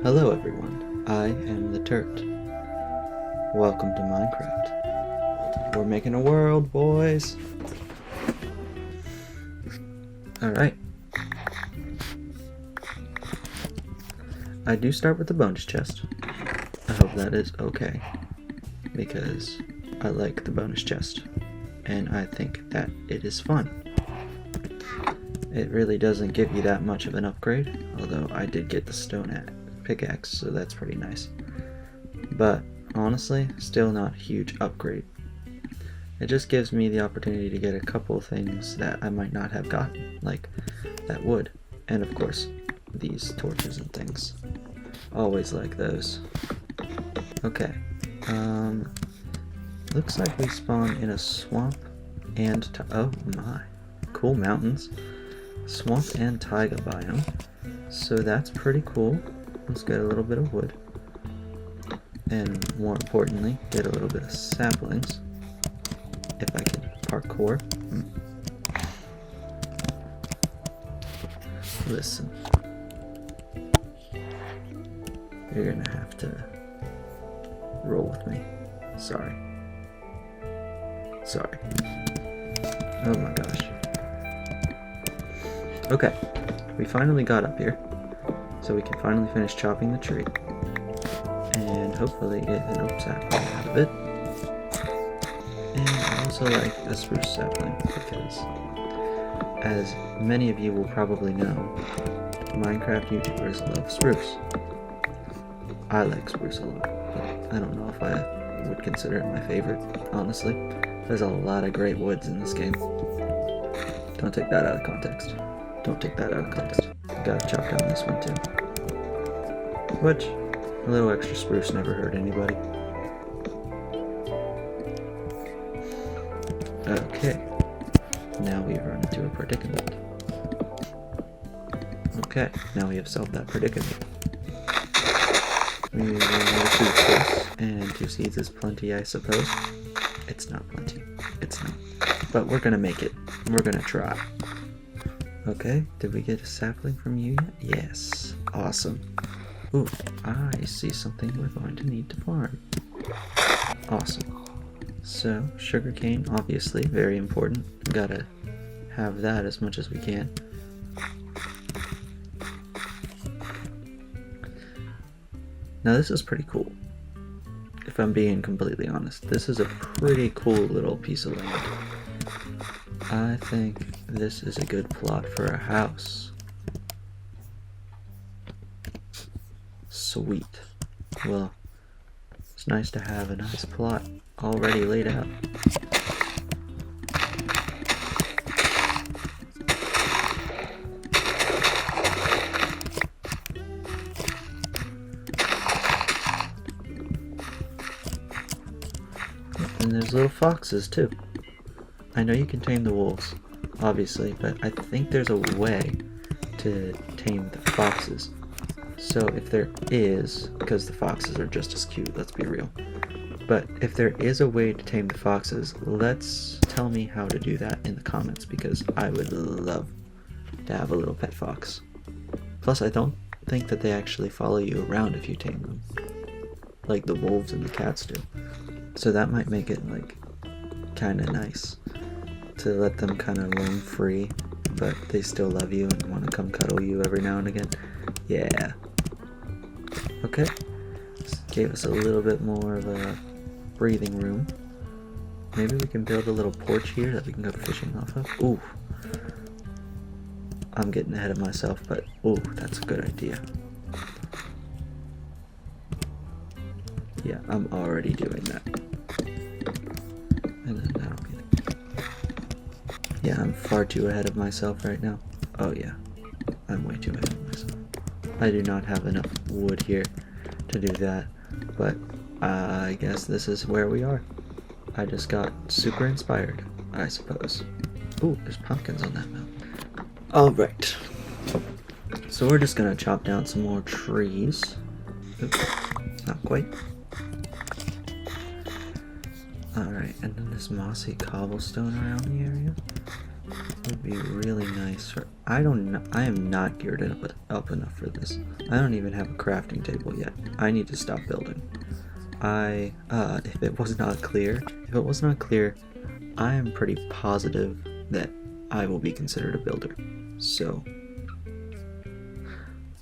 Hello everyone, I am theTurt. Welcome to Minecraft. We're making a world, boys! Alright. I do start with the bonus chest. I hope that is okay, because I like the bonus chest, and I think that it is fun. It really doesn't give you that much of an upgrade, although I did get the stone pickaxe, so that's pretty nice. But honestly, still not a huge upgrade. It just gives me the opportunity to get a couple things that I might not have gotten, like that wood, and of course these torches and things. Always like those. Okay, looks like we spawn in a swamp and oh my, cool mountains. Swamp and taiga biome, so that's pretty cool. Let's get a little bit of wood, and more importantly, get a little bit of saplings, if I can parkour. Listen, you're gonna have to roll with me. Sorry. Oh my gosh. Okay, we finally got up here, so we can finally finish chopping the tree, and hopefully get an oak sapling out of it. And I also like a spruce sapling, because as many of you will probably know, Minecraft YouTubers love spruce. I like spruce a lot, but I don't know if I would consider it my favorite, honestly. There's a lot of great woods in this game. Don't take that out of context. Don't take that out of context. Gotta chop down this one too. Which, a little extra spruce never hurt anybody. Okay, now we've run into a predicament. Okay, now we have solved that predicament. We will need a food source, and 2 seeds is plenty, I suppose. It's not plenty. It's not. But we're gonna make it. We're gonna try. Okay, did we get a sapling from you yet? Yes. Awesome. Ooh, I see something we're going to need to farm. Awesome. So, sugarcane, obviously, very important. Gotta have that as much as we can. Now this is pretty cool. If I'm being completely honest, this is a pretty cool little piece of land. I think this is a good plot for a house. Sweet. Well, it's nice to have a nice plot already laid out. And there's little foxes too. I know you can tame the wolves, obviously, but I think there's a way to tame the foxes. So if there is, because the foxes are just as cute, let's be real. But if there is a way to tame the foxes, tell me how to do that in the comments, because I would love to have a little pet fox. Plus, I don't think that they actually follow you around if you tame them, like the wolves and the cats do. So that might make it like kind of nice to let them kind of roam free, but they still love you and want to come cuddle you every now and again. Yeah. Okay. This gave us a little bit more of a breathing room. Maybe we can build a little porch here that we can go fishing off of. Ooh. I'm getting ahead of myself, but ooh, that's a good idea. Yeah, I'm already doing that. And then that'll be it. Yeah, I'm far too ahead of myself right now. Oh yeah, I'm way too ahead of myself. I do not have enough wood here to do that, but I guess this is where we are. I just got super inspired, I suppose. Ooh, there's pumpkins on that mountain. Alright, so we're just gonna chop down some more trees. Oops, not quite. Alright, and then this mossy cobblestone around the area would be really nice for I am not geared up enough for this. I don't even have a crafting table yet. I need to stop building. If it was not clear, I am pretty positive that I will be considered a builder. So,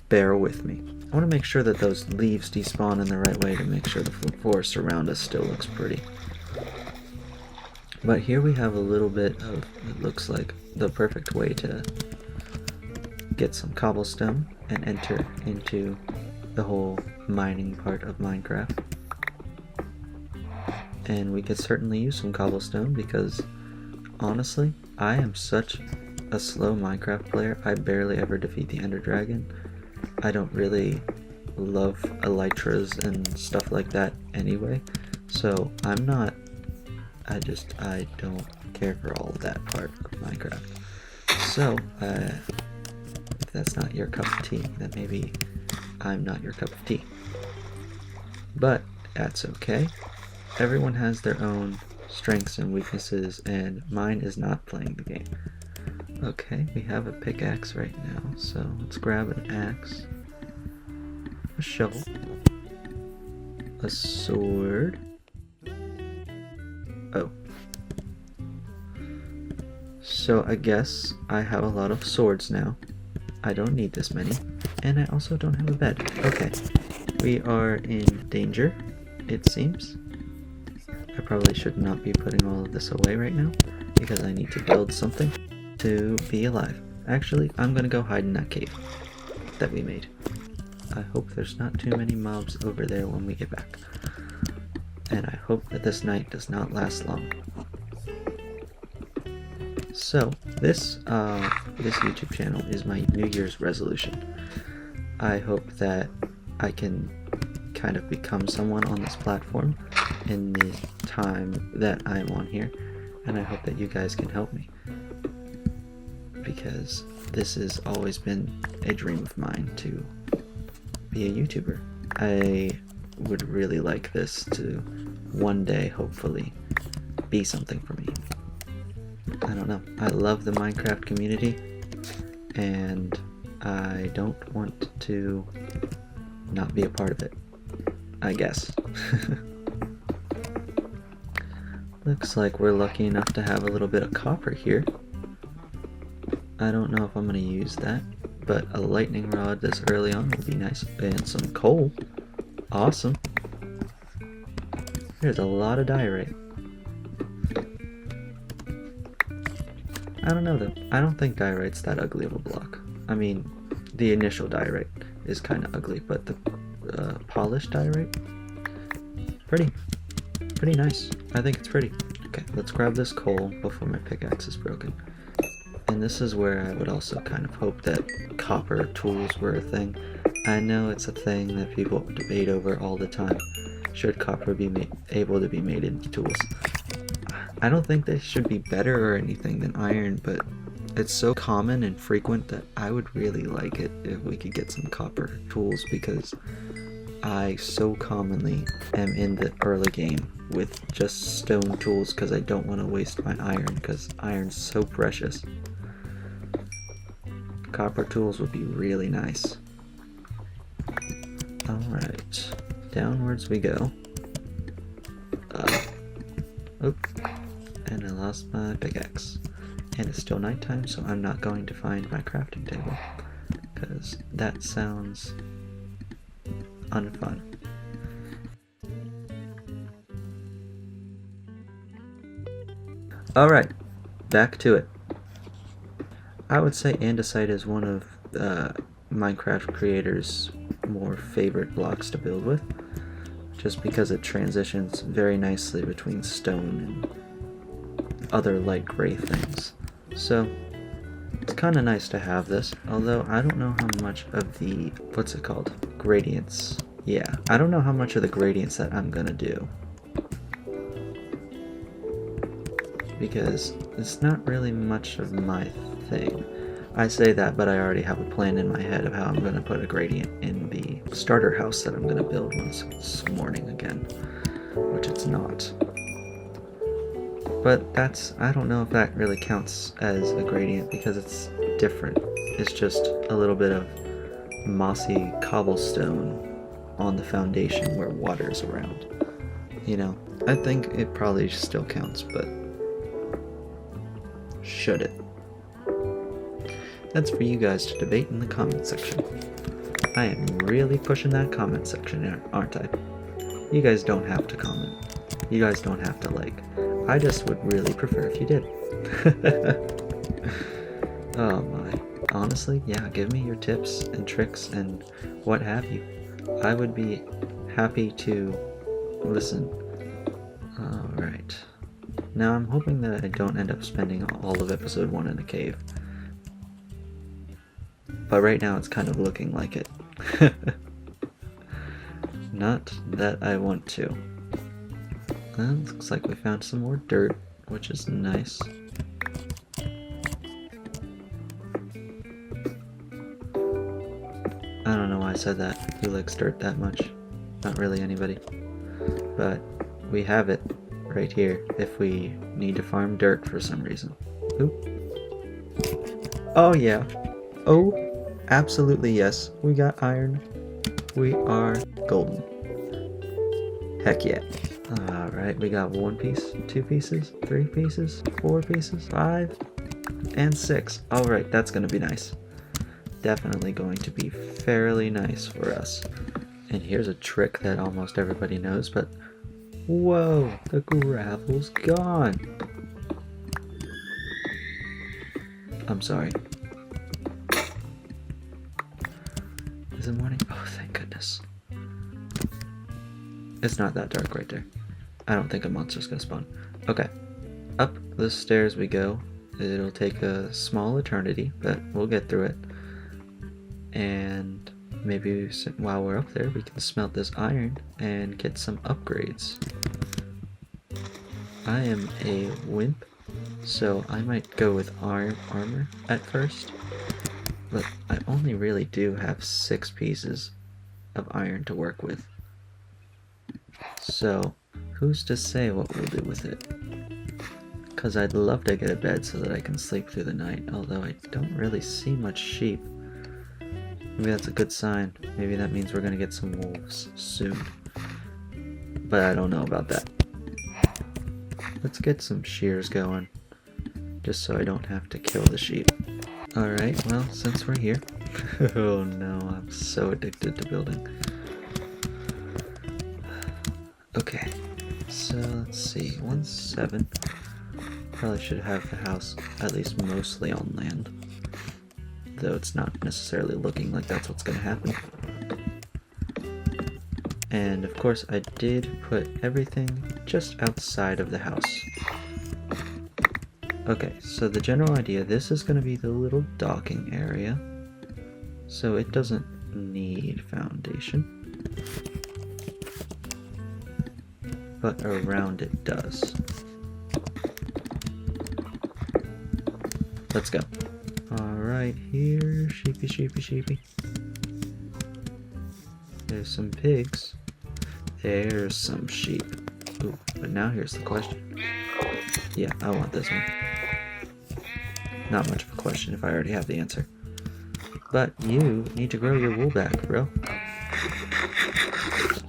bear with me. I want to make sure that those leaves despawn in the right way to make sure the forest around us still looks pretty. But here we have a little bit of, it looks like, the perfect way to get some cobblestone and enter into the whole mining part of Minecraft. And we could certainly use some cobblestone because, honestly, I am such a slow Minecraft player. I barely ever defeat the Ender Dragon. I don't really love elytras and stuff like that anyway, so I don't care for all of that part of Minecraft. So, if that's not your cup of tea, then maybe I'm not your cup of tea. But that's okay. Everyone has their own strengths and weaknesses, and mine is not playing the game. Okay, we have a pickaxe right now, so let's grab an axe, a shovel, a sword. Oh. So I guess I have a lot of swords now. I don't need this many. And I also don't have a bed. Okay. We are in danger, it seems. I probably should not be putting all of this away right now, because I need to build something to be alive. Actually, I'm gonna go hide in that cave that we made. I hope there's not too many mobs over there when we get back. And I hope that this night does not last long. So, this YouTube channel is my New Year's resolution. I hope that I can kind of become someone on this platform in the time that I'm on here, and I hope that you guys can help me, because this has always been a dream of mine to be a YouTuber. I would really like this to one day hopefully be something for me. I don't know. I love the Minecraft community, and I don't want to not be a part of it, I guess. Looks like we're lucky enough to have a little bit of copper here. I don't know if I'm going to use that, but a lightning rod this early on would be nice. And some coal. Awesome. There's a lot of diorite. I don't know though. I don't think diorite's that ugly of a block. I mean, the initial diorite is kind of ugly, but the polished diorite, pretty nice. I think it's pretty. Okay, let's grab this coal before my pickaxe is broken. And this is where I would also kind of hope that copper tools were a thing. I know it's a thing that people debate over all the time. Should copper be able to be made into tools? I don't think they should be better or anything than iron, but it's so common and frequent that I would really like it if we could get some copper tools, because I so commonly am in the early game with just stone tools because I don't want to waste my iron, because iron's so precious. Copper tools would be really nice. Alright, downwards we go. And I lost my pickaxe. And it's still nighttime, so I'm not going to find my crafting table, because that sounds unfun. Alright, back to it. I would say andesite is one of Minecraft creators' more favorite blocks to build with, just because it transitions very nicely between stone and other light gray things. So it's kind of nice to have this, although I don't know how much of the, what's it called, gradients. Yeah, I don't know how much of the gradients that I'm gonna do, because it's not really much of my thing. I say that, but I already have a plan in my head of how I'm gonna put a gradient in the starter house that I'm gonna build once it's morning again, which it's not. But that's, I don't know if that really counts as a gradient, because it's different. It's just a little bit of mossy cobblestone on the foundation where water's around. You know, I think it probably still counts, but should it? That's for you guys to debate in the comment section. I am really pushing that comment section, aren't I? You guys don't have to comment. You guys don't have to like. I just would really prefer if you did. Oh my. Honestly, yeah, give me your tips and tricks and what have you. I would be happy to listen. Alright. Now I'm hoping that I don't end up spending all of episode 1 in a cave. But right now it's kind of looking like it. Not that I want to. Looks like we found some more dirt, which is nice. I don't know why I said that. Who likes dirt that much? Not really anybody. But we have it right here if we need to farm dirt for some reason. Oop. Oh yeah. Oh, absolutely yes. We got iron. We are golden. Heck yeah. Alright, we got 1 piece, 2 pieces, 3 pieces, 4 pieces, 5, and 6. Alright, that's gonna be nice. Definitely going to be fairly nice for us. And here's a trick that almost everybody knows, but whoa, the gravel's gone. I'm sorry. Is it morning? Oh, thank goodness. It's not that dark right there. I don't think a monster's gonna spawn. Okay, up the stairs we go. It'll take a small eternity, but we'll get through it. And maybe while we're up there, we can smelt this iron and get some upgrades. I am a wimp, so I might go with armor at first. But I only really do have 6 pieces of iron to work with. So, who's to say what we'll do with it? Because I'd love to get a bed so that I can sleep through the night, although I don't really see much sheep. Maybe that's a good sign. Maybe that means we're going to get some wolves soon. But I don't know about that. Let's get some shears going, just so I don't have to kill the sheep. Alright, well, since we're here... Oh no, I'm so addicted to building. Okay, so let's see, 1-7. Probably should have the house at least mostly on land. Though it's not necessarily looking like that's what's going to happen. And of course I did put everything just outside of the house. Okay, so the general idea, this is going to be the little docking area. So it doesn't need foundation. But around it does. Let's go. Alright, here, sheepy, sheepy, sheepy. There's some pigs. There's some sheep. Ooh, but now here's the question. Yeah, I want this one. Not much of a question if I already have the answer. But you need to grow your wool back, bro.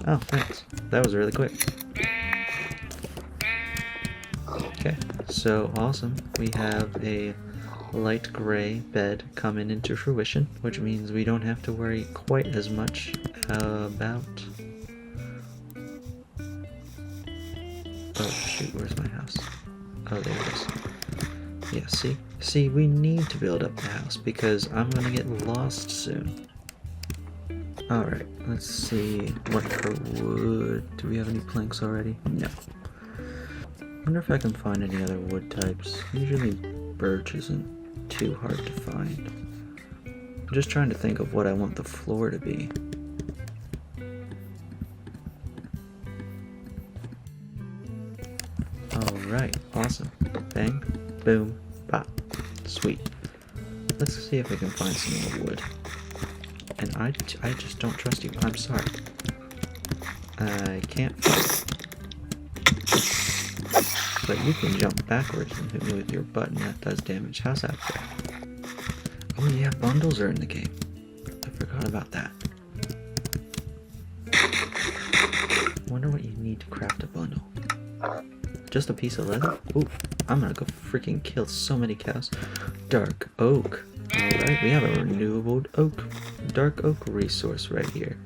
Oh, thanks. That was really quick. Okay, so awesome. We have a light gray bed coming into fruition, which means we don't have to worry quite as much about... Oh shoot, where's my house? Oh, there it is. Yeah, see, we need to build up the house because I'm gonna get lost soon. Alright, let's see what for wood. Do we have any planks already? No. Wonder if I can find any other wood types. Usually birch isn't too hard to find. I'm just trying to think of what I want the floor to be. Alright, awesome. Bang, boom, bop. Sweet. Let's see if we can find some more wood. And I just don't trust you. I'm sorry. I can't fight. But you can jump backwards and hit me with your butt and that does damage. How's that for? Oh yeah, bundles are in the game. I forgot about that. Wonder what you need to craft a bundle. Just a piece of leather? Ooh, I'm gonna go freaking kill so many cows. Dark oak. Alright, we have a renewable oak, dark oak resource right here.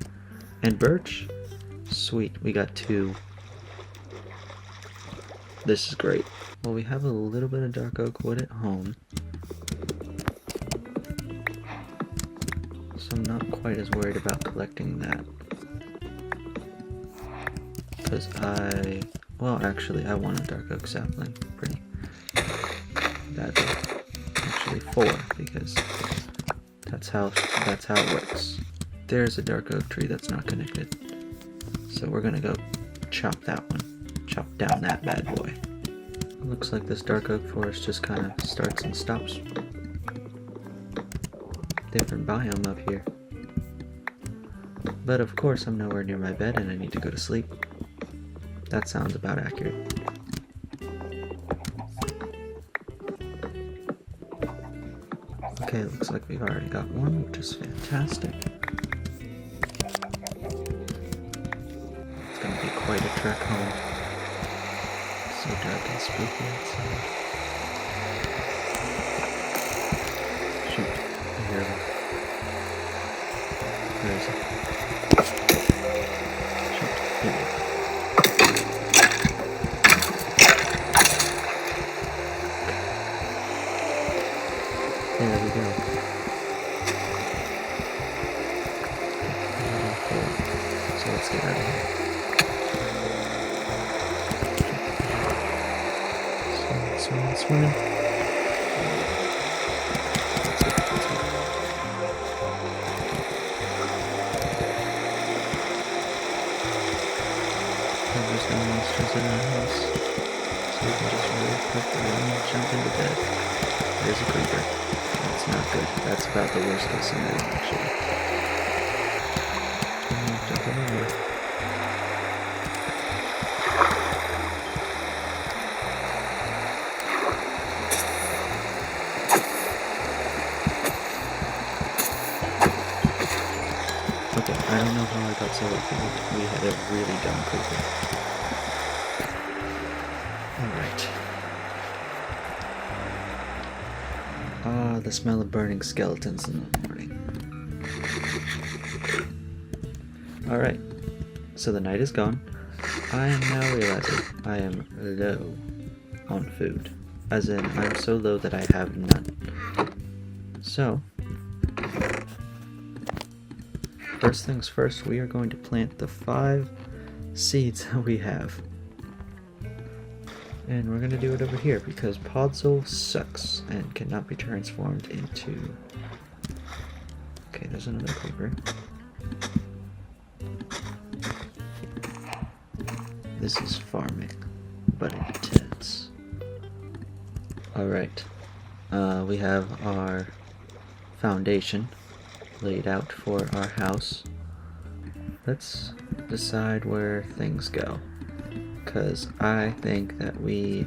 And birch? Sweet, we got 2. This is great. Well, we have a little bit of dark oak wood at home, so I'm not quite as worried about collecting that. Because well, actually, I want a dark oak sapling pretty badly. Actually, 4, because that's how it works. There's a dark oak tree that's not connected, so we're gonna go chop that one. Chop down that bad boy. Looks like this dark oak forest just kind of starts and stops. Different biome up here. But of course I'm nowhere near my bed and I need to go to sleep. That sounds about accurate. Okay, looks like we've already got one, which is fantastic. It's gonna be quite a trek home. So dark and spooky outside. Shoot, I hear them. Where is it? Shoot, here we go. There we go. So let's get out of here. Swimming. Let's go. There's no monsters in our house, so we can just really quickly jump into bed. There's a creeper. That's not good. That's about the worst case scenario, actually. Jump over. Okay, I don't know how I got so lucky. We had a really dumb creeper. Alright. Ah, the smell of burning skeletons in the morning. Alright, so the night is gone. I am now realizing I am low on food. As in, I'm so low that I have none. So, first things first, we are going to plant the 5 seeds that we have. And we're going to do it over here because Podzol sucks and cannot be transformed into... Okay, there's another creeper. This is farming, but intense. Alright, we have our foundation laid out for our house. Let's decide where things go, because I think that we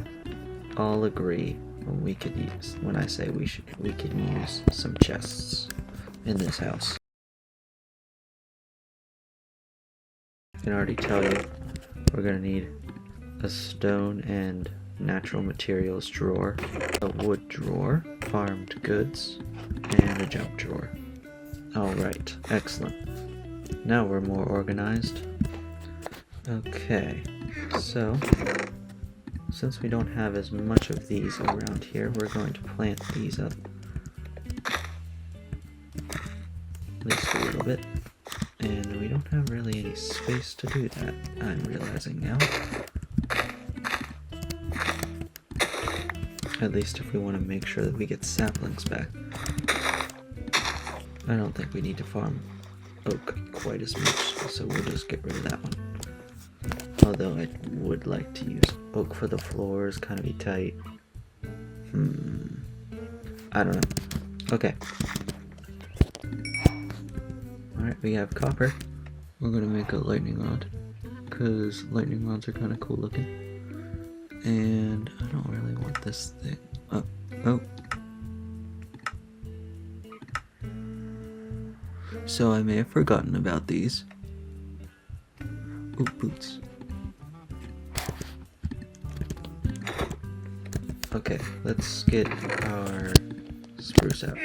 all agree we could use, when I say we could use some chests in this house. I can already tell you we're gonna need a stone and natural materials drawer, a wood drawer, farmed goods, and a junk drawer. Alright, excellent. Now we're more organized. Okay, so since we don't have as much of these around here, we're going to plant these up. At least a little bit. And we don't have really any space to do that, I'm realizing now. At least if we want to make sure that we get saplings back. I don't think we need to farm oak quite as much, so we'll just get rid of that one. Although I would like to use oak for the floors, kind of be tight. I don't know. Okay. Alright, we have copper. We're gonna make a lightning rod, because lightning rods are kind of cool looking. And I don't really want this thing. Oh. So I may have forgotten about these. Ooh, boots. Okay, let's get our spruce out.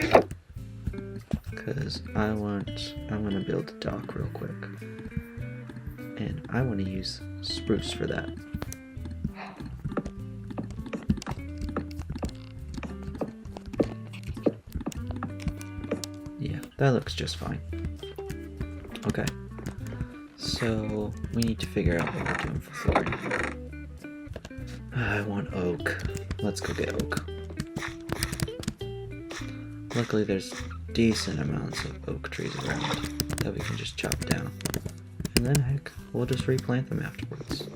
Because I want to build a dock real quick. And I want to use spruce for that. Yeah, that looks just fine. Okay. So we need to figure out what we're doing for flooring. I want oak. Let's go get oak. Luckily there's decent amounts of oak trees around that we can just chop down. And then heck, we'll just replant them afterwards.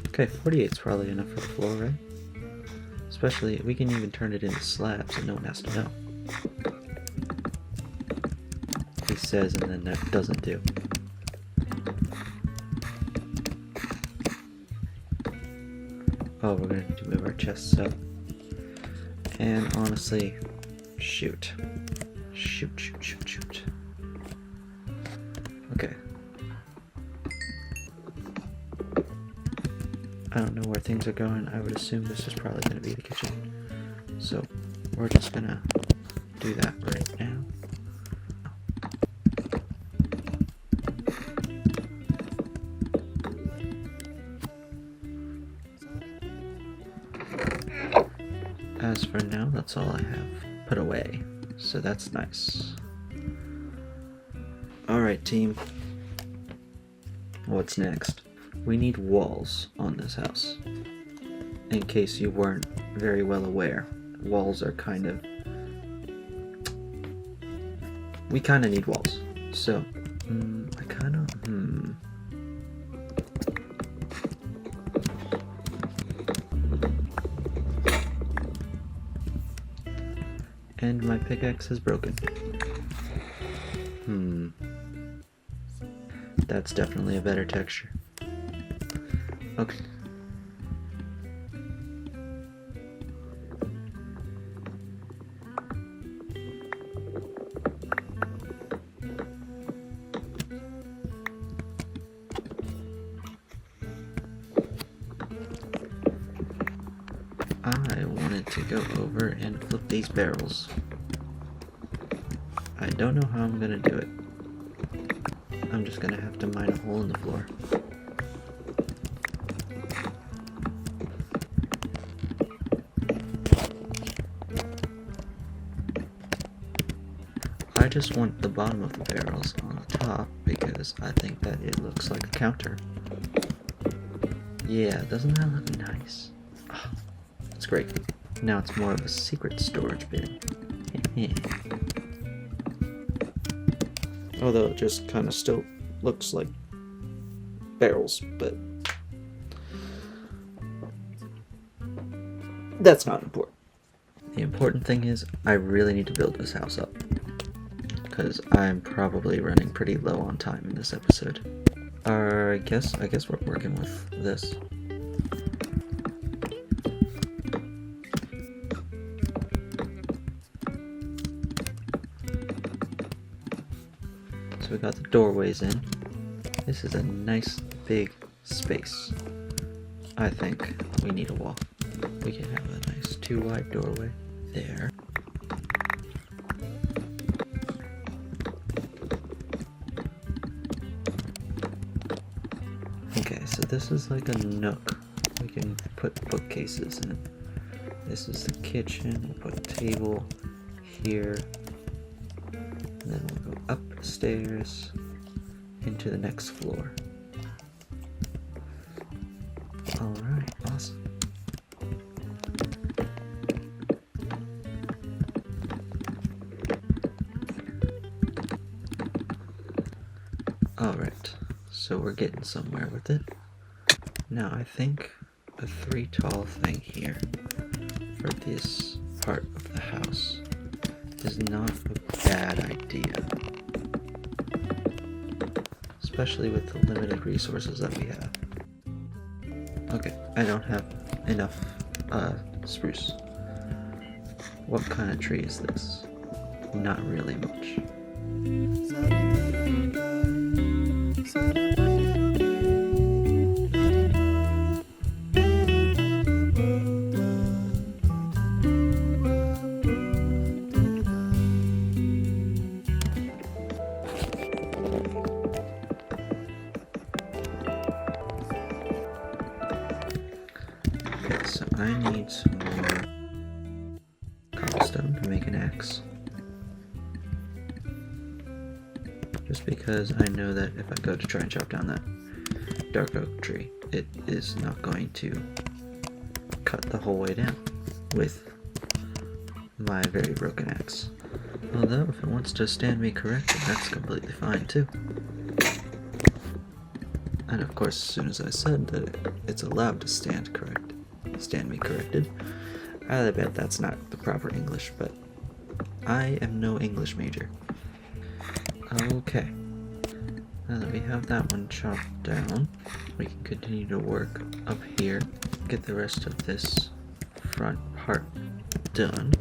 Okay, 48 is probably enough for the floor, right? Especially, we can even turn it into slabs and no one has to know. He says and then that doesn't do. Oh, we're gonna need to move our chests up. And honestly, shoot. Shoot. Okay. I don't know where things are going. I would assume this is probably gonna be the kitchen. So, we're just gonna do that right now. As for now, that's all I have put away, so that's nice. Alright team, what's next? We need walls on this house. In case you weren't very well aware, walls are we kind of need walls. So, And my pickaxe is broken. That's definitely a better texture. Okay. I wanted to go over and flip these barrels. I don't know how I'm gonna do it. I'm just gonna have to mine a hole in the floor. I just want the bottom of the barrels on the top because I think that it looks like a counter. Yeah, doesn't that look nice? Oh, it's great. Now it's more of a secret storage bin. Although it just kind of still looks like barrels, but that's not important. The important thing is I really need to build this house up because I'm probably running pretty low on time in this episode. I guess we're working with this. So we got the doorways in. This is a nice big space. I think we need a wall. We can have a nice 2-wide doorway there. Okay, so this is like a nook. We can put bookcases in. This is the kitchen. We'll put a table here. And then we'll go up the stairs into the next floor. Alright, awesome. Alright, so we're getting somewhere with it. Now I think a 3 tall thing here for this part of the house is not a bad idea. Especially with the limited resources that we have. Okay, I don't have enough spruce. what kind of tree is this? Not really much. Okay, so I need some more cobblestone to make an axe. Just because I know that if I go to try and chop down that dark oak tree, it is not going to cut the whole way down with my very broken axe. Although, if it wants to stand me corrected, that's completely fine too. And of course, as soon as I said that it's allowed to stand me corrected, I bet that's not the proper English, but I am no English major. Okay, now that we have that one chopped down, we can continue to work up here, get the rest of this front part done.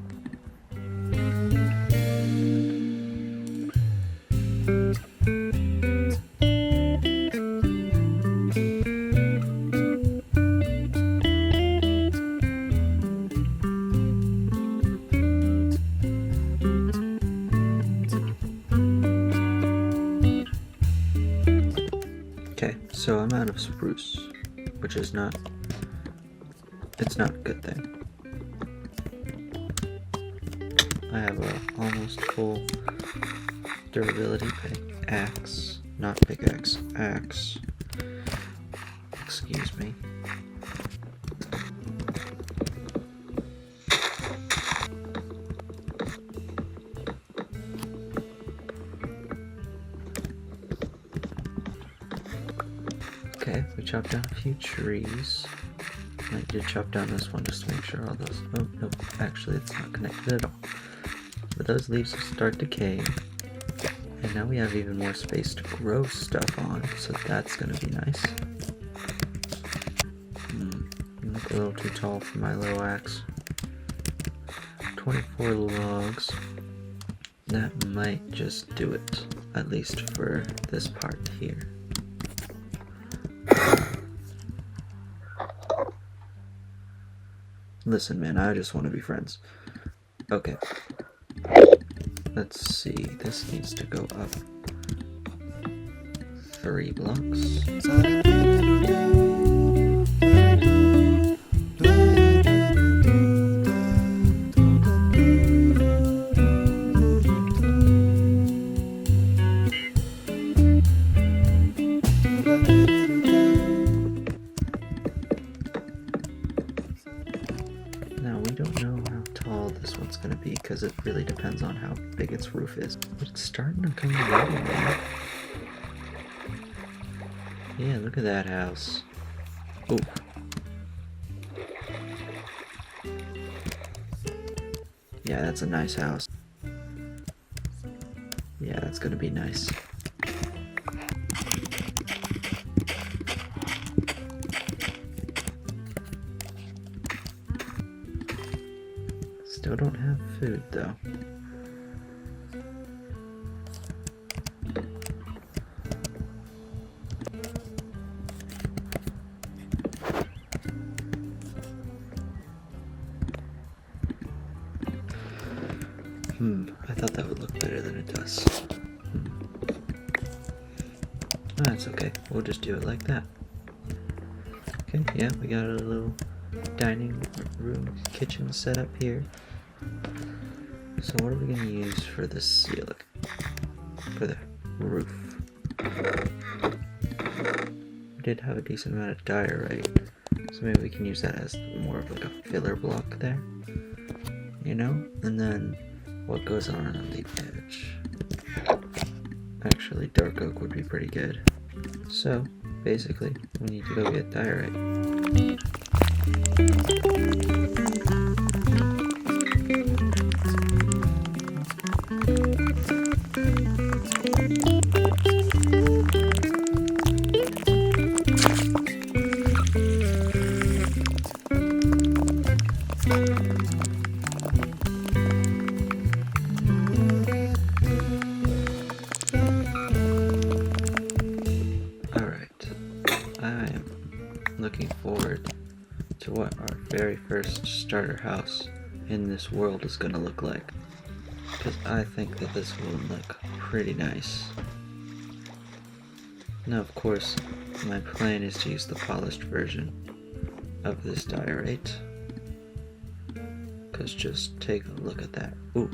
Okay, so I'm out of spruce, which is it's not a good thing. I have a almost full durability axe, not pickaxe, axe. Excuse me. Okay, we chopped down a few trees. I did chop down this one just to make sure all those... Oh, nope, actually it's not connected at all. But those leaves will start decaying. And now we have even more space to grow stuff on, so that's going to be nice. Look a little too tall for my little axe. 24 logs. That might just do it, at least for this part here. Listen, man, I just want to be friends. Okay. Let's see, this needs to go up 3 blocks. Now, we don't know how tall this one's going to be because it really depends on how big its roof is. But it's starting to come together, man. Yeah, look at that house. Ooh. Yeah, that's a nice house. Yeah, that's going to be nice. Still don't have food though. I thought that would look better than it does. That's okay. We'll just do it like that. Okay, yeah, we got a little dining room kitchen set up here. So what are we going to use for the ceiling? For the roof. We did have a decent amount of diorite, so maybe we can use that as more of like a filler block there. You know? And then what goes on the edge? Actually, dark oak would be pretty good. So, basically, we need to go get diorite. very first starter house in this world is gonna look like. Because I think that this will look pretty nice. Now of course, my plan is to use the polished version of this diorite. Because just take a look at that. Ooh.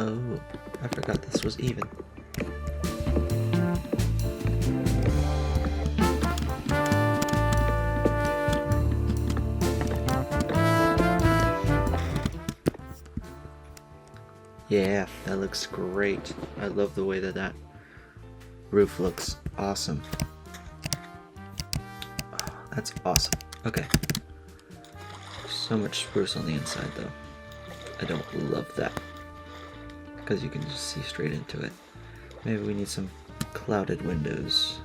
Oh, I forgot this was even. Yeah, that looks great. I love the way that that roof looks. Awesome. Oh, that's awesome. Okay. So much spruce on the inside though. I don't love that. Because you can just see straight into it. Maybe we need some clouded windows.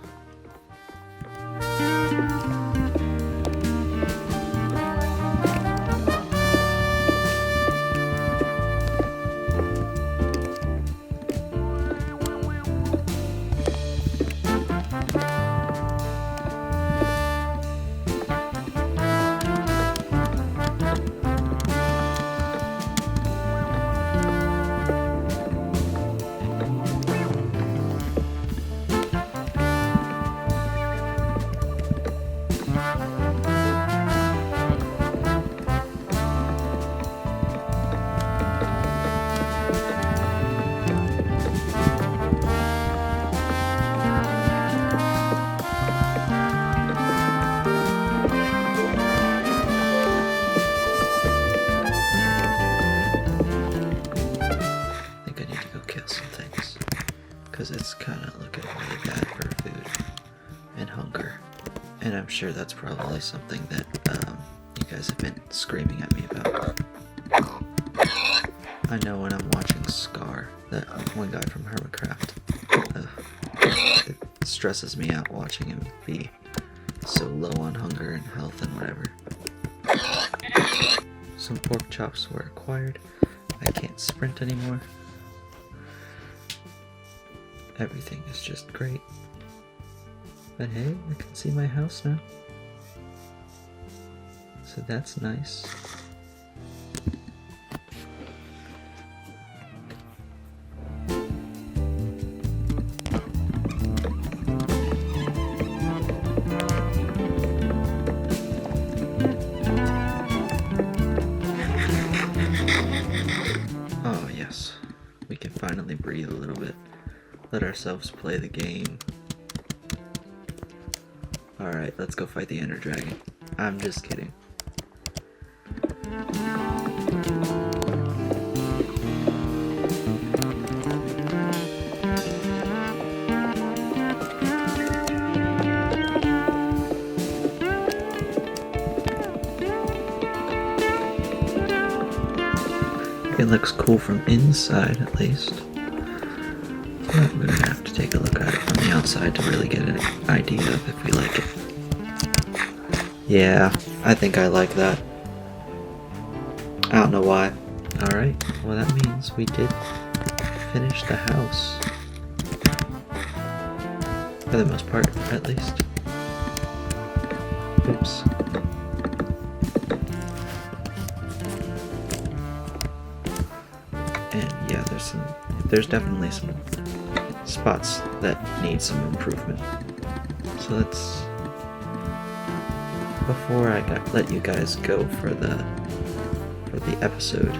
Because it's kind of looking really bad for food and hunger. And I'm sure that's probably something that you guys have been screaming at me about. I know when I'm watching Scar, that one guy from Hermitcraft, it stresses me out watching him be so low on hunger and health and whatever. Some pork chops were acquired. I can't sprint anymore. Everything is just great. But hey, I can see my house now. So that's nice. Oh yes, we can finally breathe a little bit. Let ourselves play the game. Alright, let's go fight the Ender Dragon. I'm just kidding. It looks cool from inside, at least. But we're gonna have to take a look at it from the outside to really get an idea of if we like it. Yeah, I think I like that. I don't know why. Alright, well that means we did finish the house. For the most part, at least. Oops. And yeah, there's definitely some spots that need some improvement. So let's, before I let you guys go for the episode.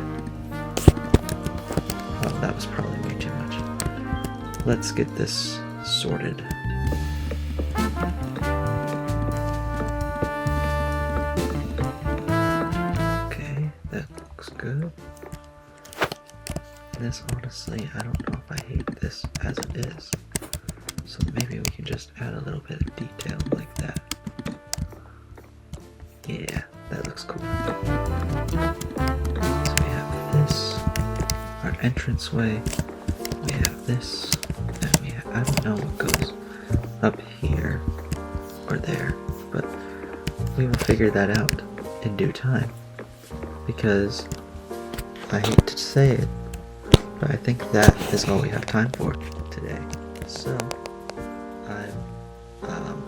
Oh, that was probably way too much. Let's get this sorted. Okay, that looks good. This, honestly, I don't know if I hate this as it is. So maybe we can just add a little bit of detail like that. Yeah, that looks cool. So we have this, our entranceway, we have this, and we have, I don't know what goes up here or there, but we will figure that out in due time. Because, I hate to say it, But I think that is all we have time for today. So I'm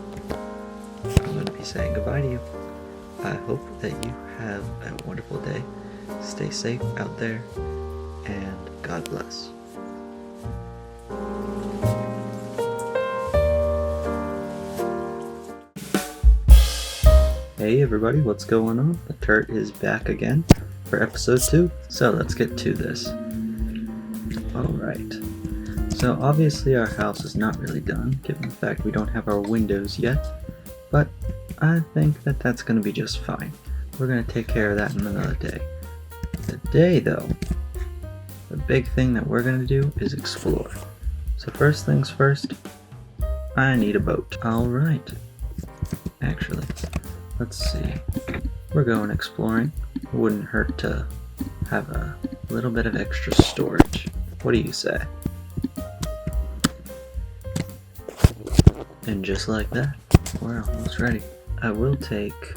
going to be saying goodbye to you. I hope that you have a wonderful day. Stay safe out there, and God bless. Hey everybody, what's going on? theTurt is back again for episode 2. So let's get to this. Alright. So obviously our house is not really done, given the fact we don't have our windows yet. But I think that that's going to be just fine. We're going to take care of that in another day. Today though, the big thing that we're going to do is explore. So first things first, I need a boat. Alright. Actually, let's see. We're going exploring. It wouldn't hurt to have a little bit of extra storage. What do you say? And just like that, we're almost ready. I will take,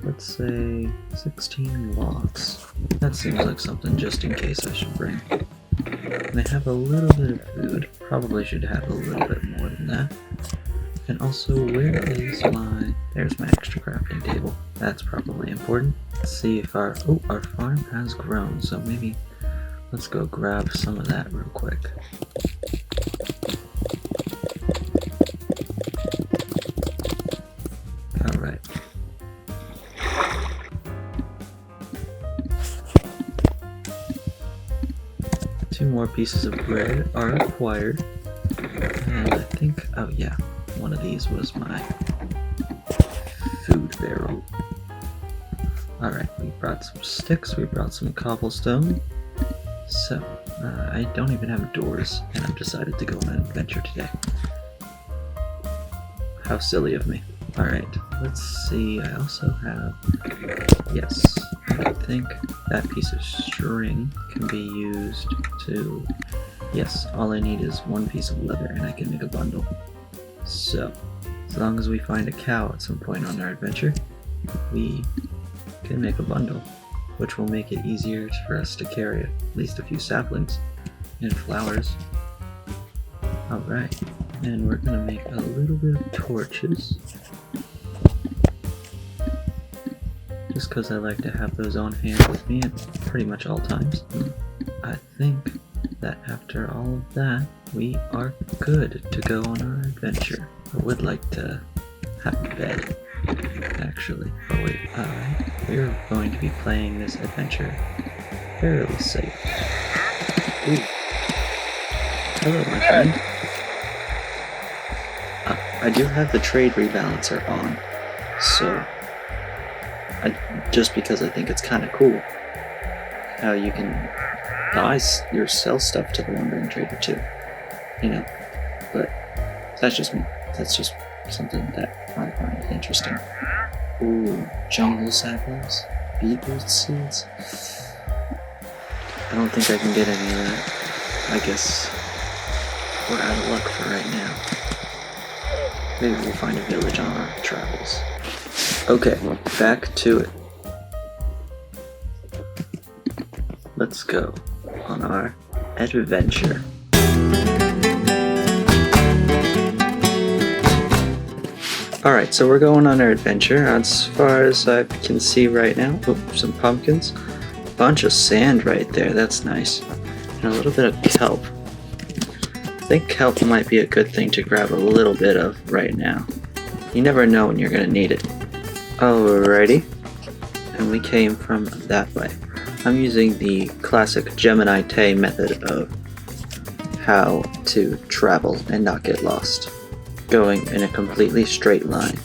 let's say, 16 logs. That seems like something just in case I should bring. And I have a little bit of food. Probably should have a little bit more than that. And also, where is my... There's my extra crafting table. That's probably important. Let's see if our farm has grown, so maybe let's go grab some of that real quick. Alright. Two more pieces of bread are required. And I think, oh yeah, one of these was my food barrel. Alright, we brought some sticks, we brought some cobblestone. So, I don't even have doors, and I've decided to go on an adventure today. How silly of me. Alright, let's see, I also have, yes, I think that piece of string can be used to, yes, all I need is one piece of leather and I can make a bundle. So, as long as we find a cow at some point on our adventure, we can make a bundle, which will make it easier for us to carry at least a few saplings and flowers. Alright, and we're gonna make a little bit of torches. Just because I like to have those on hand with me at pretty much all times. I think that after all of that, we are good to go on our adventure. I would like to have a bed, actually. Oh wait, we're going to be playing this adventure fairly safe. Ooh. Hello, my friend. I do have the trade rebalancer on, so just because I think it's kind of cool how you can buy or sell stuff to the wandering trader too, you know. But that's just me. That's just something that I find interesting. Ooh, jungle saplings, beetroot seeds. I don't think I can get any of that. I guess we're out of luck for right now. Maybe we'll find a village on our travels. Okay, back to it. Let's go on our adventure. Alright, so we're going on our adventure. As far as I can see right now, some pumpkins. A bunch of sand right there, that's nice. And a little bit of kelp. I think kelp might be a good thing to grab a little bit of right now. You never know when you're going to need it. Alrighty. And we came from that way. I'm using the classic Gemini Tay method of how to travel and not get lost. Going in a completely straight line,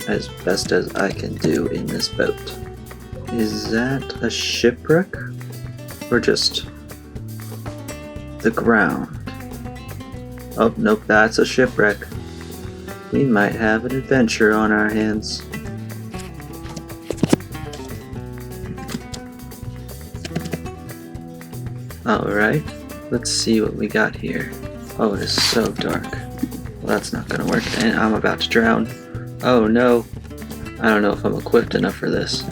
as best as I can do in this boat. Is that a shipwreck? Or just the ground? Oh, nope, that's a shipwreck. We might have an adventure on our hands. Alright, let's see what we got here. Oh, it is so dark. Well, that's not gonna work, and I'm about to drown. Oh no, I don't know if I'm equipped enough for this.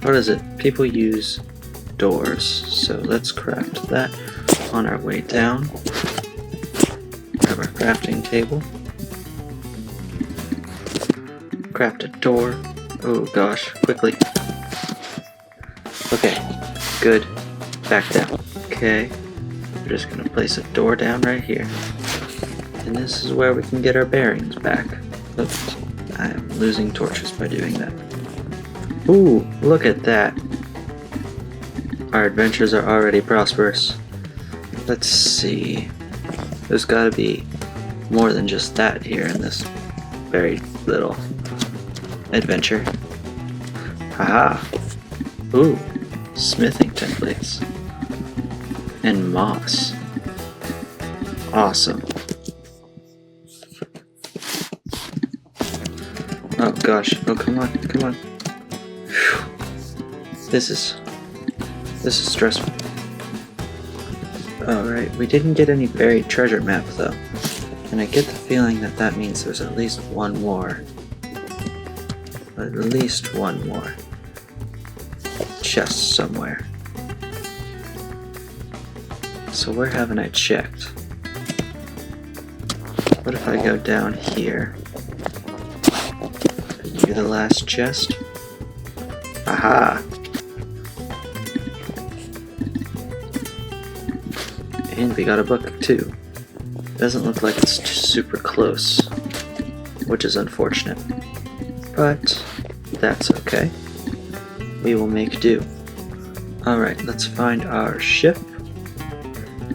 What is it? People use doors, so let's craft that. on our way down. Grab our crafting table. Craft a door. Oh gosh, quickly. Okay, good. Back down. Okay, we're just gonna place a door down right here. And this is where we can get our bearings back. Oops, I am losing torches by doing that. Ooh, look at that. Our adventures are already prosperous. Let's see. There's gotta be more than just that here in this very little adventure. Haha. Ooh, smithing templates. And moss. Awesome. Oh gosh, oh come on, come on. Whew. This is stressful. Alright, we didn't get any buried treasure map though. And I get the feeling that that means there's at least one more. At least one more chest somewhere. So where haven't I checked? What if I go down here? Maybe the last chest? Aha! And we got a book too. Doesn't look like it's super close, which is unfortunate. But that's okay. We will make do. Alright, let's find our ship.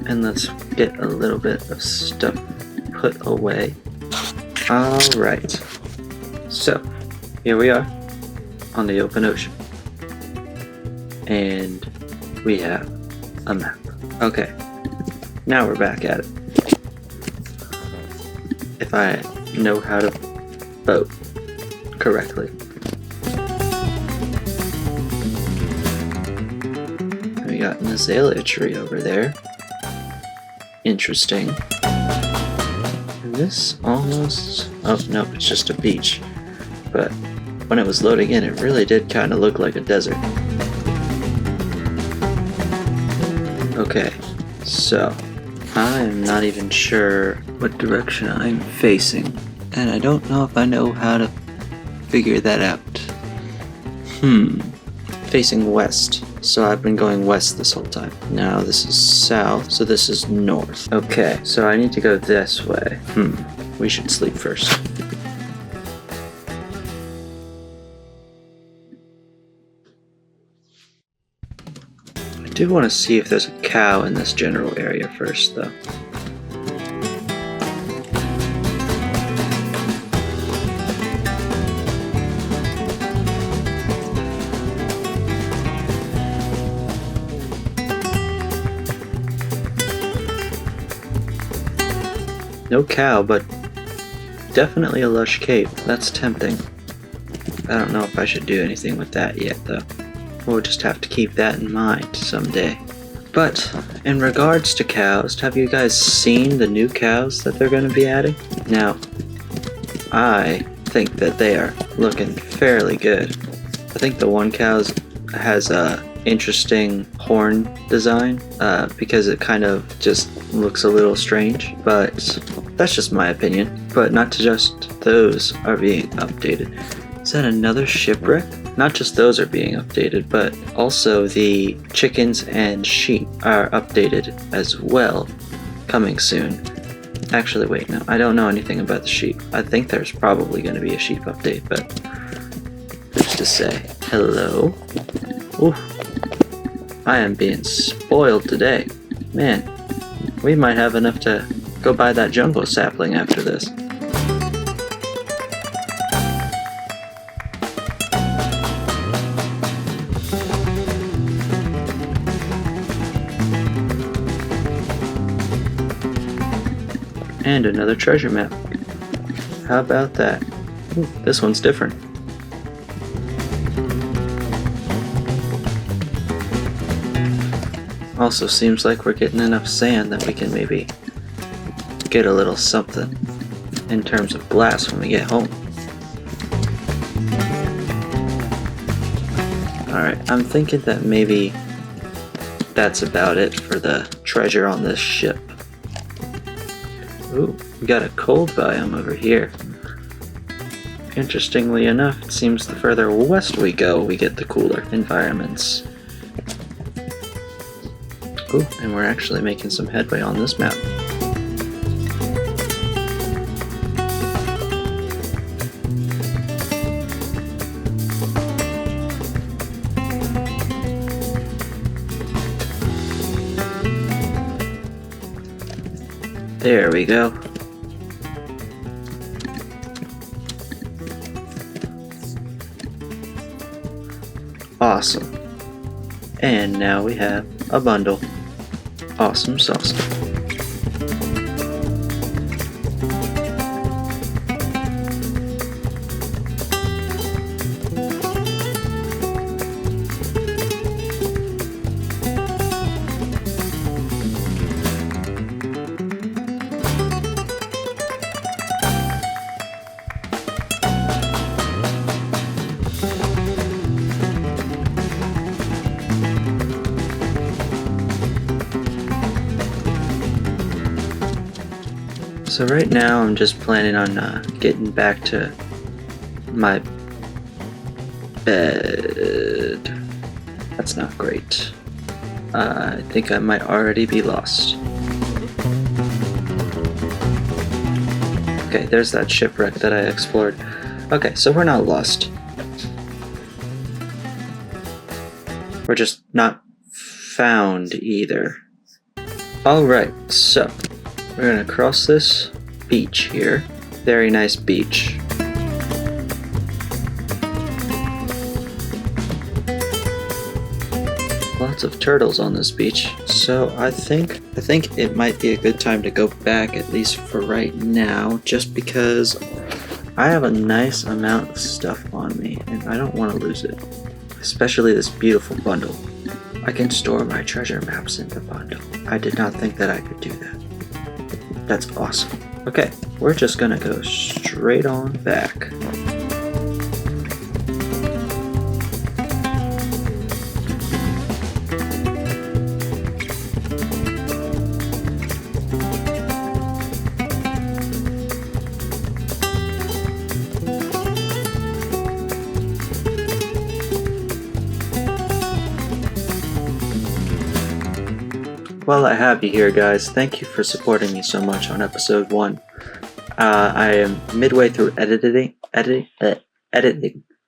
And let's get a little bit of stuff put away. Alright. So, here we are on the open ocean. And we have a map. Okay. Now we're back at it. If I know how to boat correctly. We got an azalea tree over there. Interesting. And this almost... oh no, it's just a beach. But when it was loading in, it really did kind of look like a desert. Okay, so I'm not even sure what direction I'm facing, and I don't know if I know how to figure that out. Facing west, so I've been going west this whole time. Now this is south, so this is north. Okay, so I need to go this way. We should sleep first. I do want to see if there's a cow in this general area first, though. No cow, but definitely a lush cape. That's tempting. I don't know if I should do anything with that yet, though. We'll just have to keep that in mind someday. But in regards to cows, have you guys seen the new cows that they're going to be adding? Now, I think that they are looking fairly good. I think the one cow has a interesting horn design because it kind of just looks a little strange, but that's just my opinion. But not just those are being updated. Is that another shipwreck? Not just those are being updated, but also the chickens and sheep are updated as well, coming soon. Actually, wait, no, I don't know anything about the sheep. I think there's probably going to be a sheep update, but who's to say? Hello? Ooh, I am being spoiled today. Man, we might have enough to go buy that jungle sapling after this. And another treasure map. How about that? Ooh, this one's different. Also seems like we're getting enough sand that we can maybe get a little something in terms of glass when we get home. Alright, I'm thinking that maybe that's about it for the treasure on this ship. Ooh, we got a cold biome over here. Interestingly enough, it seems the further west we go, we get the cooler environments. Ooh, and we're actually making some headway on this map. There we go. Awesome. And now we have a bundle. Awesome sauce. So right now I'm just planning on getting back to my bed. That's not great. I think I might already be lost. Okay, there's that shipwreck that I explored. Okay, so we're not lost. We're just not found either. Alright, so we're gonna cross this beach here. Very nice beach. Lots of turtles on this beach. So I think it might be a good time to go back, at least for right now, just because I have a nice amount of stuff on me and I don't want to lose it. Especially this beautiful bundle. I can store my treasure maps in the bundle. I did not think that I could do that. That's awesome. Okay, we're just gonna go straight on back. While I have you here, guys, thank you for supporting me so much on episode 1. I am midway through editing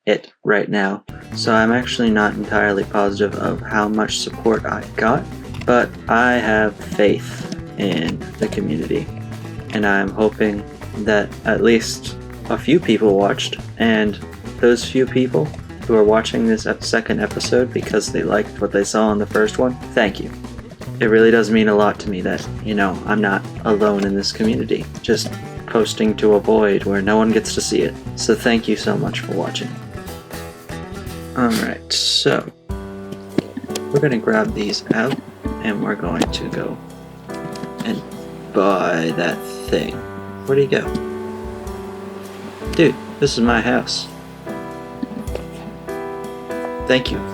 it right now, so I'm actually not entirely positive of how much support I got, but I have faith in the community, and I'm hoping that at least a few people watched, and those few people who are watching this second episode because they liked what they saw in the first one, thank you. It really does mean a lot to me that, you know, I'm not alone in this community, just posting to a void where no one gets to see it. So thank you so much for watching. Alright, so we're going to grab these out and we're going to go and buy that thing. Where'd he go? Dude, this is my house. Thank you.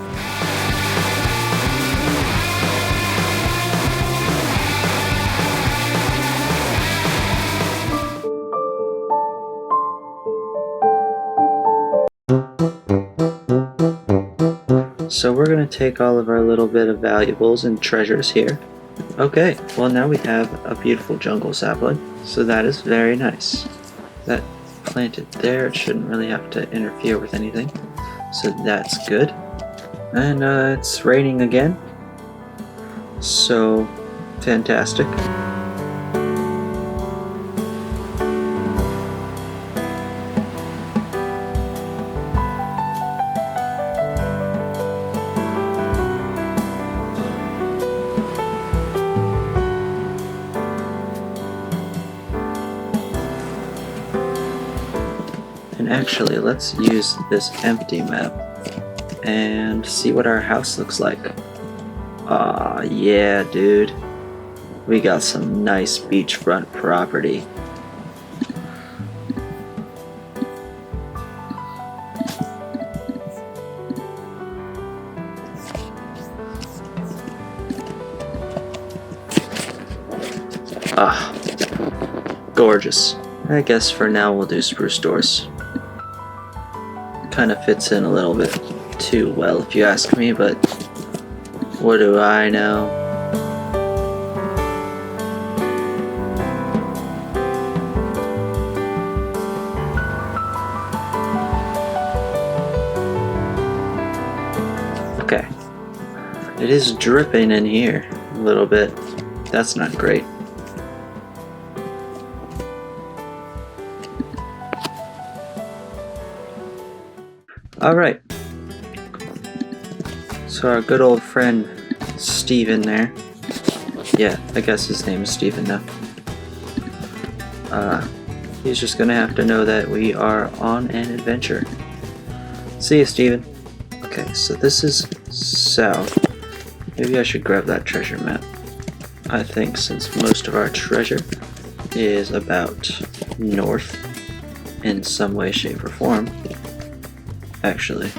So we're going to take all of our little bit of valuables and treasures here. Okay, well now we have a beautiful jungle sapling, so that is very nice. That planted there, it shouldn't really have to interfere with anything, so that's good. And it's raining again, so fantastic. And actually, let's use this empty map and see what our house looks like. Aw, yeah, dude. We got some nice beachfront property. Ah, gorgeous. I guess for now we'll do spruce doors. Kind of fits in a little bit too well if you ask me, but what do I know? Okay. It is dripping in here a little bit. That's not great. Alright. So our good old friend Steven there. Yeah, I guess his name is Steven now. He's just gonna have to know that we are on an adventure. See you, Steven. Okay, so this is south. Maybe I should grab that treasure map. I think since most of our treasure is about north in some way, shape, or form. Actually,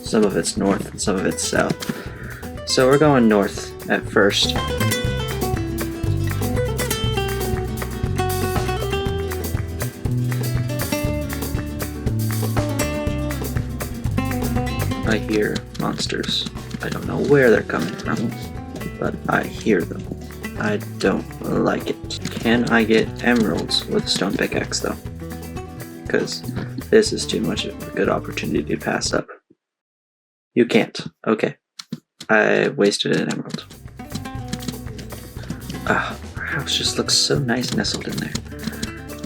some of it's north and some of it's south. So we're going north at first. I hear monsters. I don't know where they're coming from, but I hear them. I don't like it. Can I get emeralds with a stone pickaxe though? Because this is too much of a good opportunity to pass up. You can't. Okay. I wasted an emerald. Ah, our house just looks so nice nestled in there.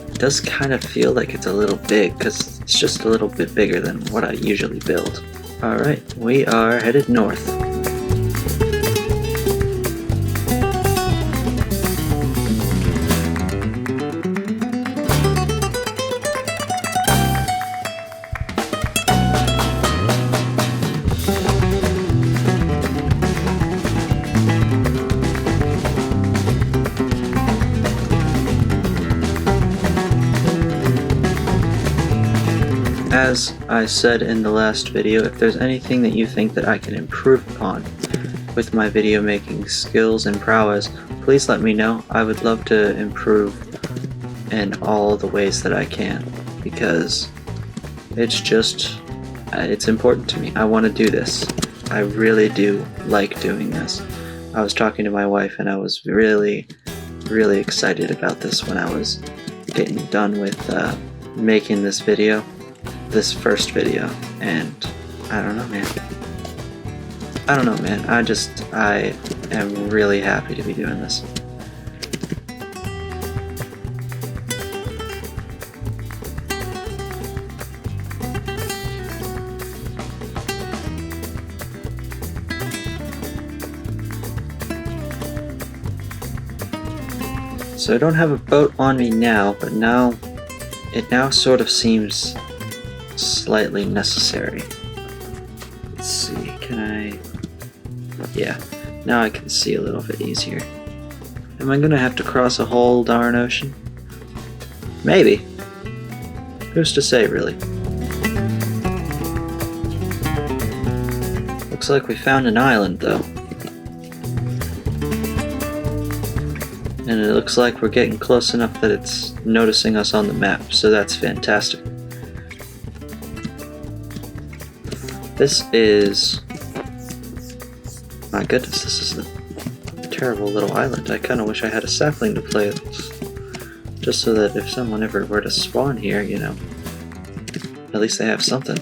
It does kind of feel like it's a little big, because it's just a little bit bigger than what I usually build. Alright, we are headed north. As I said in the last video, if there's anything that you think that I can improve upon with my video making skills and prowess, please let me know. I would love to improve in all the ways that I can, because it's important to me. I want to do this. I really do like doing this. I was talking to my wife and I was really excited about this when I was getting done with making this video. This first video, and I don't know, man. I am really happy to be doing this. So I don't have a boat on me now, but it now sort of seems slightly necessary. Let's see, can I... Yeah, now I can see a little bit easier. Am I gonna have to cross a whole darn ocean? Maybe. Who's to say, really? Looks like we found an island, though. And it looks like we're getting close enough that it's noticing us on the map, so that's fantastic. This is... My goodness, this is a terrible little island. I kind of wish I had a sapling to play with, just so that if someone ever were to spawn here, you know, at least they have something.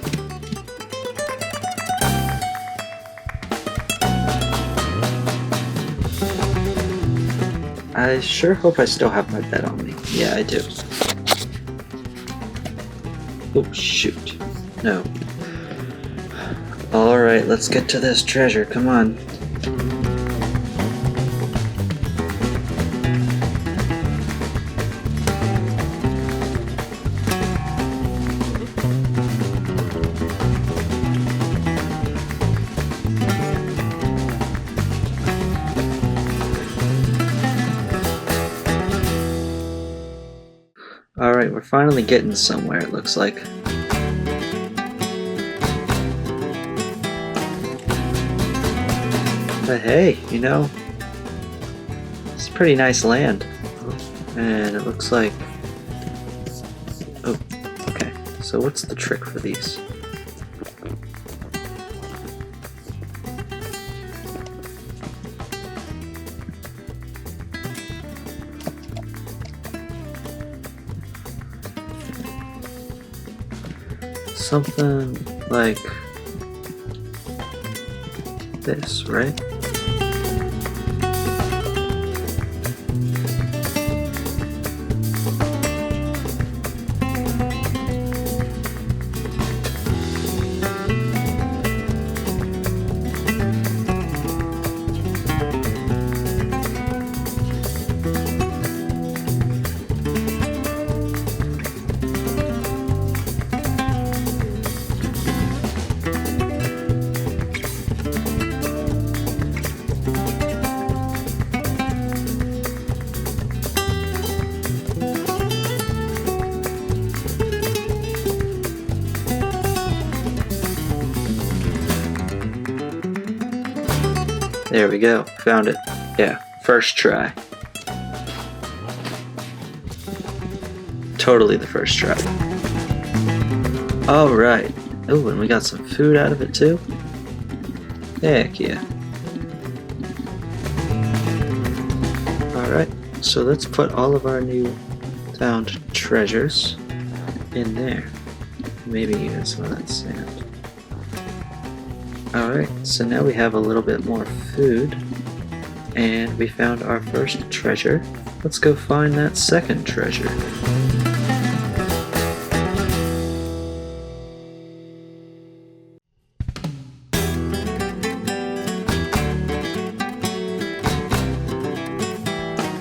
I sure hope I still have my bed on me. Yeah, I do. Oh, shoot. No. Alright, let's get to this treasure, come on. Alright, we're finally getting somewhere, it looks like. But hey, you know, it's a pretty nice land. And it looks like... Oh, okay. So what's the trick for these? Something like this, right? There we go, found it. Yeah, first try. Totally the first try. Alright. Oh, and we got some food out of it too? Heck yeah. Alright, so let's put all of our new found treasures in there. Maybe even some of that sand. Alright, so now we have a little bit more food, and we found our first treasure. Let's go find that second treasure.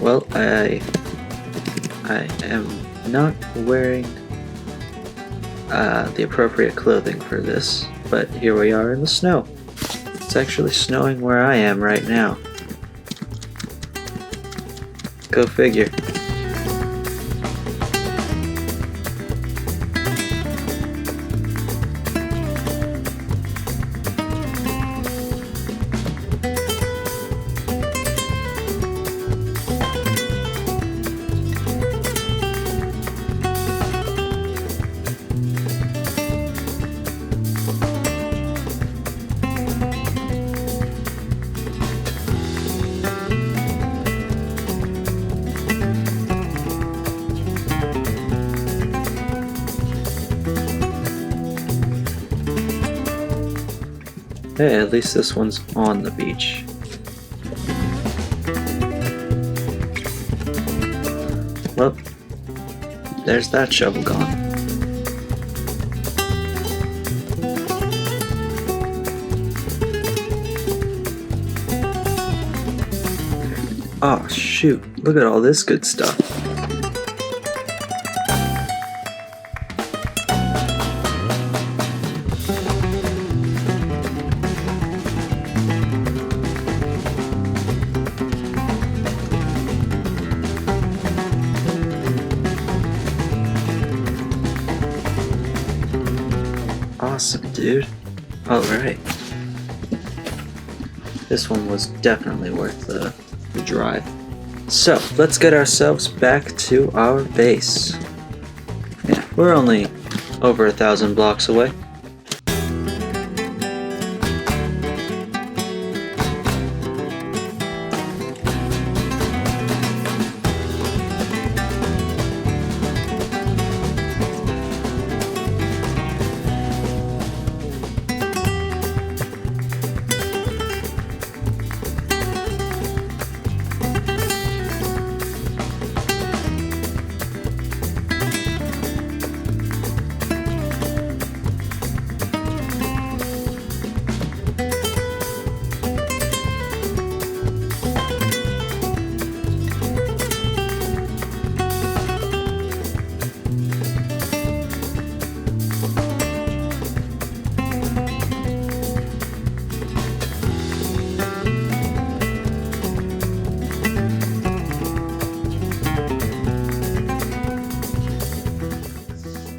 Well, I am not wearing the appropriate clothing for this, but here we are in the snow. It's actually snowing where I am right now. Go figure. Hey, at least this one's on the beach. Well, there's that shovel gone. Oh shoot, look at all this good stuff. Awesome, dude. Alright. This one was definitely worth the drive. So, let's get ourselves back to our base. Yeah, we're only over 1,000 blocks away.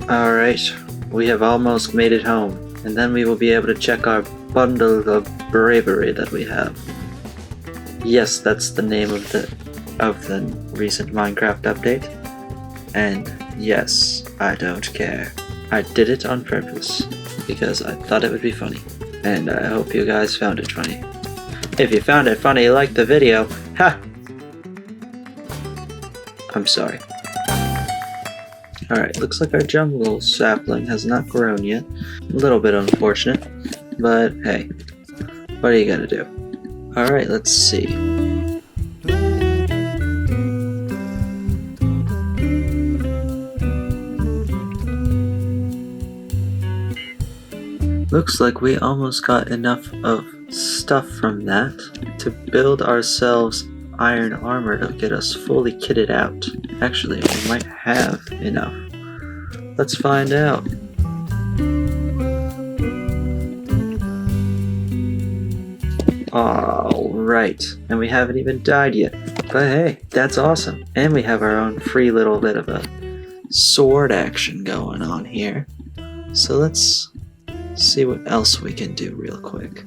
Alright, we have almost made it home, and then we will be able to check our bundle of bravery that we have. Yes, that's the name of the recent Minecraft update. And yes, I don't care. I did it on purpose because I thought it would be funny. And I hope you guys found it funny. If you found it funny, like the video. Ha! I'm sorry. Alright, looks like our jungle sapling has not grown yet. A little bit unfortunate, but hey, what are you gonna do? Alright, let's see. Looks like we almost got enough of stuff from that to build ourselves iron armor to get us fully kitted out. Actually, we might have enough. Let's find out. Alright, and we haven't even died yet. But hey, that's awesome. And we have our own free little bit of a sword action going on here. So let's see what else we can do real quick.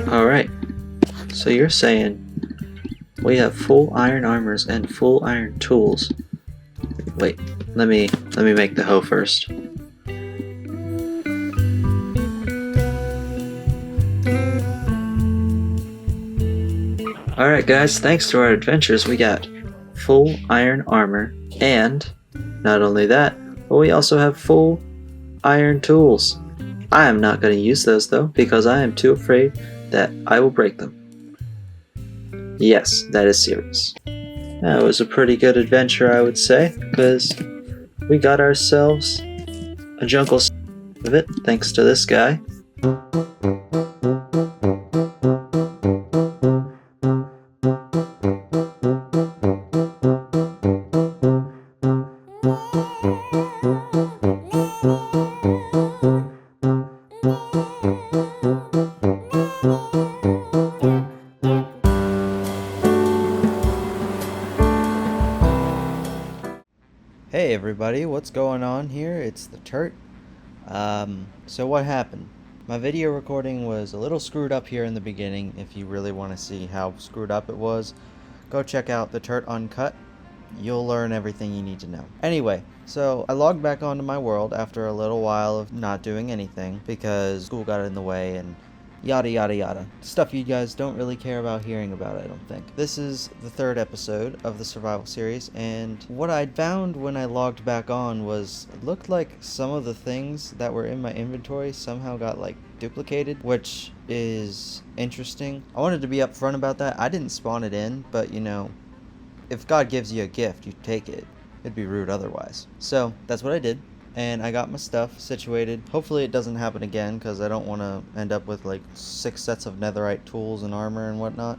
Alright, so you're saying we have full iron armors and full iron tools. Wait, let me make the hoe first. Alright guys, thanks to our adventures we got full iron armor, and not only that, but we also have full iron tools. I am not going to use those though, because I am too afraid that I will break them. Yes, that is serious. That was a pretty good adventure, I would say, because we got ourselves a jungle of it, thanks to this guy. Hey everybody, what's going on here? It's theTurt. So what happened? My video recording was a little screwed up here in the beginning. If you really want to see how screwed up it was, go check out theTurt Uncut. You'll learn everything you need to know. Anyway, so I logged back onto my world after a little while of not doing anything because school got in the way and yada yada yada. Stuff you guys don't really care about hearing about, I don't think. This is the third episode of the survival series, and what I found when I logged back on was it looked like some of the things that were in my inventory somehow got like duplicated, which is interesting. I wanted to be upfront about that. I didn't spawn it in, but you know, if God gives you a gift, you take it. It'd be rude otherwise. So that's what I did. And I got my stuff situated. Hopefully it doesn't happen again, because I don't want to end up with like 6 sets of netherite tools and armor and whatnot.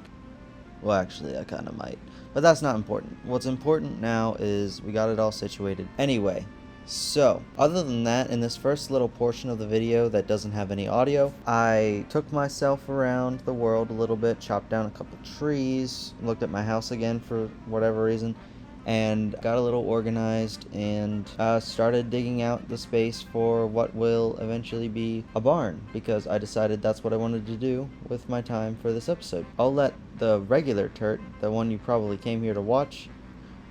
Well, actually, I kind of might. But that's not important. What's important now is we got it all situated. Anyway, so, other than that, in this first little portion of the video that doesn't have any audio, I took myself around the world a little bit, chopped down a couple trees, looked at my house again for whatever reason, and got a little organized and started digging out the space for what will eventually be a barn, because I decided that's what I wanted to do with my time for this episode. I'll let the regular Turt, the one you probably came here to watch,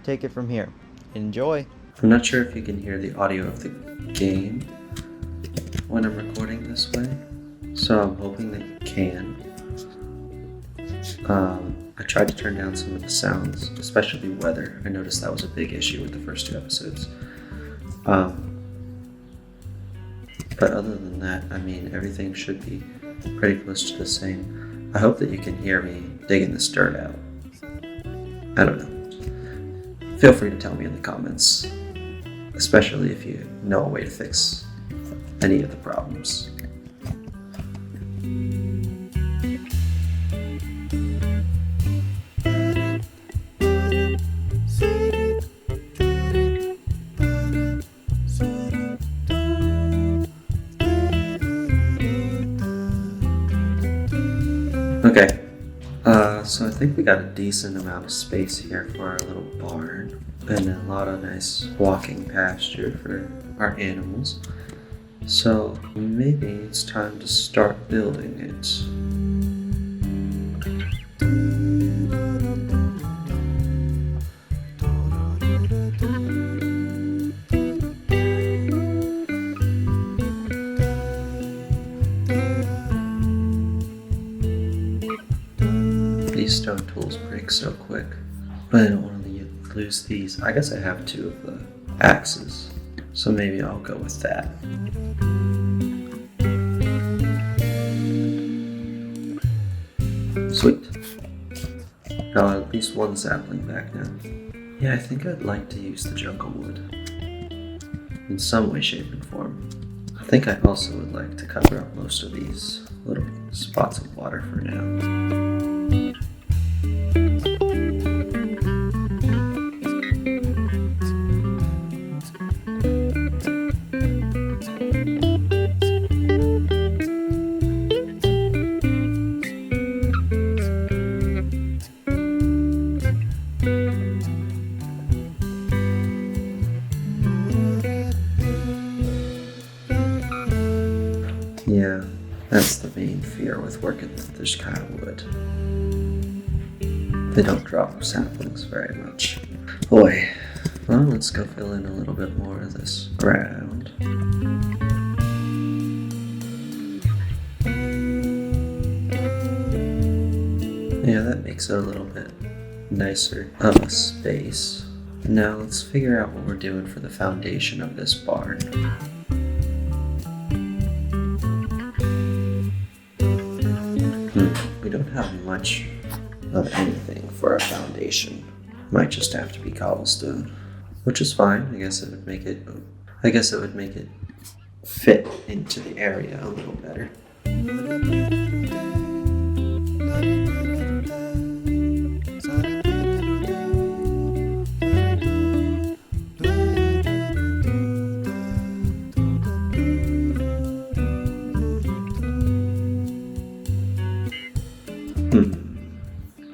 take it from here. Enjoy! I'm not sure if you can hear the audio of the game when I'm recording this way, so I'm hoping that you can. I tried to turn down some of the sounds, especially weather. I noticed that was a big issue with the first 2 episodes. But other than that, I mean, everything should be pretty close to the same. I hope that you can hear me digging this dirt out. I don't know. Feel free to tell me in the comments, especially if you know a way to fix any of the problems. Okay, so I think we got a decent amount of space here for our little barn. and a lot of nice walking pasture for our animals. So maybe it's time to start building it. These stone tools break so quick, but I don't want to lose these. I guess I have 2 of the axes, so maybe I'll go with that. Sweet. Got at least 1 sapling back now. Yeah, I think I'd like to use the jungle wood in some way, shape, and form. I think I also would like to cover up most of these little spots of water for now. Yeah, that's the main fear with working with this kind of wood. They don't drop saplings very much. Boy, well, let's go fill in a little bit more of this ground. Yeah, that makes it a little bit nicer of a space. Now let's figure out what we're doing for the foundation of this barn. We don't have much of anything for a foundation. Might just have to be cobblestone, which is fine. I guess it would make it fit into the area a little better.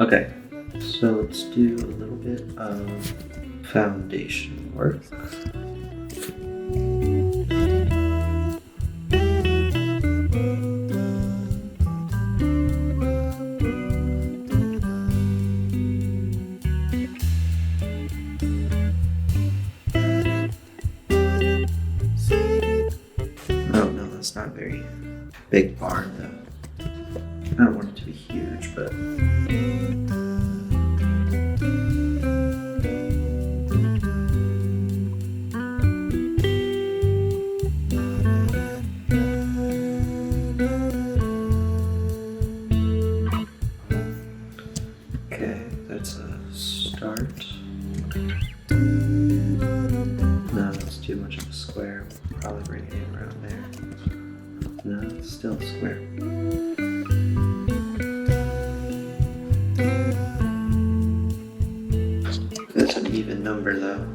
Okay, so let's do a little bit of foundation work. Oh no, that's not a very big barn though. I don't want it to be huge, but okay, that's a start. No, that's too much of a square. We'll probably bring it in around there. No, it's still a square. That's an even number though.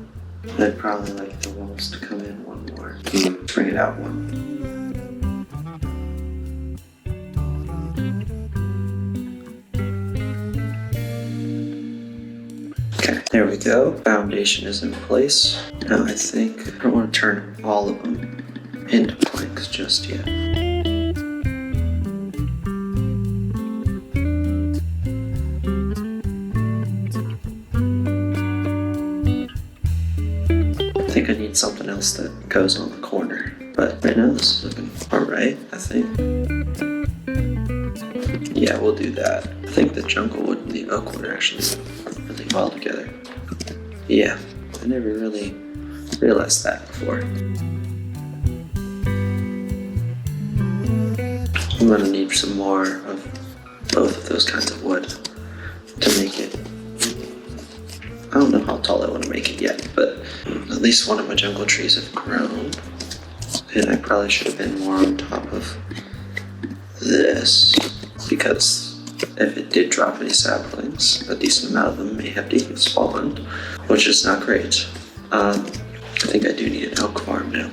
I'd probably like the walls to come in 1 more. Bring it out 1. Okay, there we go. Foundation is in place. Now I think I don't want to turn all of them into planks just yet. I think I need something else that goes on the corner, but right now this is looking alright, I think. Yeah, we'll do that. I think the jungle wood and the oak wood are actually really well together. Yeah, I never really realized that before. I'm gonna need some more of both of those kinds of wood to make it. I don't know how tall I want to make it yet, but at least one of my jungle trees have grown. And I probably should have been more on top of this, because if it did drop any saplings, a decent amount of them may have despawned, which is not great. I think I do need an oak farm now.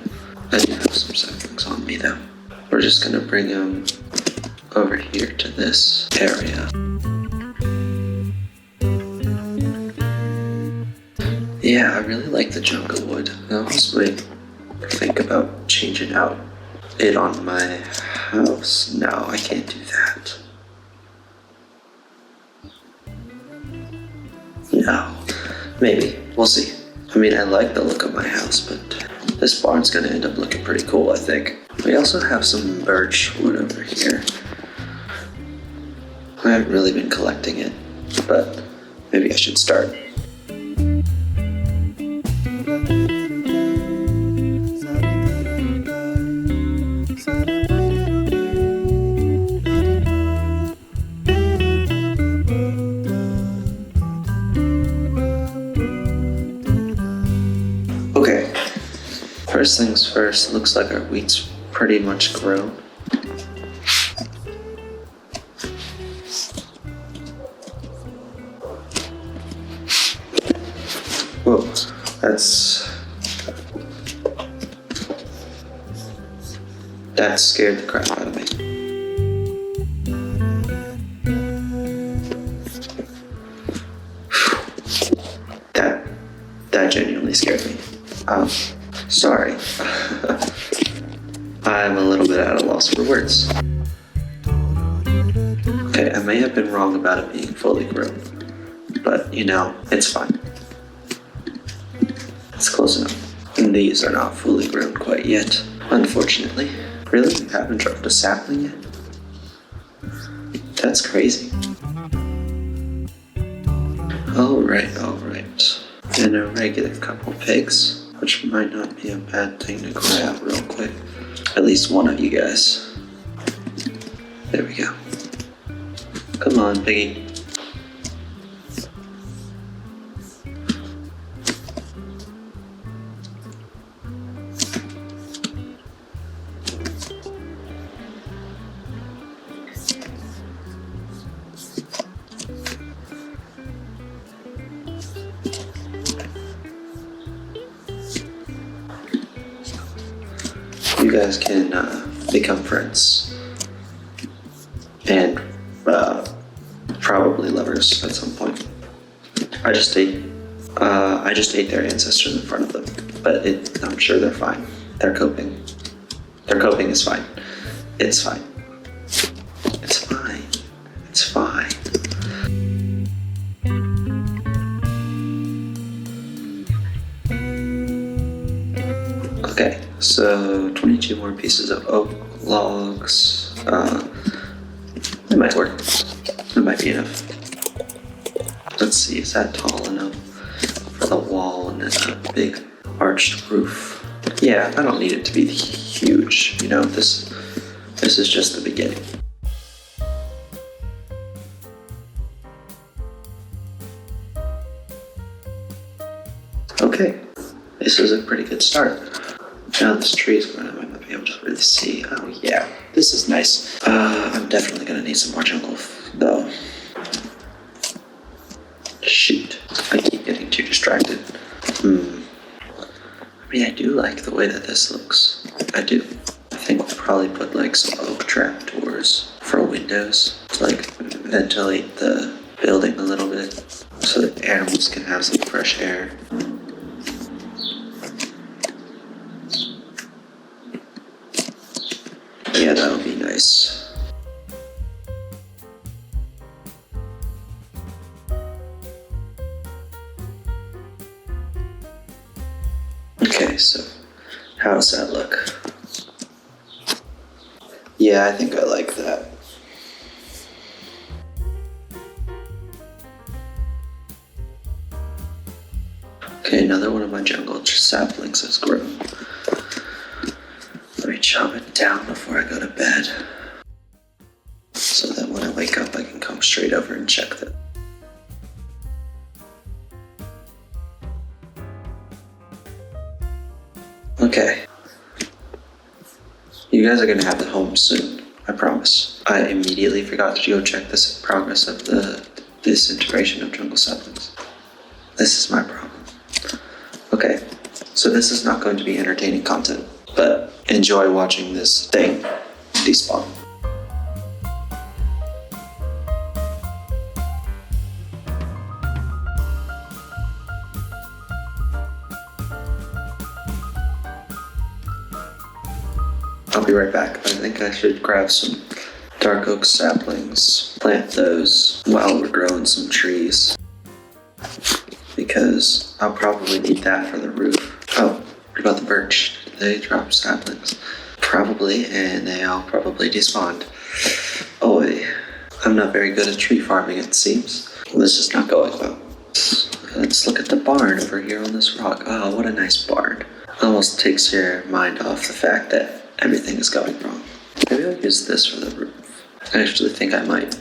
I do have some saplings on me though. We're just gonna bring them over here to this area. Yeah, I really like the jungle wood. I almost might think about changing out it on my house. No, I can't do that. No, maybe. We'll see. I mean, I like the look of my house, but this barn's gonna end up looking pretty cool, I think. We also have some birch wood over here. I haven't really been collecting it, but maybe I should start. Okay, first things first, looks like our wheat's pretty much grown. Whoa, that scared the crap out of me. That genuinely scared me. Sorry. I'm a little bit at a loss for words. Okay, I may have been wrong about it being fully grown, but you know, it's fine. It's close enough. And these are not fully grown quite yet, unfortunately. Really? You haven't dropped a sapling yet? That's crazy. Alright. And a regular couple pigs, which might not be a bad thing to grab real quick. At least one of you guys. There we go. Come on, piggy. You guys can become friends and probably lovers at some point. I just ate their ancestors in front of them, but I'm sure they're fine. They're coping. Their coping is fine. It's fine. It's fine. It's fine. Okay, so 22 more pieces of oak logs. It might work. It might be enough. Let's see, is that tall enough for the wall and then a big arched roof? Yeah, I don't need it to be huge. You know, this is just the beginning. Okay, this is a pretty good start. Now this tree is going to, I might not be able to really see. Oh yeah, this is nice. I'm definitely going to need some more jungle though. Shoot, I keep getting too distracted. I mean, I do like the way that this looks. I do. I think we'll probably put like some oak trapdoors for windows to like ventilate the building a little bit so that animals can have some fresh air. Yeah, that would be nice. Okay, so how does that look? Yeah, I think I like that. Okay, another one of my jungle saplings has grown. Let me chop it down before I go to bed, so that when I wake up I can come straight over and check that. Okay. You guys are gonna have the home soon, I promise. I immediately forgot to go check this progress of the disintegration of jungle saplings. This is my problem. Okay, so this is not going to be entertaining content, but enjoy watching this thing despawn. I'll be right back. I think I should grab some dark oak saplings, plant those while we're growing some trees, because I'll probably need that for the roof. Oh, what about the birch? Did they drop saplings? Probably, and they all probably despawned. Oh, I'm not very good at tree farming, it seems. This is not going well. Let's look at the barn over here on this rock. Oh, what a nice barn. Almost takes your mind off the fact that everything is going wrong. Maybe I'll use this for the roof. I actually think I might.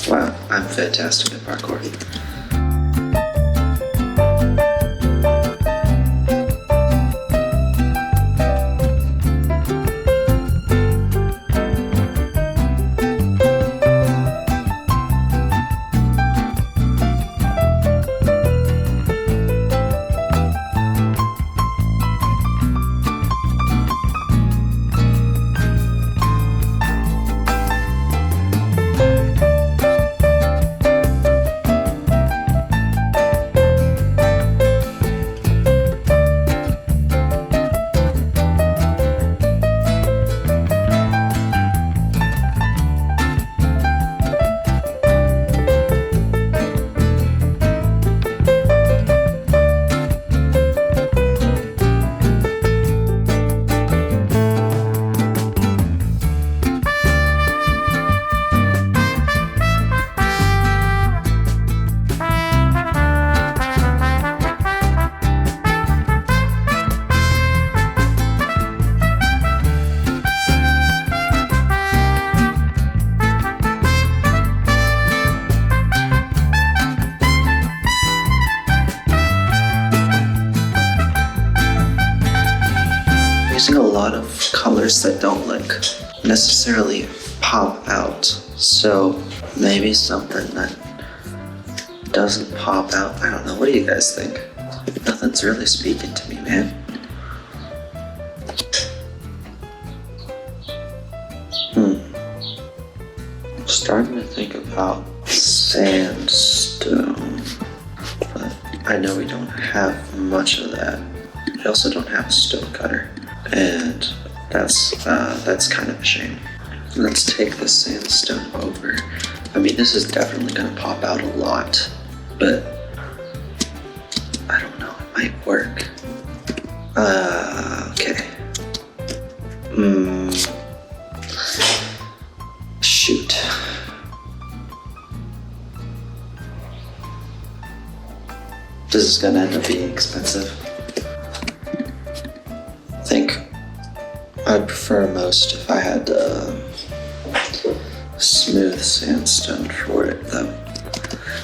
Wow, I'm fantastic at parkour. Using a lot of colors that don't like necessarily pop out, so maybe something that doesn't pop out. I don't know, what do you guys think? Nothing's really speaking to me, man. I'm starting to think about sandstone, but I know we don't have much of that. We also don't have a stone cutter, and that's kind of a shame. Let's take the sandstone over. I mean, this is definitely gonna pop out a lot, but I don't know, it might work. Okay. Shoot. This is gonna end up being expensive. I think I'd prefer most if I had smooth sandstone for it, though.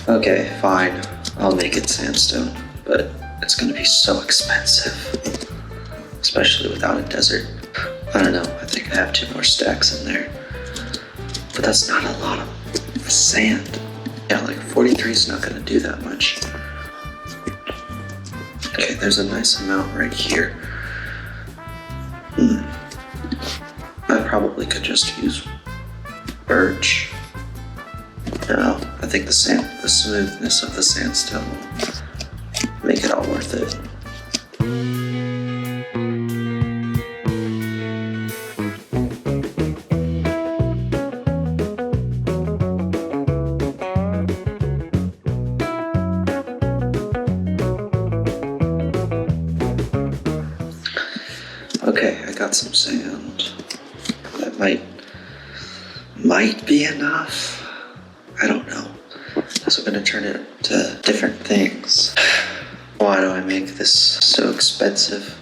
Okay, fine. I'll make it sandstone, but it's gonna be so expensive, especially without a desert. I don't know, I think I have 2 more stacks in there, but that's not a lot of sand. Yeah, like 43 is not gonna do that much. Okay, there's a nice amount right here. I probably could just use birch. No, I think the smoothness of the sandstone will make it all worth it. Okay, I got some sand. That might be enough. I don't know. So I'm gonna turn it to different things. Why do I make this so expensive?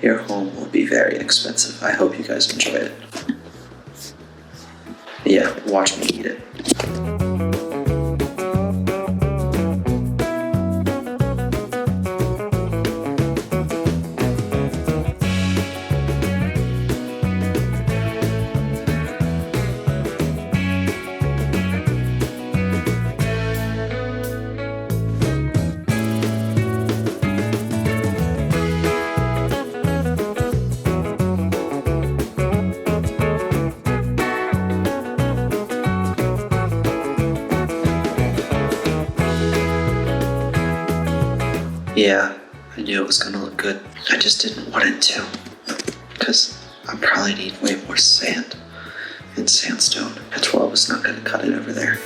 Your home will be very expensive. I hope you guys enjoy it. Yeah, watch me eat it. Yeah, I knew it was gonna look good. I just didn't want it to, because I probably need way more sand and sandstone. A 12 is not gonna cut it over there.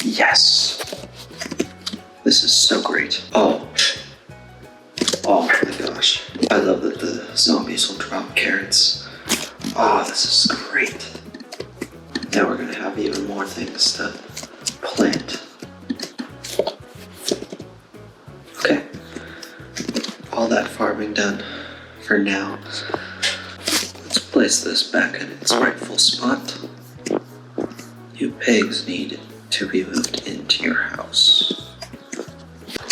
Yes! This is so great. Oh my gosh. I love that the zombies will drop carrots. Oh, this is great. Now we're gonna have even more things to plant. Okay. All that farming done for now. Let's place this back in its rightful spot. You pigs need to be moved into your house.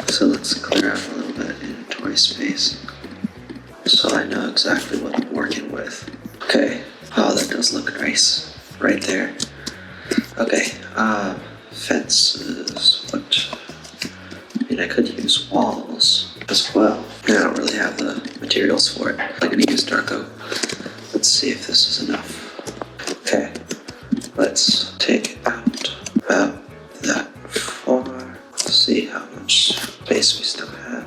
So let's clear out a little bit of inventory space so I know exactly what I'm working with. Okay, oh, that does look nice right there. Okay, fences, I mean, I could use walls as well. I don't really have the materials for it. I'm gonna use dark oak. Let's see if this is enough. Okay, let's take out about that far. Let's see how much space we still have.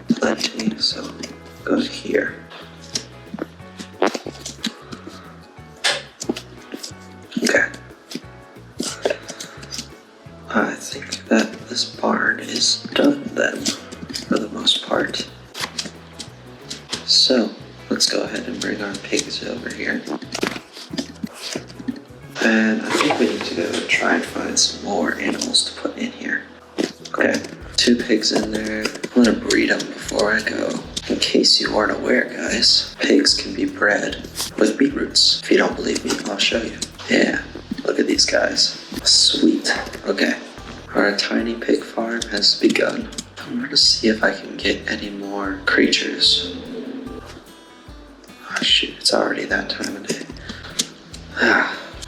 Plenty, so go to here. Okay. I think that this barn is done then, for the most part. So, let's go ahead and bring our pigs over here. And I think we need to go try and find some more animals to put in here. Okay, 2 pigs in there. I'm gonna breed them before I go. In case you weren't aware, guys, pigs can be bred with beetroots. If you don't believe me, I'll show you. Yeah, look at these guys. Sweet. Okay, our tiny pig farm has begun. I'm gonna see if I can get any more creatures. Oh shoot, it's already that time of day.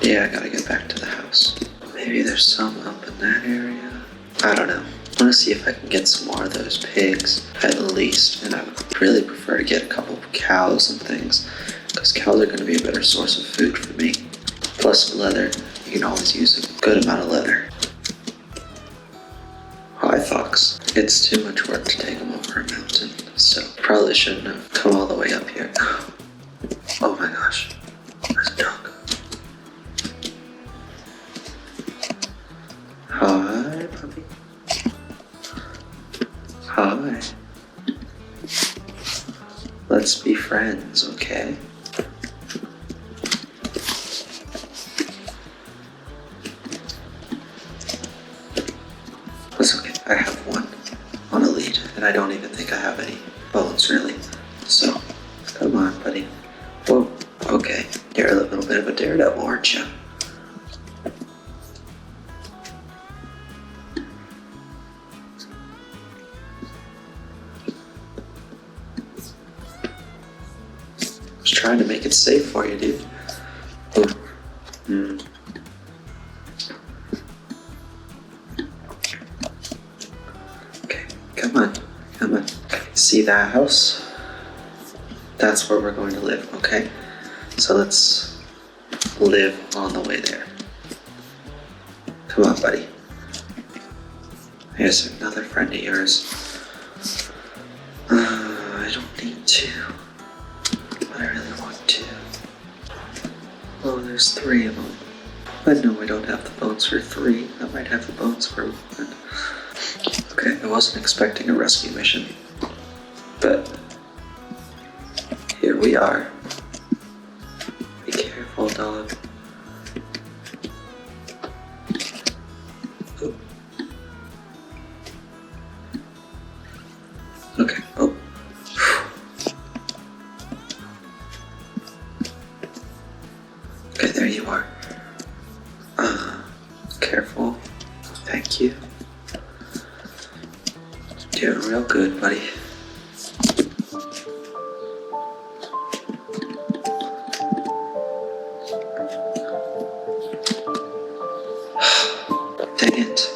Yeah, I gotta get back to the house. Maybe there's some up in that area. I don't know. I want to see if I can get some more of those pigs, at least. And I would really prefer to get a couple of cows and things, because cows are going to be a better source of food for me. Plus leather. You can always use a good amount of leather. Hi, Fox. It's too much work to take them over a mountain, so probably shouldn't have come all the way up here. Oh my gosh. There's a dog. Hi, puppy. Hi. Let's be friends, okay? It's okay. I have one on a lead, and I don't even think I have any bones, really. So, come on, buddy. Whoa, okay. You're a little little bit of a daredevil, aren't you? I was trying to make it safe for you, dude. Oh. Okay, come on. See that house? That's where we're going to live, okay? So let's live on the way there. Come on, buddy. Here's another friend of yours. I don't need to, but I really want to. Oh, there's 3 of them. But no, I don't have the bones for 3. I might have the bones for 1. Okay, I wasn't expecting a rescue mission, but here we are. Be careful, dog. Oh. Okay, oh. Okay, there you are. Careful. Thank you. Doing real good, buddy. Dang it.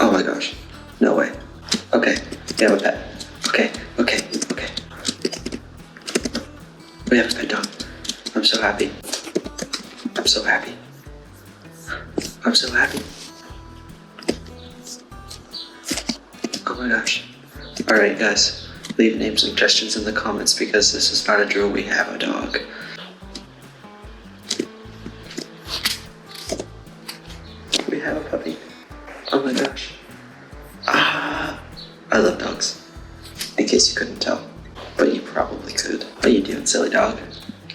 Oh my gosh. No way. Okay, we have a pet. Okay. We have a pet dog. I'm so happy. Oh my gosh. Alright guys, leave name suggestions in the comments because this is not a drill, we have a dog. We have a puppy. Oh my gosh. I love dogs. In case you couldn't tell. But you probably could. What are you doing, silly dog?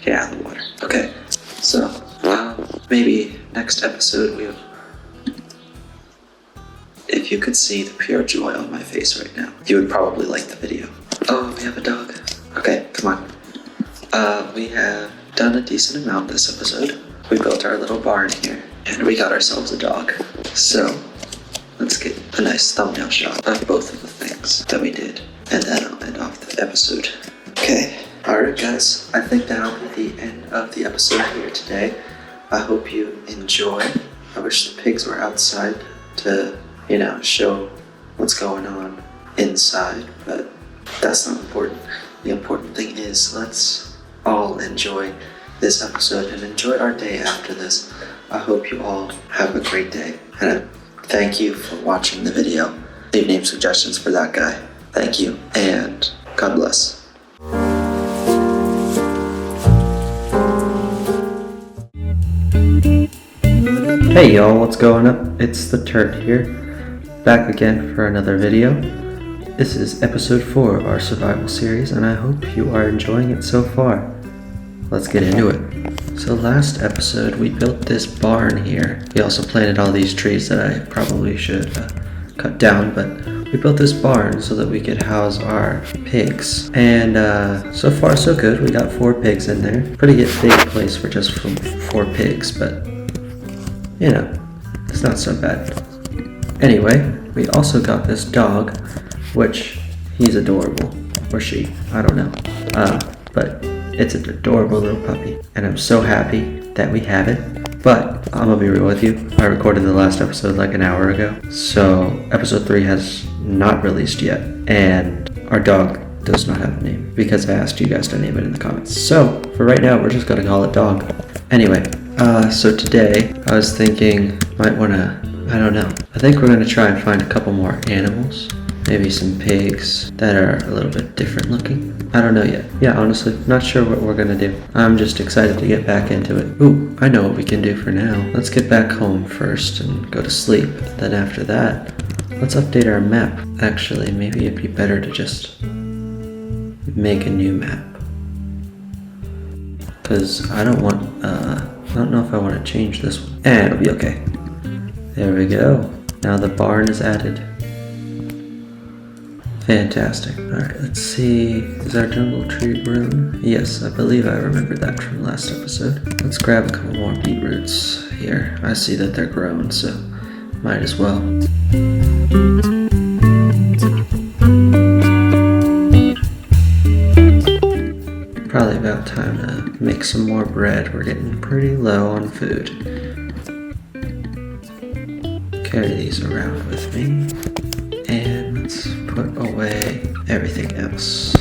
Get out of the water. Okay, so, maybe next episode if you could see the pure joy on my face right now, you would probably like the video. Oh, we have a dog. Okay, come on. We have done a decent amount this episode. We built our little barn here, and we got ourselves a dog. So, let's get a nice thumbnail shot of both of the things that we did, and then I'll end off the episode. Okay, alright guys, I think that'll be the end of the episode here today. I hope you enjoy. I wish the pigs were outside to, show what's going on inside, but that's not important. The important thing is let's all enjoy this episode and enjoy our day after this. I hope you all have a great day, and I thank you for watching the video. Leave name suggestions for that guy. Thank you, and God bless. Hey y'all, what's going up? It's theTurt here, back again for another video. This is episode 4 of our survival series, and I hope you are enjoying it so far. Let's get into it. So last episode we built this barn here. We also planted all these trees that I probably should cut down, but we built this barn so that we could house our pigs. And so far so good. We got 4 pigs in there. Pretty big place for just 4 pigs, but it's not so bad. Anyway, we also got this dog, which he's adorable. Or she, I don't know. But it's an adorable little puppy. And I'm so happy that we have it. But I'm gonna be real with you. I recorded the last episode like an hour ago. So episode 3 has not released yet. And our dog does not have a name because I asked you guys to name it in the comments. So for right now, we're just gonna call it Dog. Anyway, so today I was thinking might wanna, I don't know. I think we're gonna try and find a couple more animals. Maybe some pigs that are a little bit different looking. I don't know yet. Yeah, honestly, not sure what we're gonna do. I'm just excited to get back into it. Ooh, I know what we can do for now. Let's get back home first and go to sleep. Then after that, let's update our map. Actually, maybe it'd be better to just make a new map. Cause I don't know if I want to change this one. And it'll be okay. There we go. Now the barn is added. Fantastic. Alright, let's see. Is our jungle tree grown? Yes, I believe I remember that from last episode. Let's grab a couple more beetroots here. I see that they're grown, so might as well. Probably about time to make some more bread. We're getting pretty low on food. Carry these around with me. And let's put away everything else.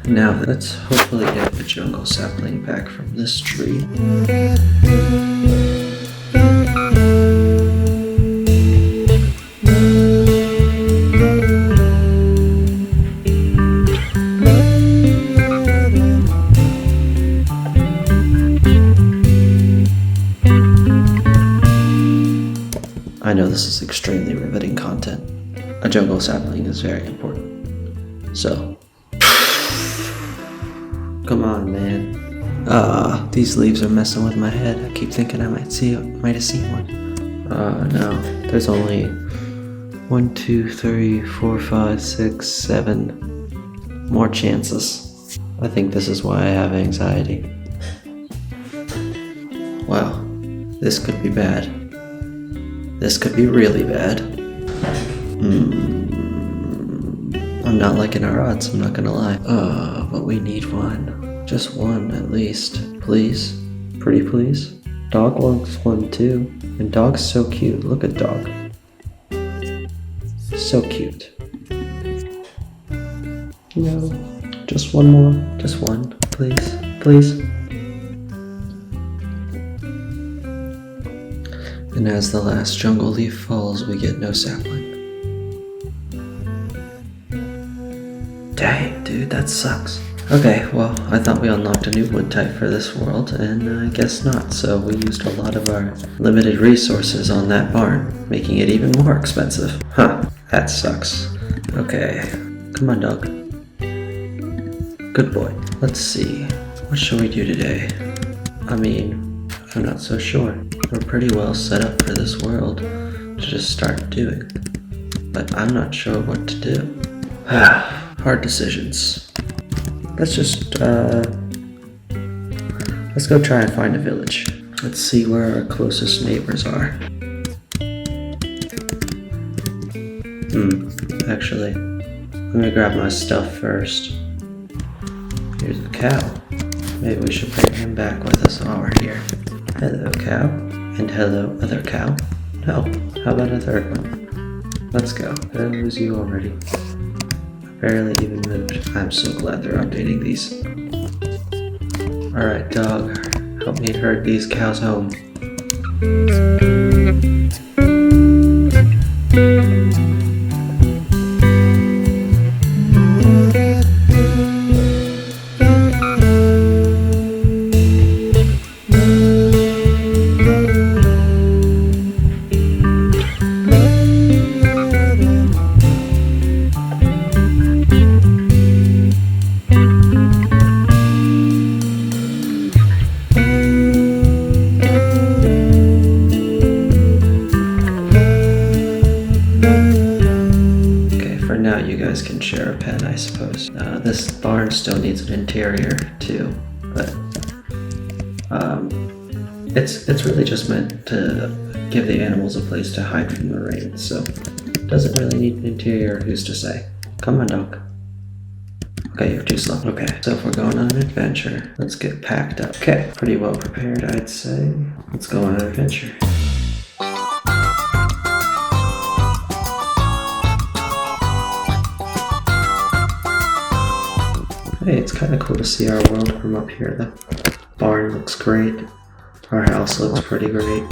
Now let's hopefully get the jungle sapling back from this tree. I know this is extremely riveting content. A jungle sapling is very important. So, come on, man. These leaves are messing with my head. I keep thinking I might have seen one. No. There's only 1, 2, 3, 4, 5, 6, 7 more chances. I think this is why I have anxiety. Wow, this could be bad. This could be really bad. I'm not liking our odds, I'm not gonna lie. But we need one. Just one, at least. Please? Pretty please? Dog wants one too. And dog's so cute. Look at dog. So cute. No. Just one more. Just one. Please. Please. And as the last jungle leaf falls, we get no sapling. Dang, dude, that sucks. Okay, well, I thought we unlocked a new wood type for this world, and I guess not, so we used a lot of our limited resources on that barn, making it even more expensive. Huh, that sucks. Okay, come on, dog. Good boy. Let's see, what shall we do today? I mean, I'm not so sure. We're pretty well set up for this world to just start doing. But I'm not sure what to do. Hard decisions. Let's just, let's go try and find a village. Let's see where our closest neighbors are. Actually, let me grab my stuff first. Here's a cow. Maybe we should bring him back with us while we're here. Hello, cow. And hello, other cow. No, how about a third one? Let's go. Did I lose you already? I barely even moved. I'm so glad they're updating these. Alright, dog. Help me herd these cows home. Can share a pen, I suppose. This barn still needs an interior too, but it's really just meant to give the animals a place to hide from the rain, so it doesn't really need an interior, who's to say. Come on, dog. Okay, you're too slow. Okay, so if we're going on an adventure, let's get packed up. Okay, pretty well prepared, I'd say. Let's go on an adventure. Hey, it's kind of cool to see our world from up here. The barn looks great. Our house looks pretty great.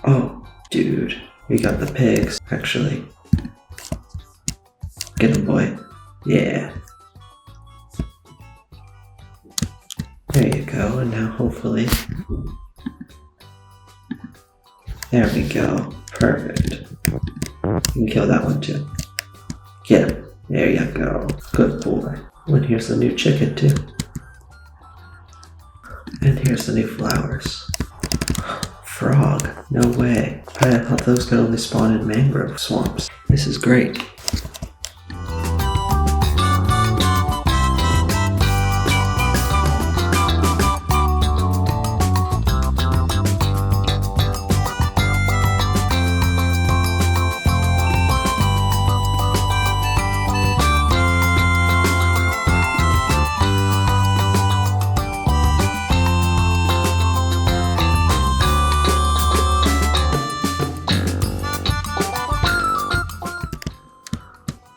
Oh, dude, we got the pigs, actually. Get him, boy. Yeah. There you go, and now hopefully... There we go. Perfect. You can kill that one too. Get him. There you go. Good boy. And here's the new chicken too. And here's the new flowers. Frog. No way. I thought those could only spawn in mangrove swamps. This is great.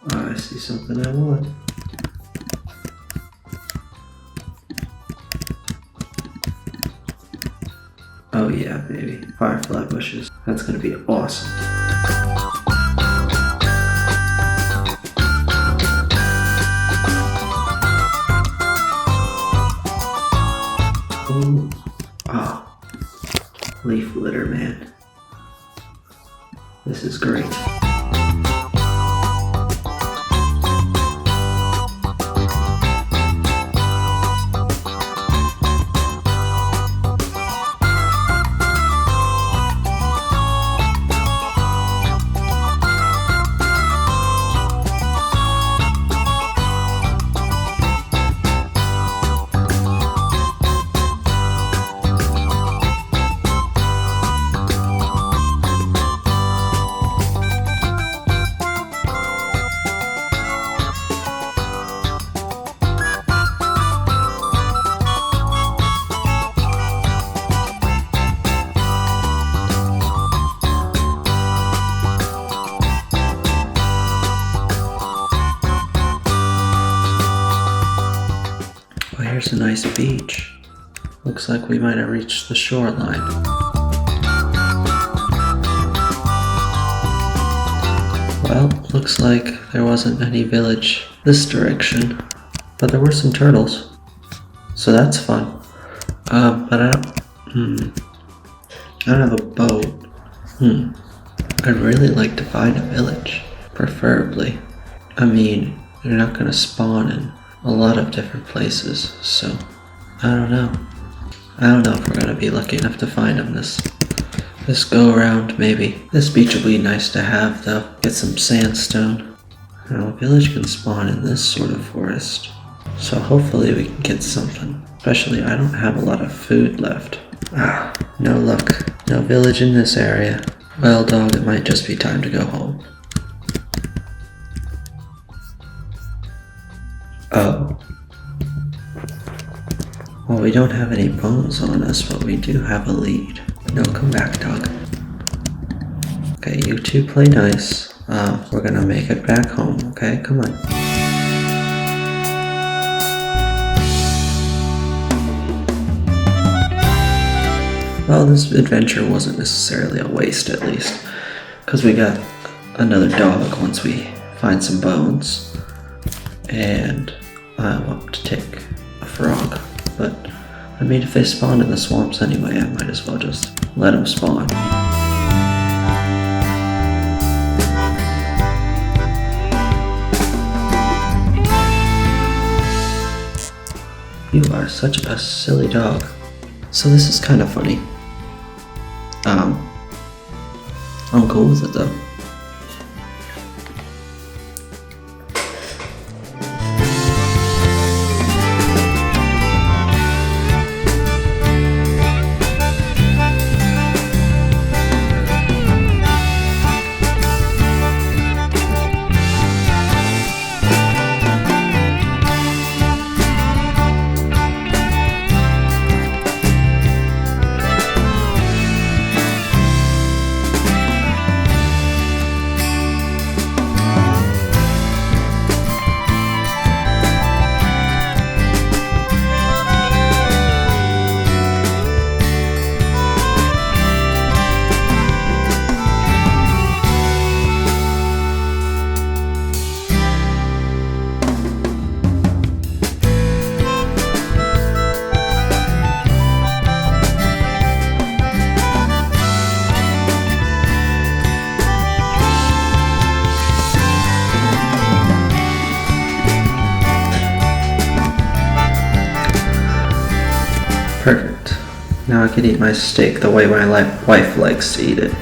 I see something I want. Oh yeah, baby. Firefly bushes. That's gonna be awesome. Ooh. Oh. Leaf litter, man. This is great. Here's a nice beach. Looks like we might have reached the shoreline. Well, looks like there wasn't any village this direction, but there were some turtles, so that's fun. But I don't have a boat. I'd really like to find a village, preferably. I mean, they're not gonna spawn in a lot of different places, so I don't know. I don't know if we're gonna be lucky enough to find them this go around, maybe. This beach will be nice to have though. Get some sandstone. You know, a village can spawn in this sort of forest, so hopefully we can get something. Especially I don't have a lot of food left. No luck. No village in this area. Well dog, it might just be time to go home. Oh. Well, we don't have any bones on us, but we do have a lead. No, come back, dog. Okay, you two play nice. We're gonna make it back home, okay? Come on. Well, this adventure wasn't necessarily a waste, at least. Because we got another dog once we find some bones. And I'm up to take a frog, but I mean if they spawn in the swamps anyway, I might as well just let them spawn. You are such a silly dog. So this is kind of funny. I'm cool with it though. Perfect. Now I can eat my steak the way my wife likes to eat it.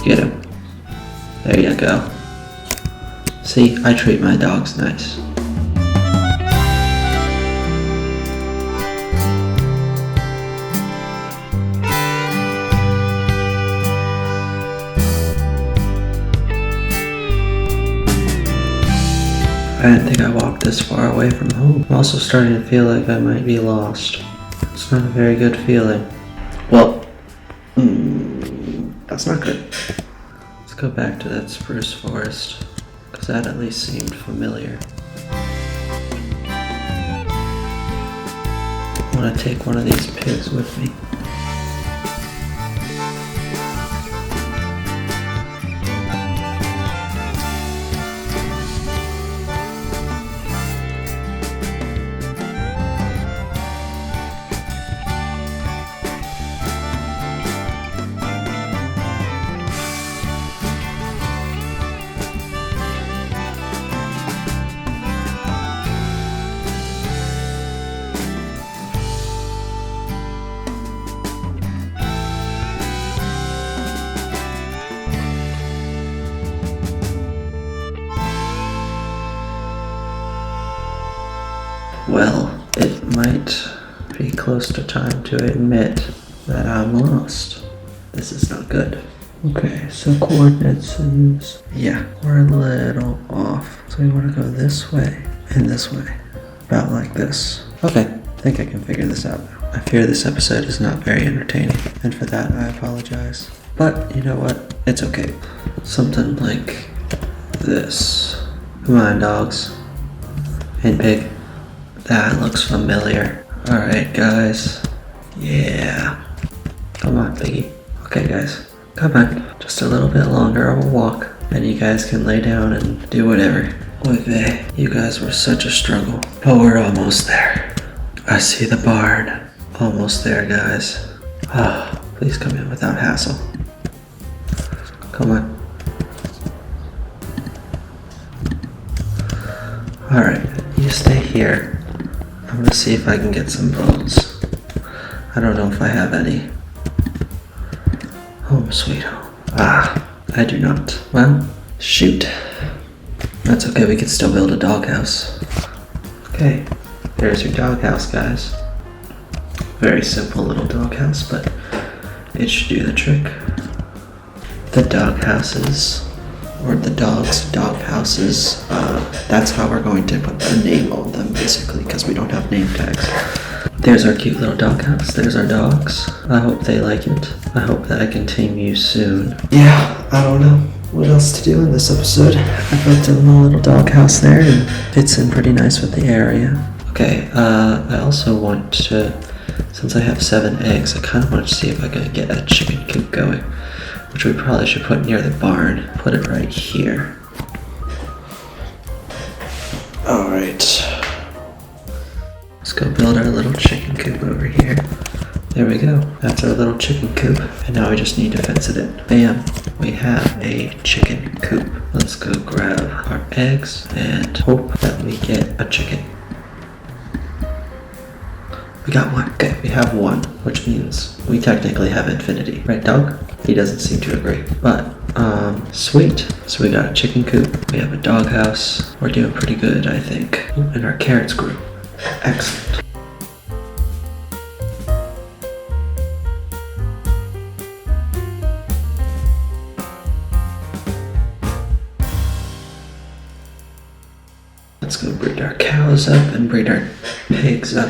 Get him. There you go. See, I treat my dogs nice. I didn't think I walked this far away from home. I'm also starting to feel like I might be lost. It's not a very good feeling. Well, that's not good. Let's go back to that spruce forest, because that at least seemed familiar. I want to take one of these pigs with me. Well, it might be close to time to admit that I'm lost. This is not good. Okay, so coordinates is, yeah, we're a little off. So we want to go this way and this way. About like this. Okay, I think I can figure this out now. I fear this episode is not very entertaining, and for that I apologize. But you know what? It's okay. Something like this. Come on, dogs. And pig. That looks familiar. Alright, guys. Yeah. Come on, piggy. Okay, guys. Come on. Just a little bit longer of a walk. Then you guys can lay down and do whatever. Okay, you guys were such a struggle. But we're almost there. I see the barn. Almost there, guys. Ah, please come in without hassle. Come on. Alright, you stay here. I'm gonna see if I can get some bones. I don't know if I have any. Home sweet home. Ah, I do not. Well, shoot. That's okay, we can still build a doghouse. Okay, there's your doghouse, guys. Very simple little doghouse, but it should do the trick. The doghouses, or the dogs' doghouses, that's how we're going to put the name on them, basically, because we don't have name tags. There's our cute little doghouse. There's our dogs. I hope they like it. I hope that I can tame you soon. Yeah, I don't know what else to do in this episode. I built them a little doghouse there, and fits in pretty nice with the area. Okay, I also want to, since I have 7 eggs, I kind of want to see if I can get a chicken coop going, which we probably should put near the barn. Put it right here. Alright. Let's go build our little chicken coop over here. There we go. That's our little chicken coop. And now we just need to fence it in. Bam. We have a chicken coop. Let's go grab our eggs and hope that we get a chicken. We got one. Okay, we have one, which means we technically have infinity. Right, dog? He doesn't seem to agree. But, sweet. So we got a chicken coop. We have a doghouse. We're doing pretty good, I think. Ooh, and our carrots grew. Excellent. Let's go breed our cows up and breed our pigs up.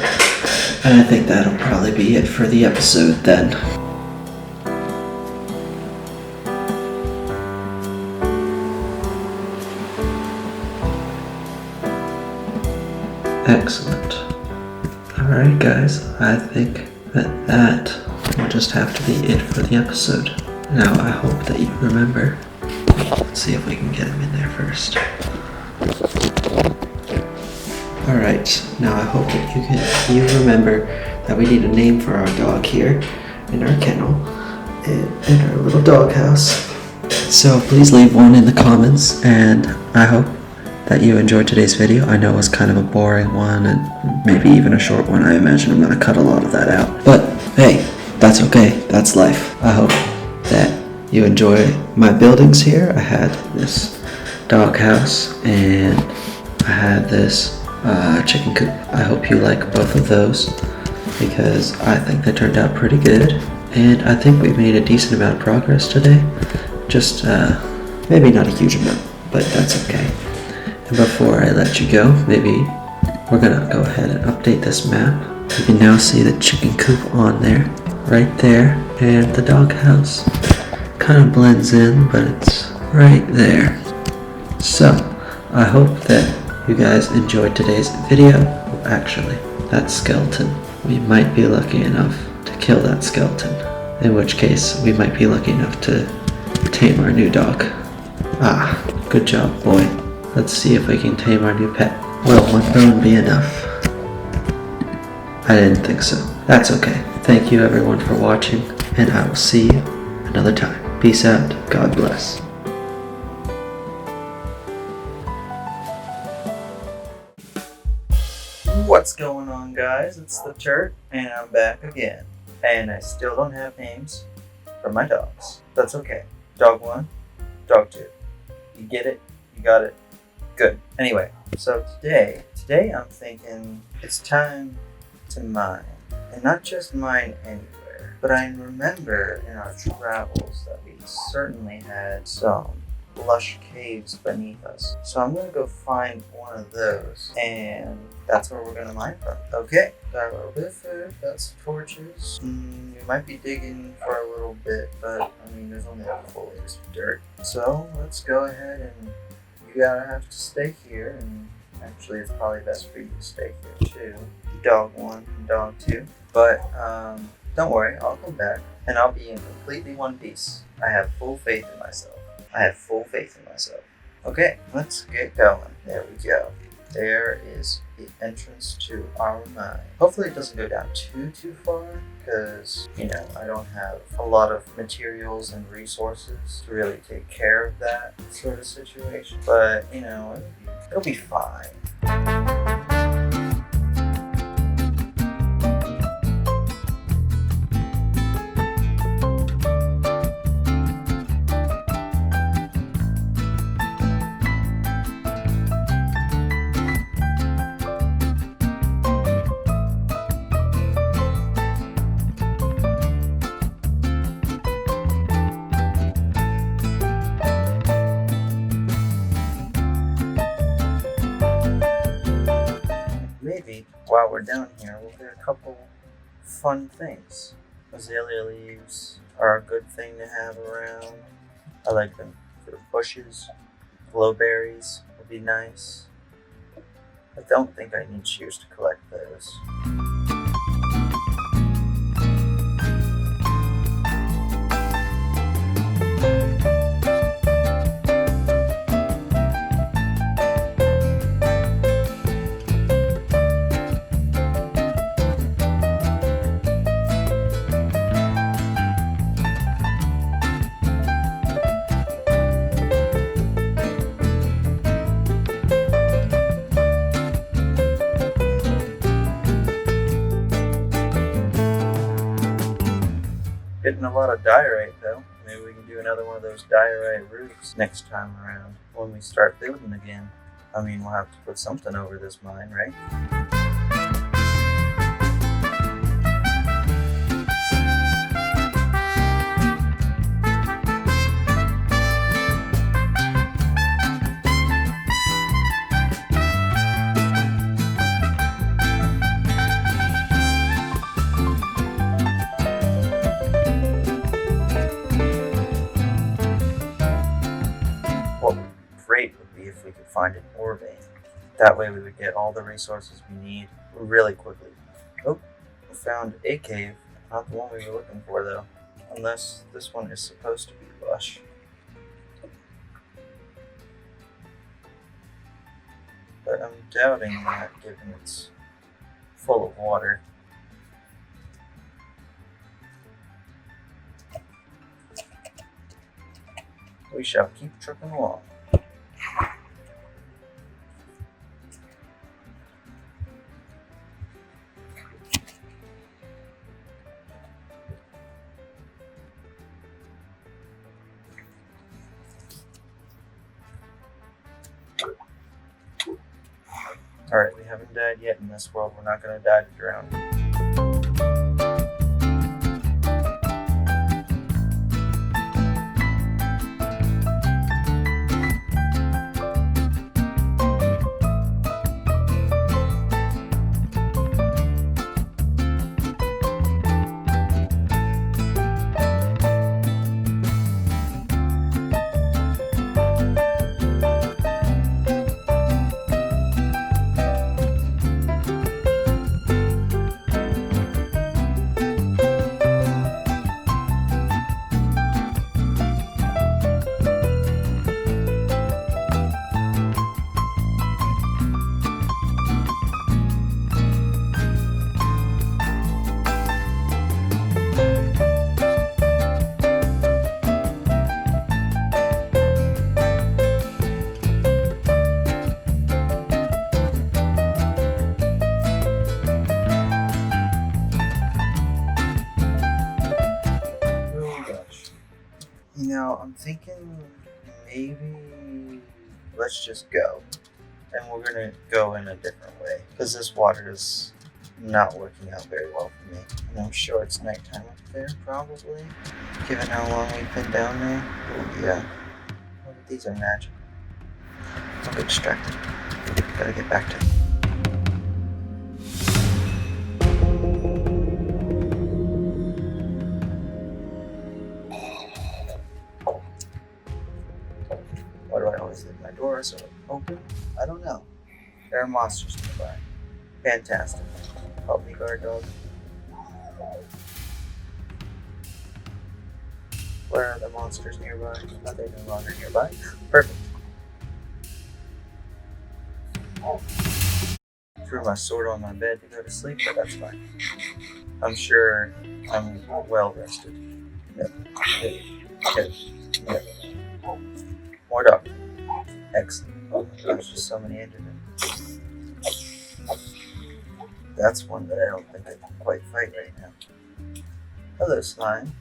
And I think that'll probably be it for the episode then. Excellent. Alright guys, I think that will just have to be it for the episode. Now I hope that you remember. Let's see if we can get him in there first. Alright, now I hope that you remember that we need a name for our dog here in our kennel, in our little doghouse. So please leave one in the comments, and I hope that you enjoyed today's video. I know it was kind of a boring one and maybe even a short one. I imagine I'm going to cut a lot of that out. But hey, that's okay. That's life. I hope that you enjoy my buildings here. I had this doghouse and I had this chicken coop. I hope you like both of those because I think they turned out pretty good. And I think we made a decent amount of progress today. Just maybe not a huge amount, but that's okay. And before I let you go, maybe we're gonna go ahead and update this map. You can now see the chicken coop on there, right there, and the doghouse kind of blends in, but it's right there. So I hope that you guys enjoyed today's video. Actually, that skeleton, we might be lucky enough to kill that skeleton, in which case we might be lucky enough to tame our new dog. Ah, good job, boy. Let's see if we can tame our new pet. Will one bone be enough? I didn't think so. That's okay. Thank you everyone for watching, and I will see you another time. Peace out. God bless. What's going on, guys? It's theTurt, and I'm back again. And I still don't have names for my dogs. That's okay. Dog 1, dog 2. You get it? You got it? Good. Anyway, so today I'm thinking it's time to mine. And not just mine anywhere, but I remember in our travels that we certainly had some lush caves beneath us. So I'm gonna go find one of those, and that's where we're gonna mine from. Okay, got a little bit of food, got some torches. You might be digging for a little bit, but I mean, there's only a couple layers of dirt. So let's go ahead, and you gotta have to stay here, and actually it's probably best for you to stay here too. Dog 1 and dog 2. But don't worry, I'll come back, and I'll be in completely one piece. I have full faith in myself. Okay, let's get going. There we go. There is the entrance to our mine. Hopefully it doesn't go down too far, because, you know, I don't have a lot of materials and resources to really take care of that sort of situation. But, you know, it'll be fine. Maybe while we're down here, we'll get a couple fun things. Azalea leaves are a good thing to have around. I like them for bushes. Glowberries would be nice. I don't think I need shears to collect those. Getting a lot of diorite though. Maybe we can do another one of those diorite roofs next time around when we start building again. I mean, we'll have to put something over this mine, right? Great would be if we could find an ore vein. That way we would get all the resources we need really quickly. Oh, we found a cave. Not the one we were looking for though. Unless this one is supposed to be lush. But I'm doubting that given it's full of water. We shall keep trucking along. Alright, we haven't died yet in this world. We're not going to die to drown. You know, I'm thinking maybe let's just go. And we're gonna go in a different way. Because this water is not working out very well for me. And I'm sure it's nighttime up there, probably. Given how long we've been down there. Oh, yeah. Oh, these are magical. Don't get distracted. Gotta get back to it. Why do I always leave my doors open? I don't know. There are monsters nearby. Fantastic. Help me, guard dog. Where are the monsters nearby? Are they no longer nearby? Perfect. Threw my sword on my bed to go to sleep, but that's fine. I'm sure I'm well rested. No. No. More dog. Excellent. Oh my gosh, there's so many Endermen. That's one that I don't think I can quite fight right now. Hello, slime.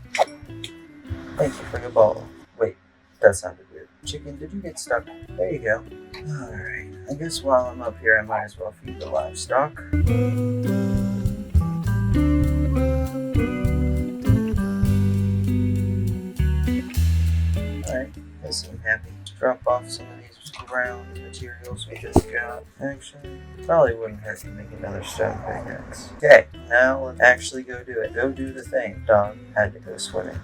Thank you for your ball. Wait, that sounded weird. Chicken, did you get stuck? There you go. Alright, I guess while I'm up here I might as well feed the livestock. Alright, they seem happy. Drop off some of these ground materials we just got. Actually, probably wouldn't hurt to make another stone pickaxe. Okay, now let's actually go do it. Go do the thing. Dog had to go swimming.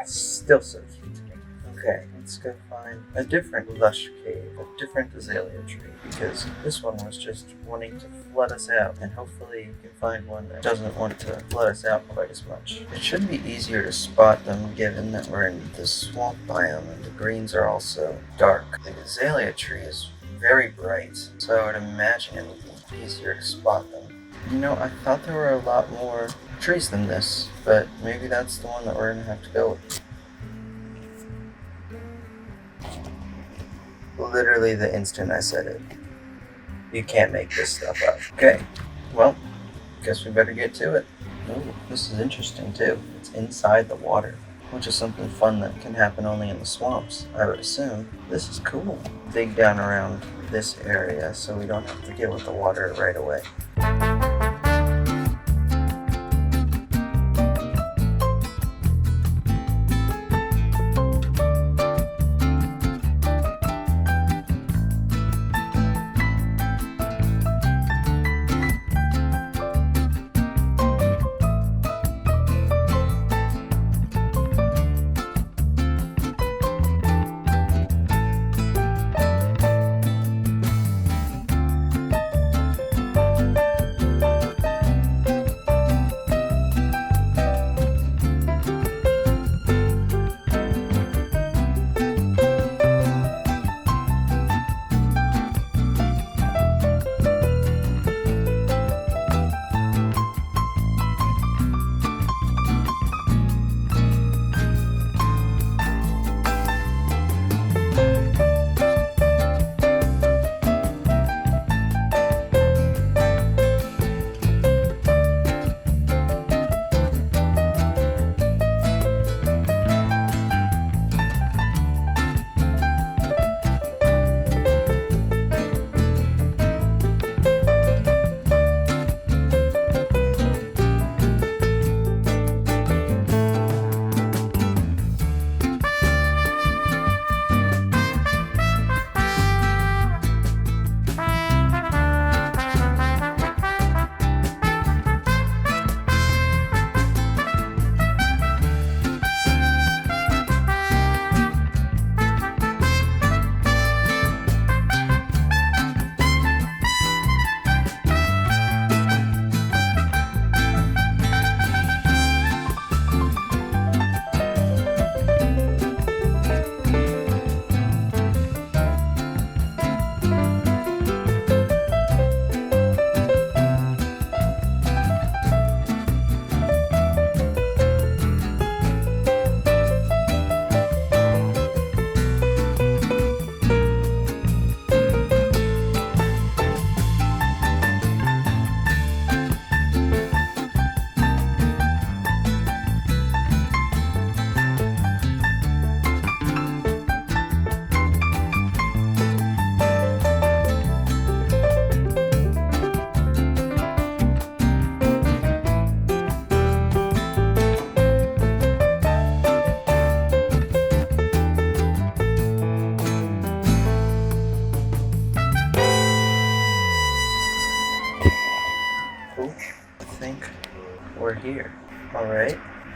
Still so cute to me. Okay, let's go find a different lush cave, a different azalea tree, because this one was just wanting to flood us out, and hopefully you can find one that doesn't want to flood us out quite as much. It should be easier to spot them given that we're in the swamp biome and the greens are also dark. The azalea tree is very bright, so I would imagine it would be easier to spot them. You know, I thought there were a lot more trees than this, but maybe that's the one that we're gonna have to go with. Literally the instant I said it. You can't make this stuff up. Okay, well, guess we better get to it. Oh, this is interesting too. It's inside the water, which is something fun that can happen only in the swamps, I would assume. This is cool. Dig down around this area so we don't have to deal with the water right away.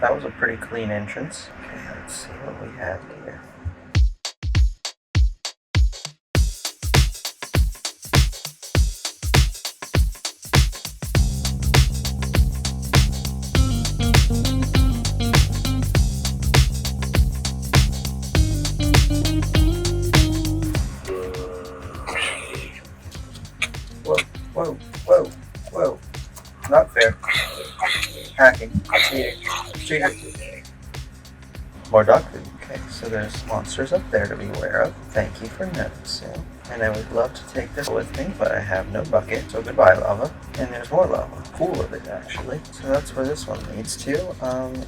that was a pretty clean entrance. Okay, let's see what we have here. Whoa, whoa, whoa, whoa. Not fair. Hacking. Cheater. More dog food. Okay, so there's monsters up there to be aware of. Thank you for noticing. And I would love to take this with me, but I have no bucket, so goodbye lava. And there's more lava. Full of it, actually. So that's where this one leads to. I don't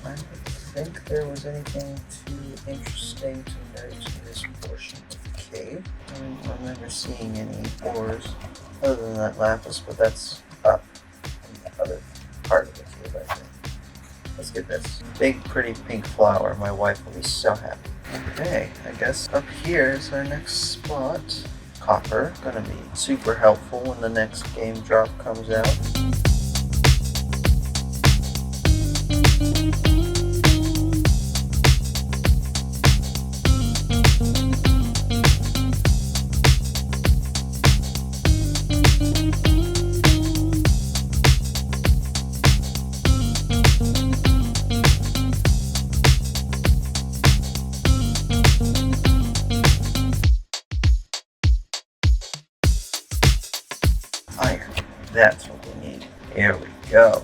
think there was anything too interesting to note in this portion of the cave. I don't remember seeing any ores other than that lapis, but that's up in the other part of the cave, I think. Let's get this big, pretty pink flower. My wife will be so happy. Okay, I guess up here is our next spot. Copper, gonna be super helpful when the next game drop comes out. Iron. That's what we need. Here we go.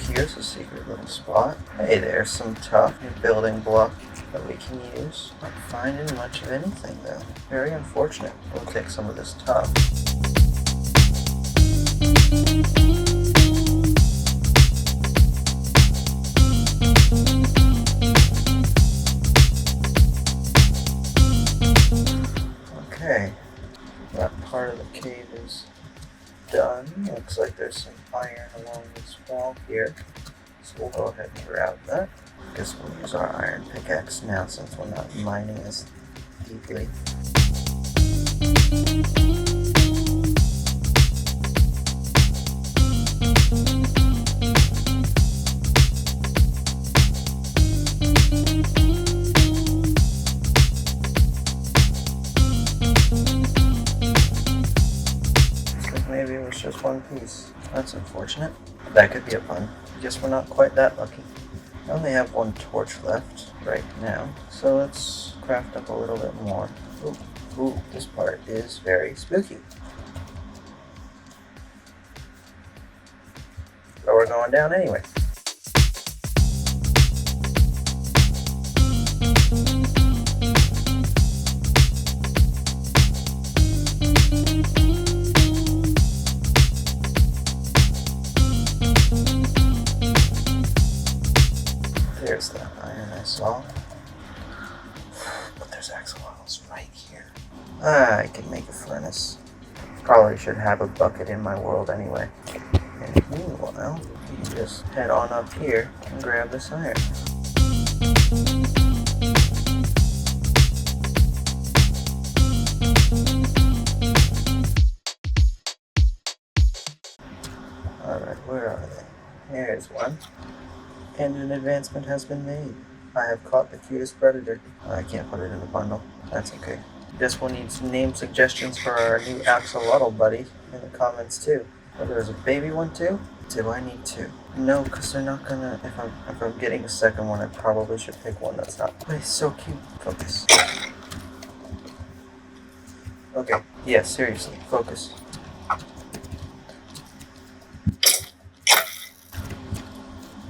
Here's a secret little spot. Hey, there's some tough new building block that we can use. Not finding much of anything though. Very unfortunate. We'll take some of this tough. Okay, that part of the cave is done. Looks like there's some iron along this wall here, so we'll go ahead and grab that. Guess we'll use our iron pickaxe now since we're not mining as deeply. Maybe it was just one piece. That's unfortunate. That could be a pun. I guess we're not quite that lucky. I only have one torch left right now, so let's craft up a little bit more. Ooh, this part is very spooky. But we're going down anyway. There's the iron I saw. But there's axolotls right here. I can make a furnace. Probably should have a bucket in my world anyway. And meanwhile, you can just head on up here and grab this iron. Alright, where are they? Here's one. And an advancement has been made. I have caught the cutest predator. I can't put it in the bundle. That's okay. Guess we'll need some name suggestions for our new axolotl buddy in the comments too. Oh, there's a baby one too? Do I need two? No, because they're not gonna... If I'm getting a second one, I probably should pick one that's not... But he's so cute. Focus. Okay. Yeah, seriously. Focus.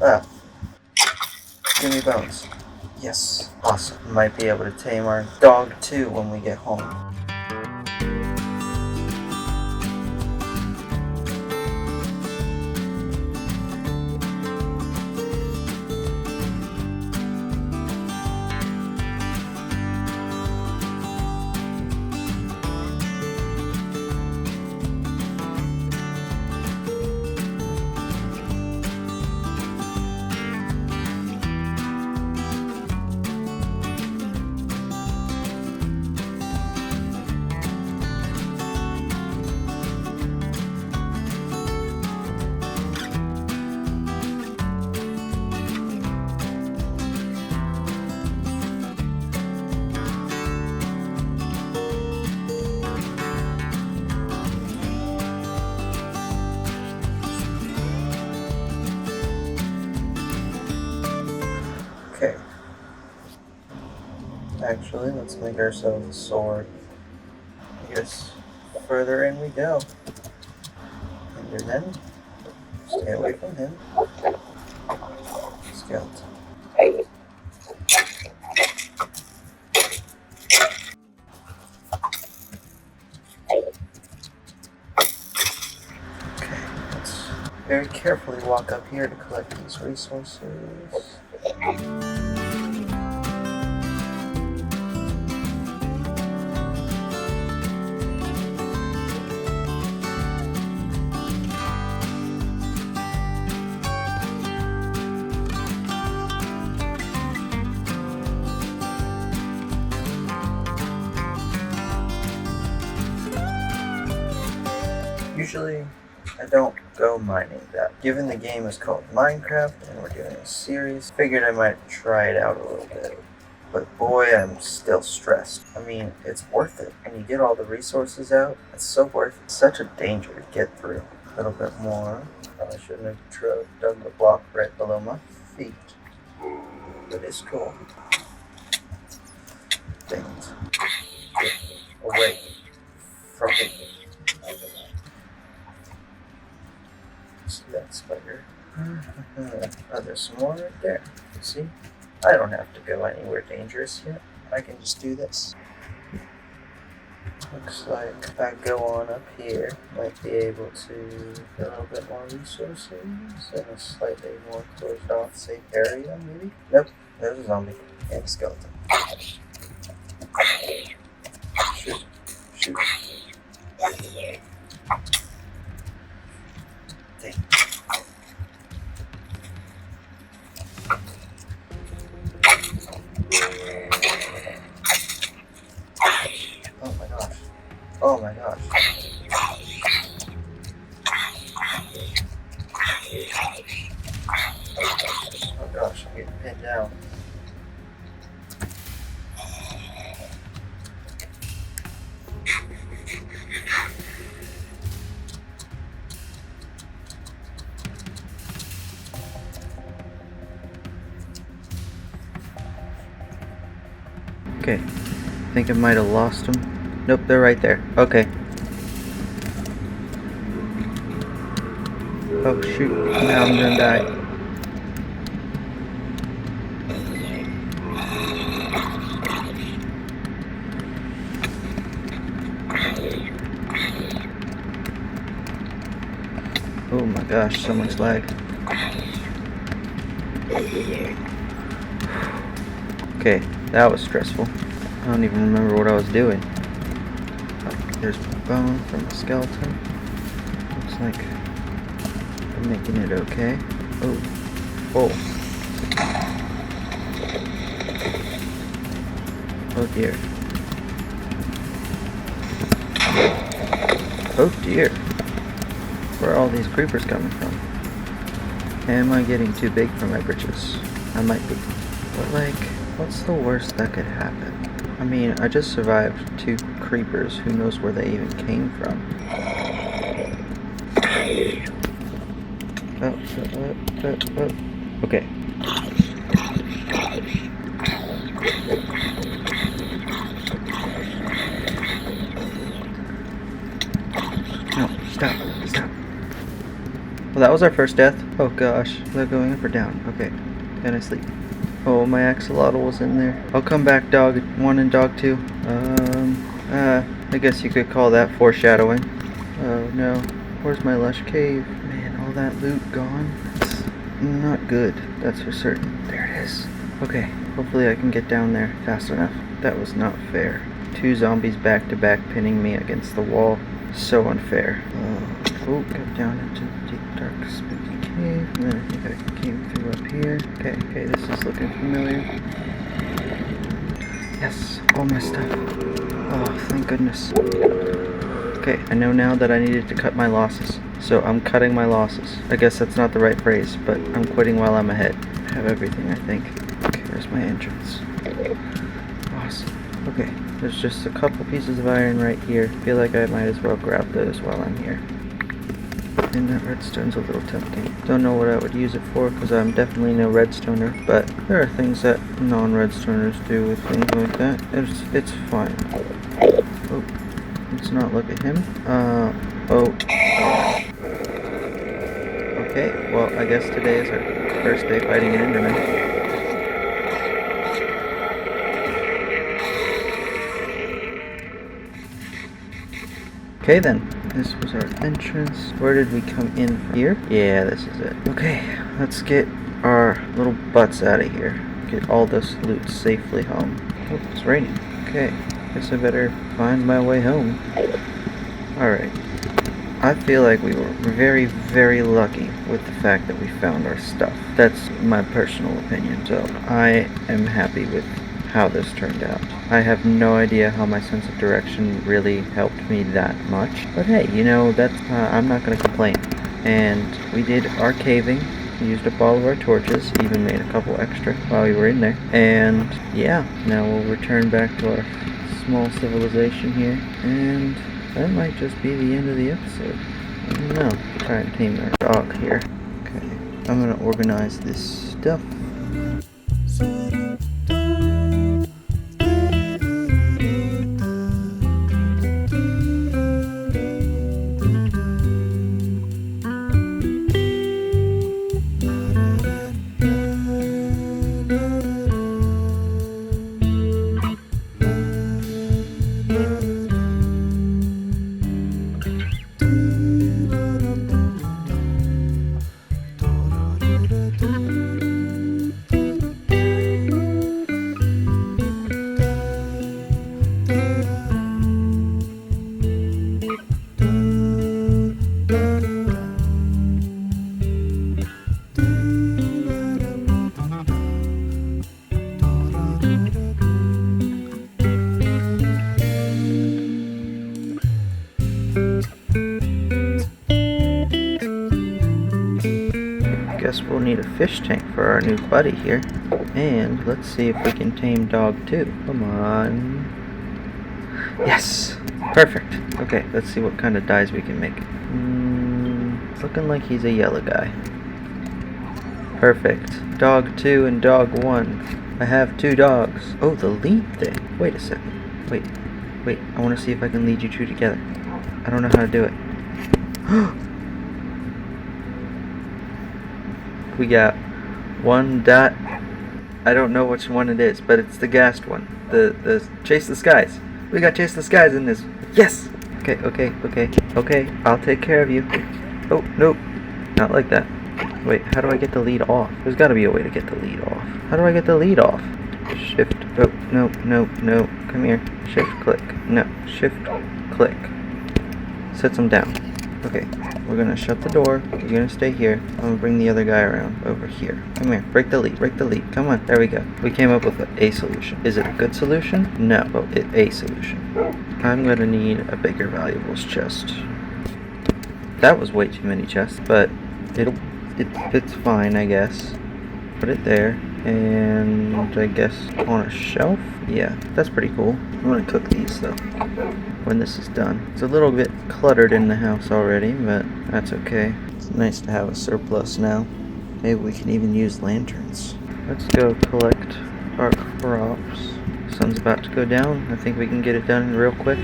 Ah. Give me bones. Yes. Awesome. Might be able to tame our dog too when we get home. Actually, let's make ourselves a sword. I guess further in we go. Enderman, stay away from him. Skeleton. Okay, let's very carefully walk up here to collect these resources. Usually, I don't go mining that. Given the game is called Minecraft and we're doing a series, figured I might try it out a little bit. But boy, I'm still stressed. I mean, it's worth it. When you get all the resources out, it's so worth it. It's such a danger to get through. A little bit more. Probably shouldn't have dug the block right below my feet. But it's cool. Things. Get away from me. See that spider? Oh, there's some more right there. See? I don't have to go anywhere dangerous yet. I can just do this. Looks like if I go on up here, might be able to get a little bit more resources in a slightly more closed off safe area, maybe? Nope, there's a zombie and a skeleton. Shoot. Shoot. Dang. Oh my gosh. Oh my gosh. Oh gosh, I'm getting pinned down. Okay, I think I might have lost them. Nope, they're right there. Okay. Oh shoot, now I'm gonna die. Oh my gosh, so much lag. Okay, that was stressful. I don't even remember what I was doing. Oh, there's bone from a skeleton. Looks like I'm making it okay. Oh, oh. Oh dear. Oh dear. Where are all these creepers coming from? Am I getting too big for my britches? I might be. But like, what's the worst that could happen? I mean, I just survived 2 creepers. Who knows where they even came from? Okay. No, stop. Well, that was our first death. Oh gosh, they're going up or down. Okay, can I sleep? Oh, my axolotl was in there. I'll come back, dog 1 and dog 2. I guess you could call that foreshadowing. Oh no, where's my lush cave? Man, all that loot gone. It's not good, that's for certain. There it is. Okay, hopefully I can get down there fast enough. That was not fair. 2 zombies back to back pinning me against the wall. So unfair. Oh, got down into the deep, dark, spooky cave. And then I think I came through up here. Okay, this is looking familiar. Yes, all my stuff. Oh, thank goodness. Okay, I know now that I needed to cut my losses. So I'm cutting my losses. I guess that's not the right phrase, but I'm quitting while I'm ahead. I have everything, I think. Okay, there's my entrance. Awesome. Okay, there's just a couple pieces of iron right here. Feel like I might as well grab those while I'm here. And that redstone's a little tempting. Don't know what I would use it for because I'm definitely no redstoner, but there are things that non-redstoners do with things like that. It's fine. Oh, let's not look at him. Okay, well, I guess today is our first day fighting an Enderman. Okay then, this was our entrance. Where did we come in? Here? Yeah, this is it. Okay, let's get our little butts out of here. Get all this loot safely home. Oh, it's raining. Okay, guess I better find my way home. Alright. I feel like we were very, very lucky with the fact that we found our stuff. That's my personal opinion, so I am happy with how this turned out. I have no idea how my sense of direction really helped me that much, but hey, you know, that's I'm not gonna complain. And we did our caving, used up all of our torches, even made a couple extra while we were in there, and yeah, now we'll return back to our small civilization here, and that might just be the end of the episode. I don't know. Try and tame our dog here. Okay, I'm gonna organize this stuff. Guess we'll need a fish tank for our new buddy here. And let's see if we can tame dog 2. Come on. Yes! Perfect. Okay, let's see what kind of dyes we can make. It's looking like he's a yellow guy. Perfect. Dog 2 and dog 1. I have 2 dogs. Oh, the lead thing. Wait a second. Wait. I want to see if I can lead you 2 together. I don't know how to do it. We got 1 dot. I don't know which one it is, but it's the gassed one. The Chase the Skies. We got Chase the Skies in this. Yes! Okay. I'll take care of you. Oh, nope. Not like that. Wait, how do I get the lead off? There's gotta be a way to get the lead off. How do I get the lead off? Shift. Oh, no. Come here. Shift, click. No. Shift, click. Sets them down. Okay, we're gonna shut the door. You're gonna stay here. I'm gonna bring the other guy around over here. Come here. Break the lead. Come on. There we go. We came up with a solution. Is it a good solution? No, but a solution. I'm gonna need a bigger valuables chest. That was way too many chests, but it's fine, I guess. Put it there, and I guess on a shelf. Yeah, that's pretty cool. I'm gonna cook these though when this is done. It's a little bit cluttered in the house already, but that's okay. It's nice to have a surplus now. Maybe we can even use lanterns. Let's go collect our crops. Sun's about to go down. I think we can get it done real quick.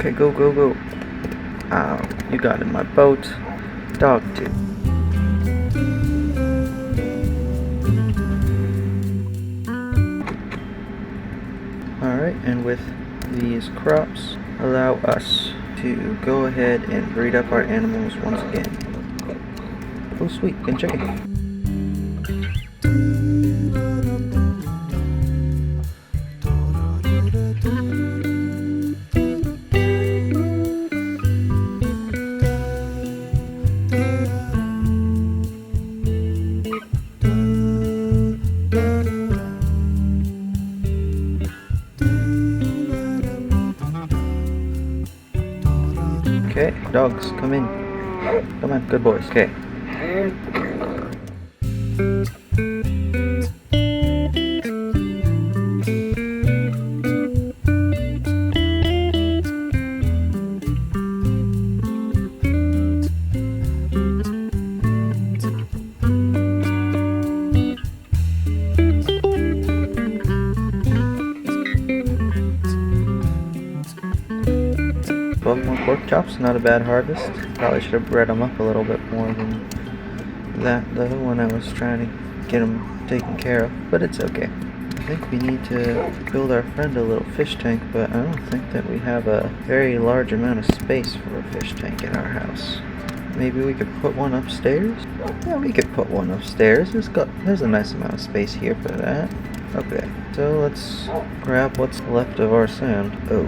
Okay, go. Ow, you got in my boat. Dog 2. Alright, and with these crops, allow us to go ahead and breed up our animals once again. Oh sweet, good chicken. Okay, dogs, come in. Come on, good boys. Okay. More pork chops, not a bad harvest. Probably should have bred them up a little bit more than that though when I was trying to get them taken care of, but it's okay. I think we need to build our friend a little fish tank, but I don't think that we have a very large amount of space for a fish tank in our house. Maybe we could put one upstairs? Yeah, we could put one upstairs. There's a nice amount of space here for that. Okay, so let's grab what's left of our sand. Oh.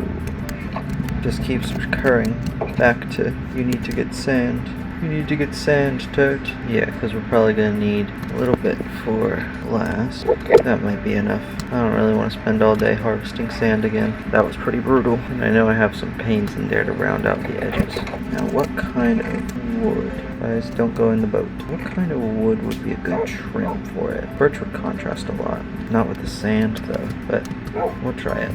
Just keeps recurring back to you need to get sand. You need to get sand, Turt. Yeah, because we're probably going to need a little bit for last. That might be enough. I don't really want to spend all day harvesting sand again. That was pretty brutal. And I know I have some panes in there to round out the edges. Now what kind of wood? Guys, don't go in the boat. What kind of wood would be a good trim for it? Birch would contrast a lot. Not with the sand though, but we'll try it.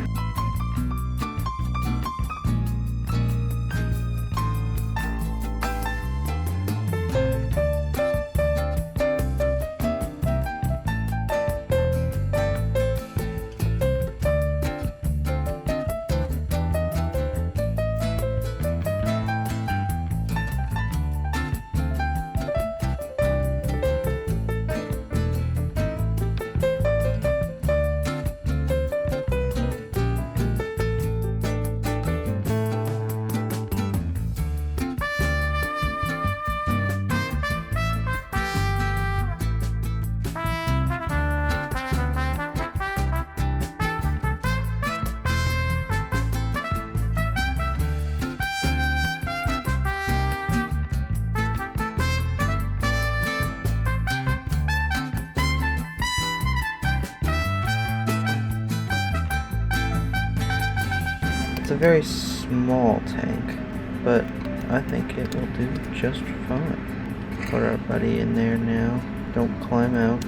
It's a very small tank, but I think it will do just fine. Put our buddy in there now. Don't climb out.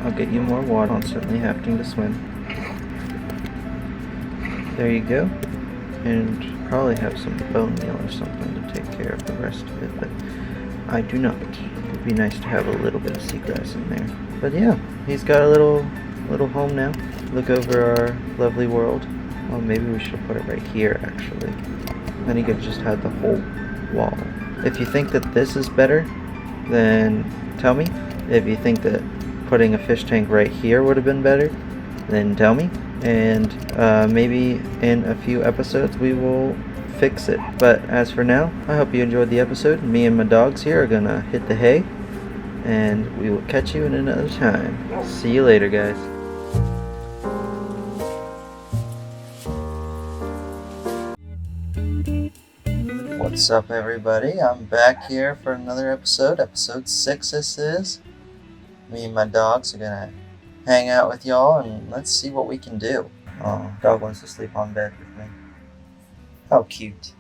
I'll get you more water, constantly having to swim. There you go. And probably have some bone meal or something to take care of the rest of it, but I do not. It would be nice to have a little bit of seagrass in there. But yeah, he's got a little home now. Look over our lovely world. Oh, maybe we should put it right here, actually. Then he could just have the whole wall. If you think that this is better, then tell me. If you think that putting a fish tank right here would have been better, then tell me. And maybe in a few episodes we will fix it. But as for now, I hope you enjoyed the episode. Me and my dogs here are gonna hit the hay. And we will catch you in another time. See you later, guys. What's up, everybody? I'm back here for another episode. Episode 6 this is. Me and my dogs are gonna hang out with y'all and let's see what we can do. Oh, dog wants to sleep on bed with me. How cute.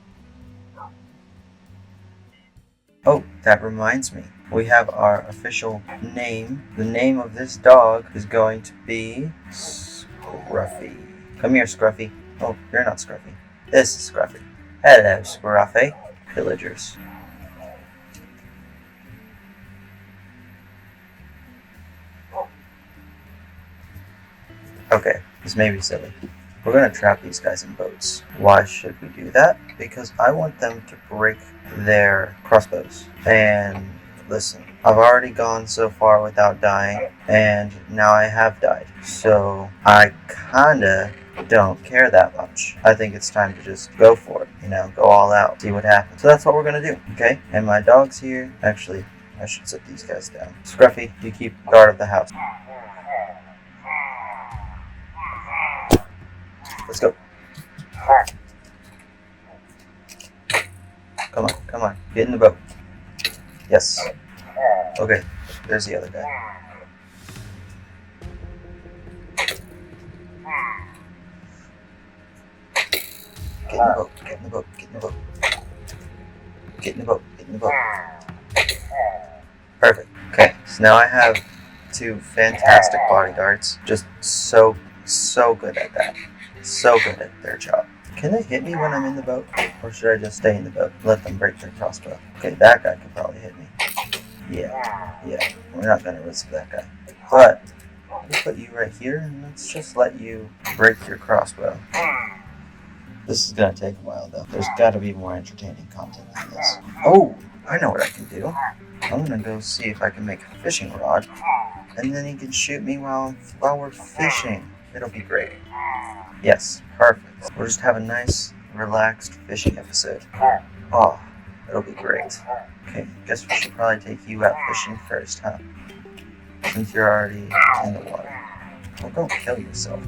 Oh, that reminds me. We have our official name. The name of this dog is going to be Scruffy. Come here, Scruffy. Oh, you're not Scruffy. This is Scruffy. Hello, Scruffy. Villagers. Okay, this may be silly. We're gonna trap these guys in boats. Why should we do that? Because I want them to break their crossbows. And listen, I've already gone so far without dying, and now I have died. So I kinda don't care that much. I think it's time to just go for it, go all out, see what happens. So that's what we're gonna do, okay? And my dog's here. Actually, I should set these guys down. Scruffy, you keep guard of the house. Let's go. Come on, get in the boat. Yes. Okay, there's the other guy. Get in the boat, get in the boat, get in the boat. Get in the boat, get Get in the boat. Perfect. Okay, so now I have 2 fantastic bodyguards. Just so good at that. So good at their job. Can they hit me when I'm in the boat? Or should I just stay in the boat? Let them break their crossbow. Okay, that guy could probably hit me. Yeah. We're not gonna risk that guy. But we'll put you right here and let's just let you break your crossbow. This is gonna take a while though. There's gotta be more entertaining content than this. Oh, I know what I can do. I'm gonna go see if I can make a fishing rod, and then he can shoot me while we're fishing. It'll be great. Yes, perfect. We'll just have a nice, relaxed fishing episode. Oh, it'll be great. Okay, guess we should probably take you out fishing first, huh? Since you're already in the water. Well, don't kill yourself.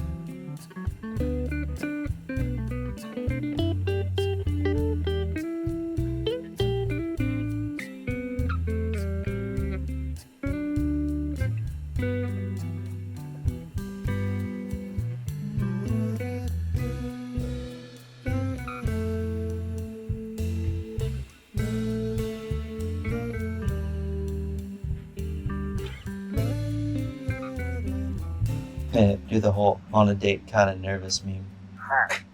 Do the whole on a date kind of nervous meme.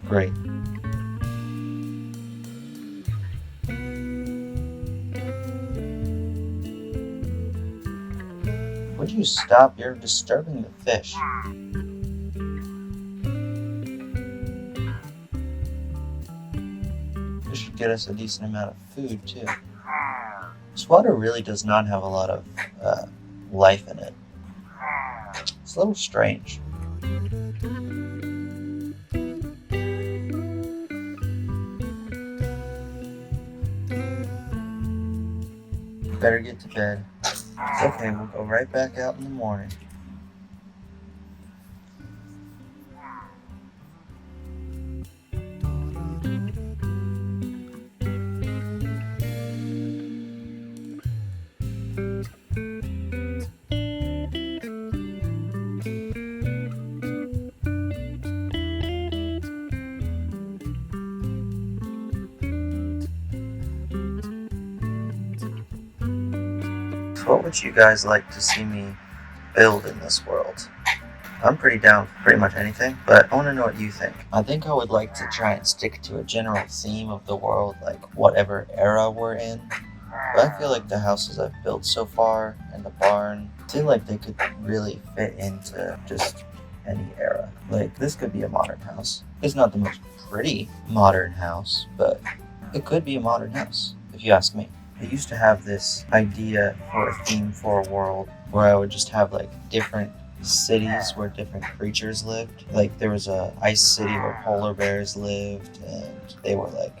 Great. Would you stop? You're disturbing the fish. This should get us a decent amount of food too. This water really does not have a lot of life in it. It's a little strange. Better get to bed. It's okay, we'll go right back out in the morning. What would you guys like to see me build in this world? I'm pretty down for pretty much anything, but I want to know what you think. I think I would like to try and stick to a general theme of the world, like whatever era we're in. But I feel like the houses I've built so far and the barn, I feel like they could really fit into just any era. Like this could be a modern house. It's not the most pretty modern house, but it could be a modern house, if you ask me. I used to have this idea for a theme for a world where I would just have like different cities where different creatures lived. Like there was a ice city where polar bears lived and they were like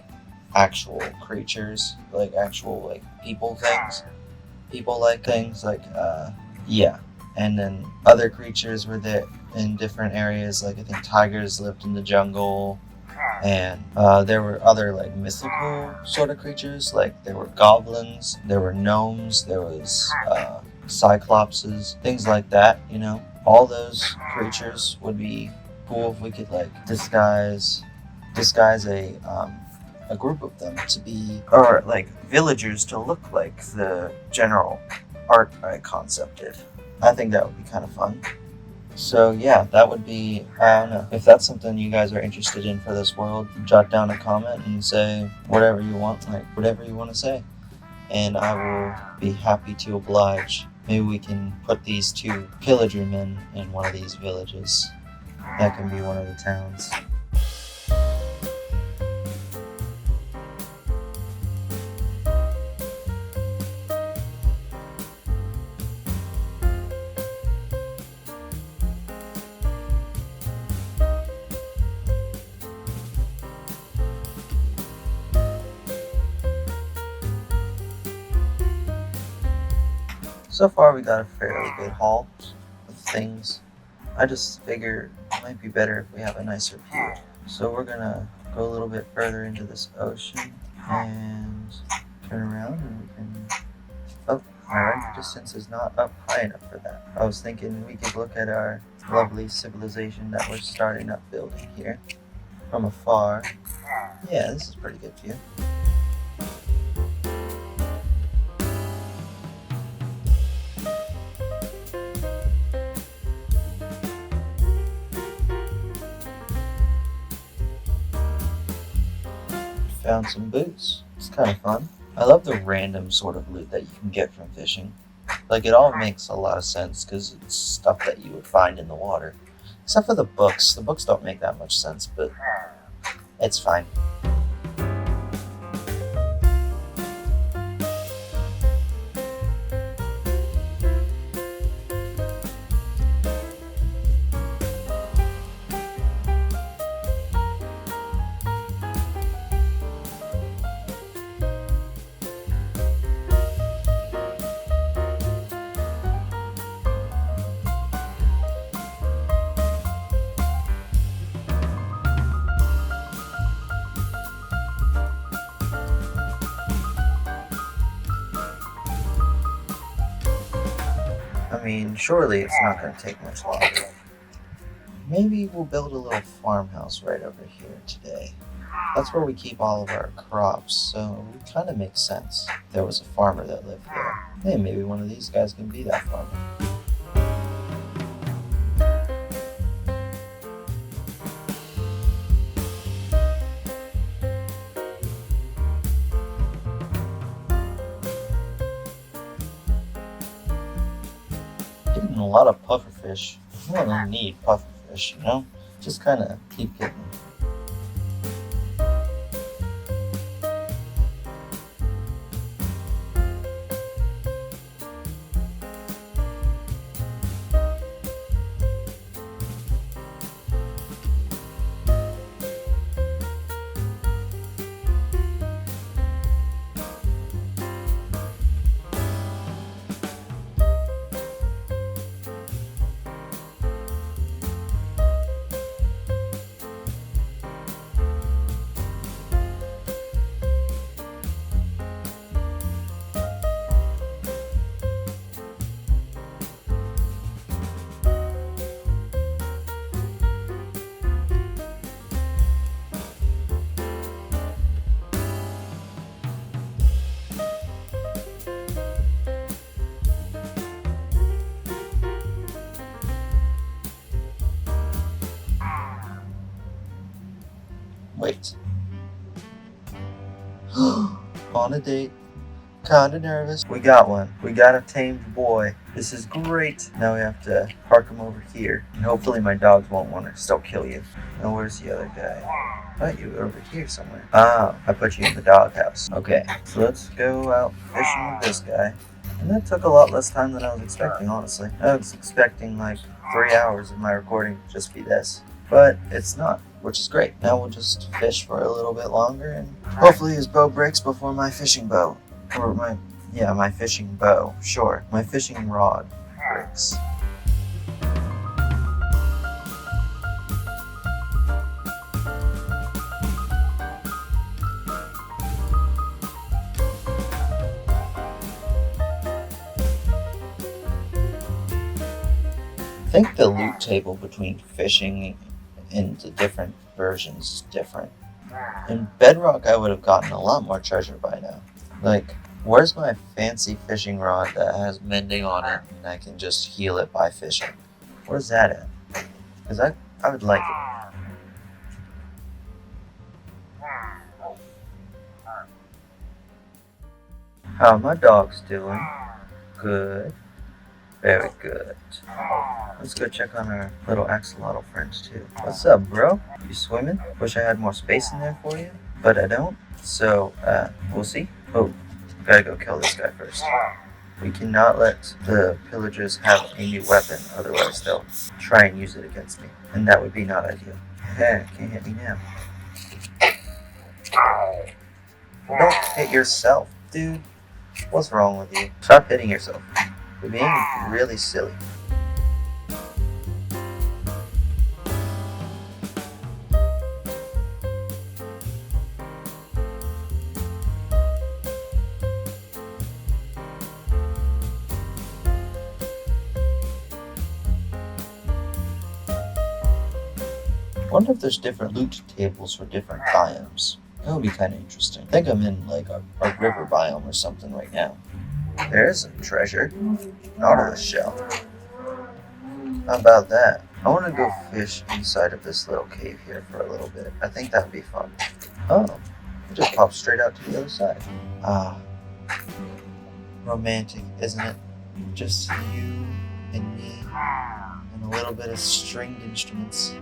actual creatures, like actual like people like things like yeah. And then other creatures were there in different areas, like I think tigers lived in the jungle. And there were other like mythical sort of creatures, like there were goblins, there were gnomes, there was cyclopses, things like that, you know. All those creatures would be cool if we could like disguise a group of them to be, or like villagers to look like the general art I concepted. I think that would be kind of fun. So yeah, that would be, I don't know, if that's something you guys are interested in for this world, jot down a comment and say whatever you want, like whatever you want to say. And I will be happy to oblige. Maybe we can put these 2 pillager men in one of these villages. That can be one of the towns. So far we got a fairly good haul of things. I just figure it might be better if we have a nicer view. So we're gonna go a little bit further into this ocean and turn around and we can... Oh, my render distance is not up high enough for that. I was thinking we could look at our lovely civilization that we're starting up building here from afar. Yeah, this is a pretty good view. found some boots. It's kind of fun. I love the random sort of loot that you can get from fishing. Like, it all makes a lot of sense because it's stuff that you would find in the water. Except for the books. The books don't make that much sense, but it's fine. I mean, surely it's not going to take much longer. Maybe we'll build a little farmhouse right over here today. That's where we keep all of our crops, so it kind of makes sense. There was a farmer that lived there. Hey, maybe one of these guys can be that farmer. Getting a lot of pufferfish. I don't really need pufferfish, you know? Just kind of keep getting them. Wait. On a date. Kinda nervous. We got one. We got a tamed boy. This is great. Now we have to park him over here. And hopefully my dogs won't want to still kill you. Now where's the other guy? I thought you were over here somewhere. Ah, I put you in the doghouse. Okay, so let's go out fishing with this guy. And that took a lot less time than I was expecting, honestly. I was expecting like 3 hours of my recording to just be this. But it's not, which is great. Now we'll just fish for a little bit longer and hopefully his bow breaks before my fishing bow. Or my fishing bow. Sure, my fishing rod breaks. I think the loot table between fishing and the different versions is different. In Bedrock, I would have gotten a lot more treasure by now. Like, where's my fancy fishing rod that has mending on it and I can just heal it by fishing? Where's that at? Because I would like it. How are my dogs doing? Good. Very good. Let's go check on our little axolotl friends too. What's up, bro? You swimming? Wish I had more space in there for you, but I don't. So, we'll see. Oh, gotta go kill this guy first. We cannot let the pillagers have a new weapon, otherwise they'll try and use it against me. And that would be not ideal. Yeah, can't hit me now. Don't hit yourself, dude. What's wrong with you? Stop hitting yourself. You're being really silly. I wonder if there's different loot tables for different biomes. That would be kind of interesting. I think I'm in like a river biome or something right now. There's some treasure. Out of the shell. How about that? I want to go fish inside of this little cave here for a little bit. I think that would be fun. Oh, It just pops straight out to the other side. Ah, romantic, isn't it? Just you and me and a little bit of stringed instruments.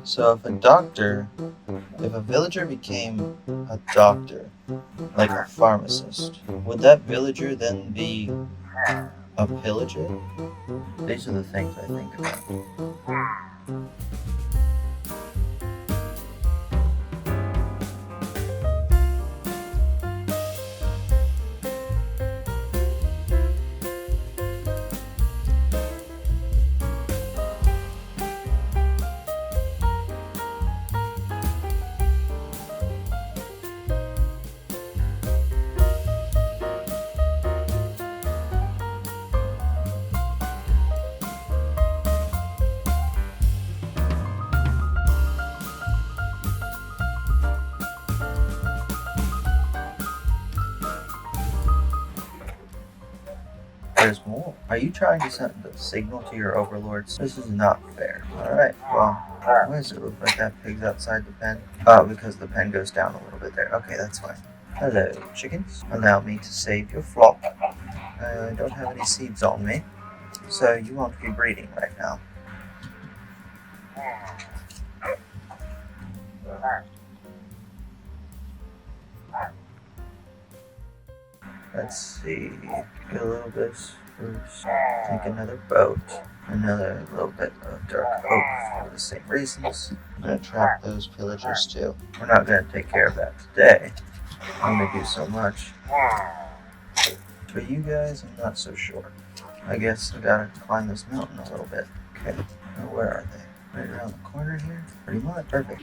So if a villager became a doctor, like a pharmacist, would that villager then be a pillager? These are the things I think about. There's more. Are you trying to send the signal to your overlords? This is not fair. Alright, well, why does it look like that pig's outside the pen? Oh, because the pen goes down a little bit there. Okay, that's fine. Hello, chickens. Allow me to save your flock. I don't have any seeds on me, so you won't be breeding right now. Let's see, get a little bit of spruce, take another boat, another little bit of dark oak for the same reasons. I'm going to trap those pillagers too. We're not going to take care of that today, only do so much. For you guys, I'm not so sure. I guess I gotta climb this mountain a little bit. Okay, now where are they? Right around the corner here? Pretty much, perfect.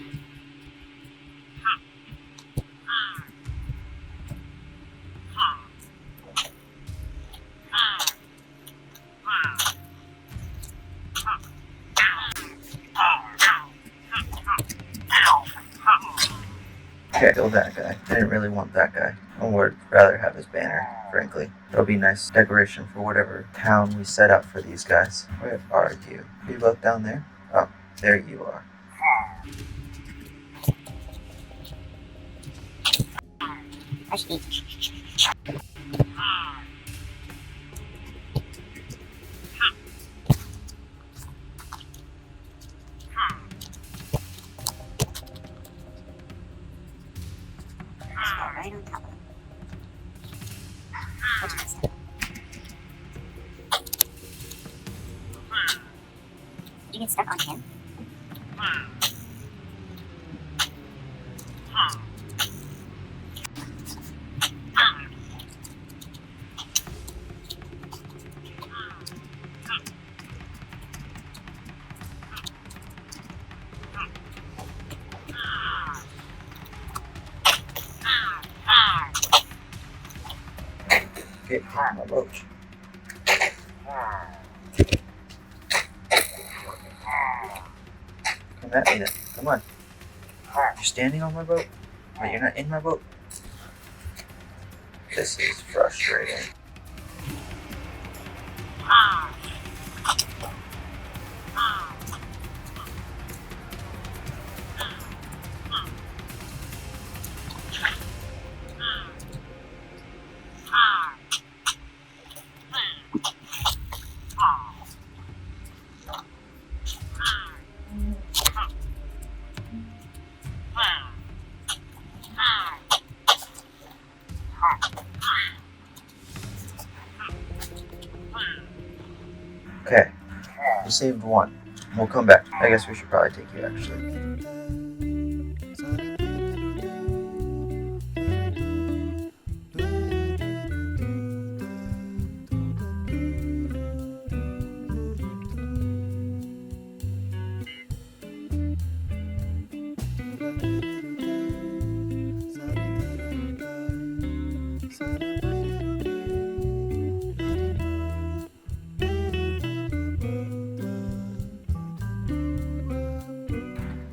Okay, kill that guy. I didn't really want that guy. I would rather have his banner, frankly. It'll be nice decoration for whatever town we set up for these guys. Where are you? Are you both down there? Oh, there you are. Right on top of him. You get stuck on him? Get on my boat. Come at me then. Come on. You're standing on my boat, but you're not in my boat. This is frustrating. Okay, we saved one. We'll come back. I guess we should probably take you actually.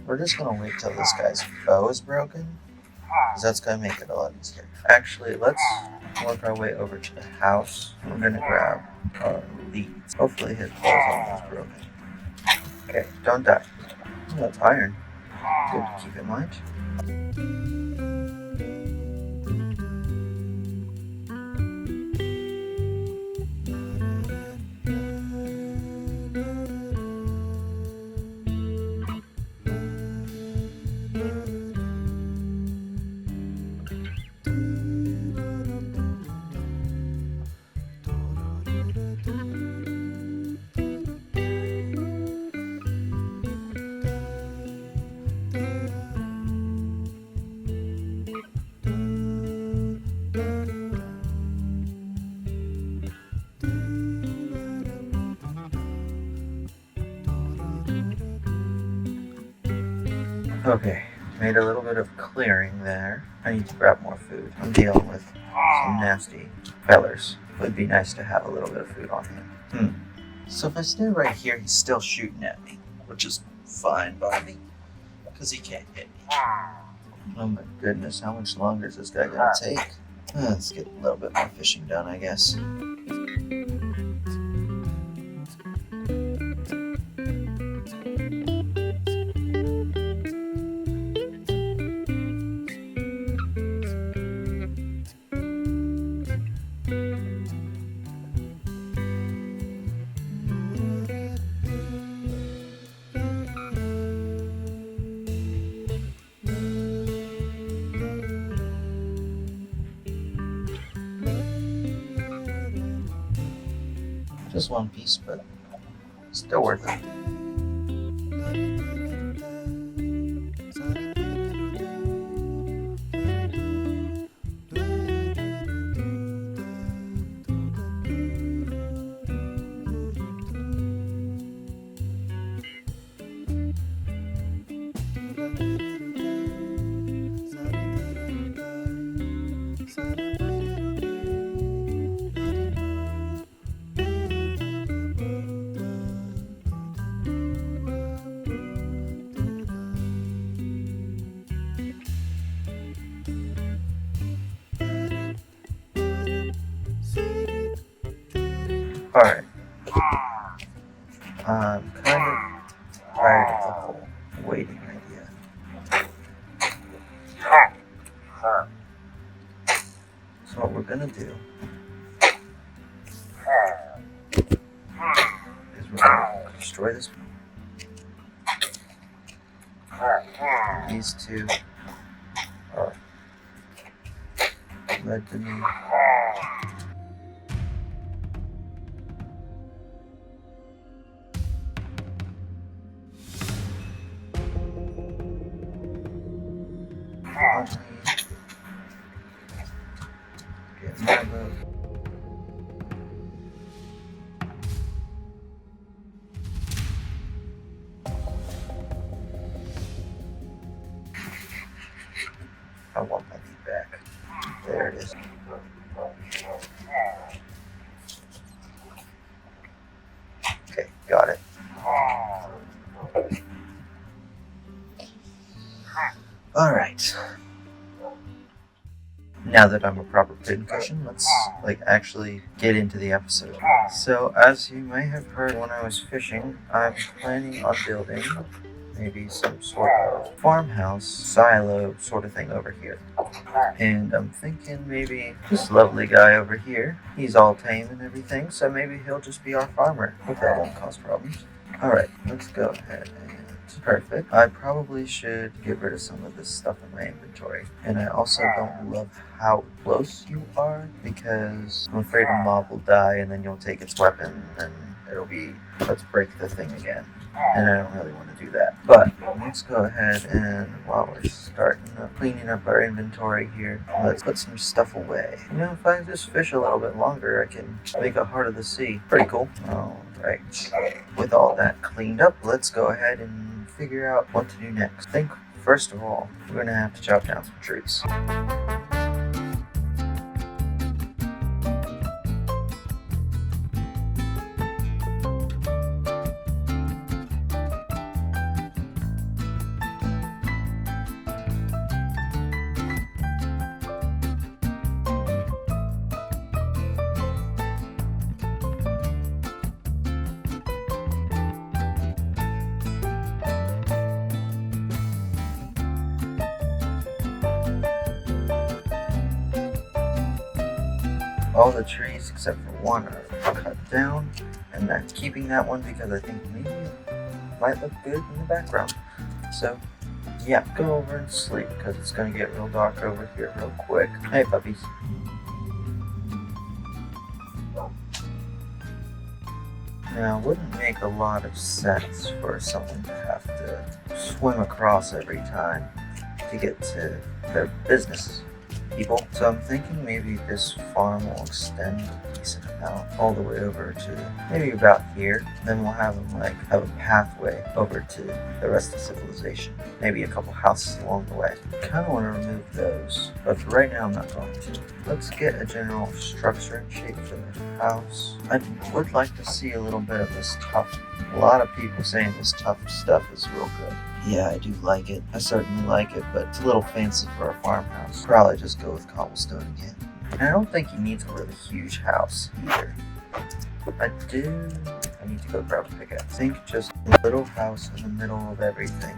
We're just gonna wait till this guy's bow is broken, because that's gonna make it a lot easier. Actually, let's work our way over to the house. We're gonna grab our leads. Hopefully his bow's almost broken. Okay, don't die. Oh, that's iron. Good to keep in mind. Okay, made a little bit of clearing there. I need to grab more food. I'm dealing with some nasty fellers. It would be nice to have a little bit of food on him. So if I stay right here, he's still shooting at me, which is fine by me, because he can't hit me. Oh my goodness, how much longer is this guy gonna take? Let's get a little bit more fishing done, I guess. Just one piece, but still worth it. Alright. I'm kind of tired of the whole waiting idea. So what we're gonna do is we're gonna destroy this. These two are led to me. Get more of those. I want my meat back. There it is. Okay, got it. Alright. Now that I'm a proper pincushion, let's actually get into the episode. So as you may have heard when I was fishing, I'm planning on building maybe some sort of farmhouse, silo sort of thing over here. And I'm thinking maybe this lovely guy over here, he's all tame and everything, so maybe he'll just be our farmer. Hope that won't cause problems. Alright, let's go ahead and perfect. I probably should get rid of some of this stuff in my inventory. And I also don't love how close you are, because I'm afraid a mob will die and then you'll take its weapon and it'll be, let's break the thing again. And I don't really want to do that. But let's go ahead and while we're starting up cleaning up our inventory here, let's put some stuff away. You know, if I just fish a little bit longer, I can make a heart of the sea. Pretty cool. Alright. With all that cleaned up, let's go ahead and figure out what to do next. I think, first of all, we're going to have to chop down some trees. All the trees except for one are cut down, and I'm keeping that one because I think maybe it might look good in the background. So yeah, go over and sleep because it's going to get real dark over here real quick. Hey puppies. Now it wouldn't make a lot of sense for someone to have to swim across every time to get to their business. People. So I'm thinking maybe this farm will extend a decent amount all the way over to maybe about here. Then we'll have them have a pathway over to the rest of civilization. Maybe a couple houses along the way. Kind of want to remove those, but for right now I'm not going to. Let's get a general structure and shape for the house. I would like to see a little bit of this tough. A lot of people saying this tough stuff is real good. Yeah, I do like it. I certainly like it, but it's a little fancy for a farmhouse. Probably just go with cobblestone again. And I don't think he needs a really huge house either. I need to go grab a pickaxe. I think just a little house in the middle of everything.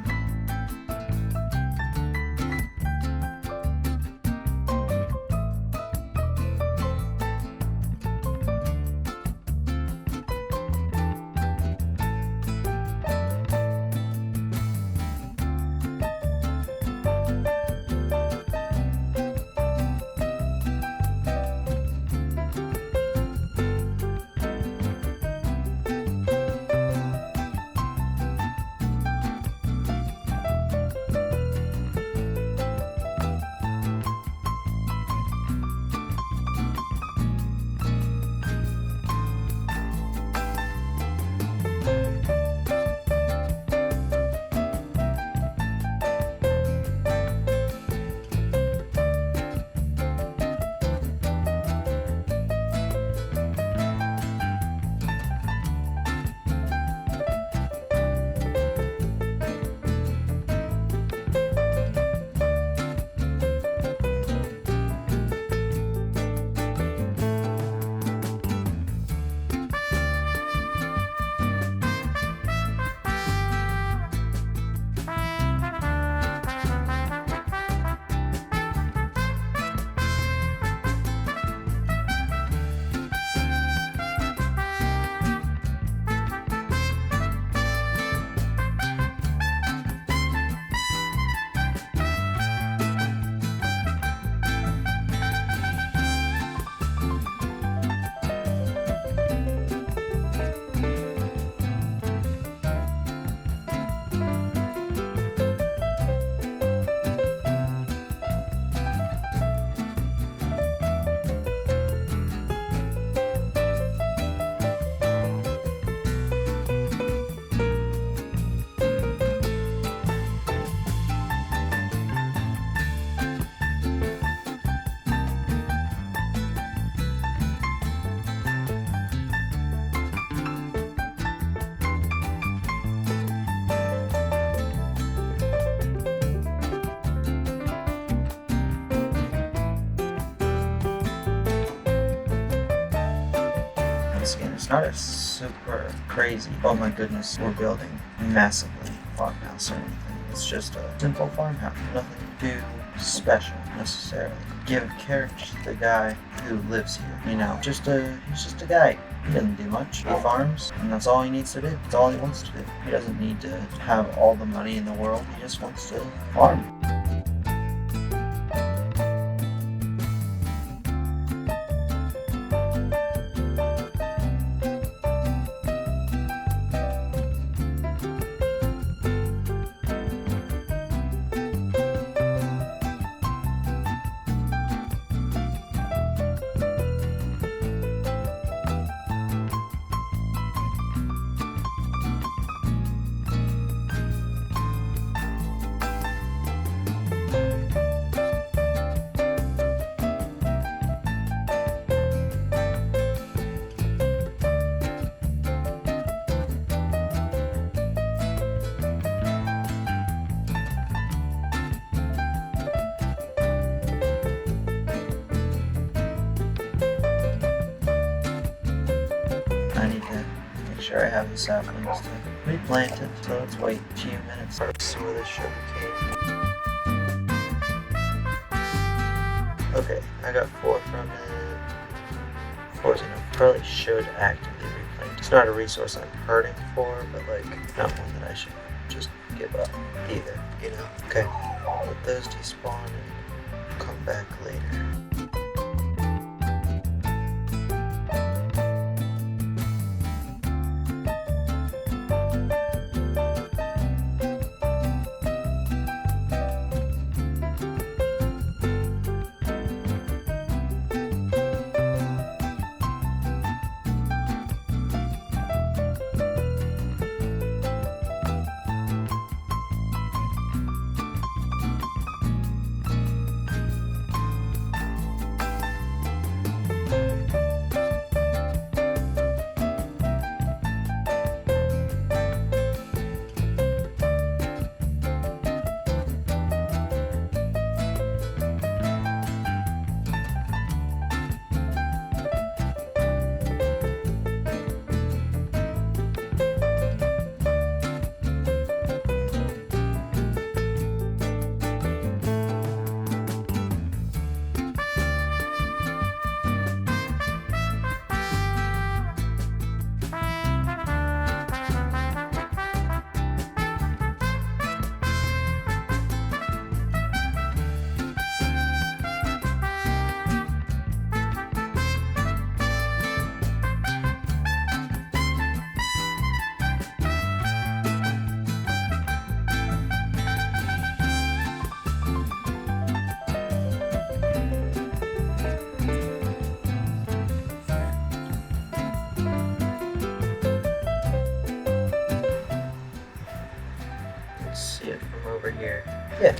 It's not a super crazy, oh my goodness, we're building massively farmhouse or anything. It's just a simple farmhouse. Nothing too special necessarily. Give character to the guy who lives here. You know, he's just a guy. He doesn't do much. He farms, and that's all he needs to do. That's all he wants to do. He doesn't need to have all the money in the world. He just wants to farm. to make sure I have the saplings to replant it. So let's wait a few minutes for some of this sugar cane. Okay, I got 4 from it. 4's enough. Probably should actively replant. It's not a resource I'm hurting for, but like not one that I should just give up either, you know? Okay, let those despawn and come back later. See it from over here. Yeah,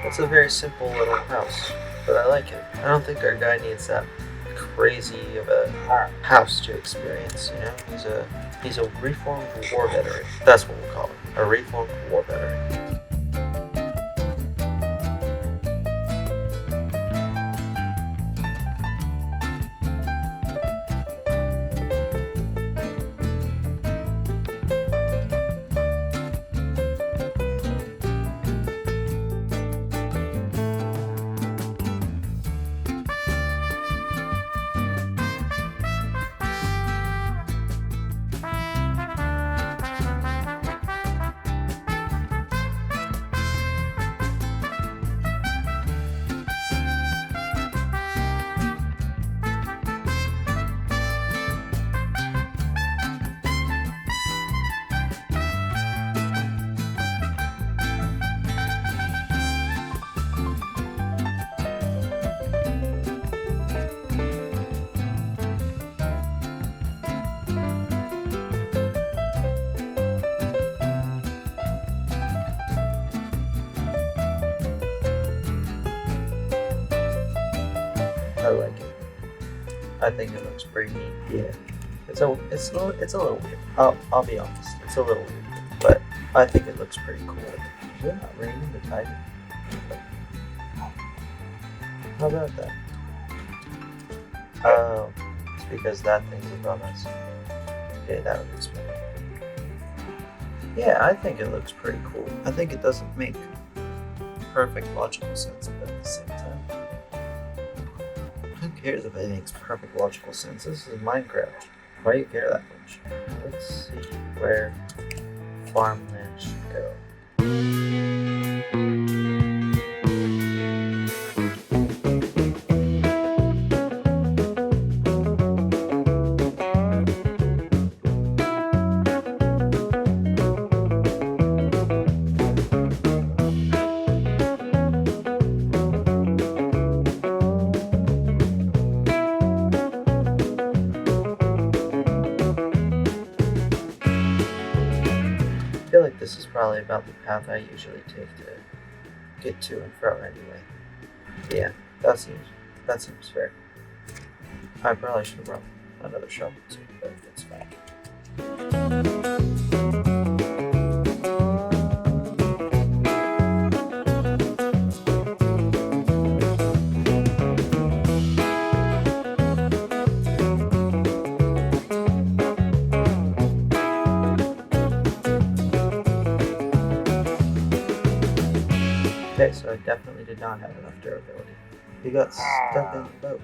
it's a very simple little house, but I like it. I don't think our guy needs that crazy of a house to experience, you know? He's a reformed war veteran. That's what we'll call him, a reformed war veteran. I like it. I think it looks pretty neat. Yeah. It's a little weird. I'll be honest. It's a little weird, but I think it looks pretty cool. Is it not raining the tiger? How about that? Oh, it's because that thing's above us. Okay, that would explain it. Yeah, I think it looks pretty cool. I think it doesn't make perfect logical sense, but at the same time, who cares if it makes perfect logical sense? This is Minecraft. Why do you care that much? Let's see where farmland should go. I feel like this is probably about the path I usually take to get to and fro anyway. Yeah, that seems fair. I probably should have brought another shovel too, but it's fine. Okay, so I definitely did not have enough durability. He got stuck in the boat.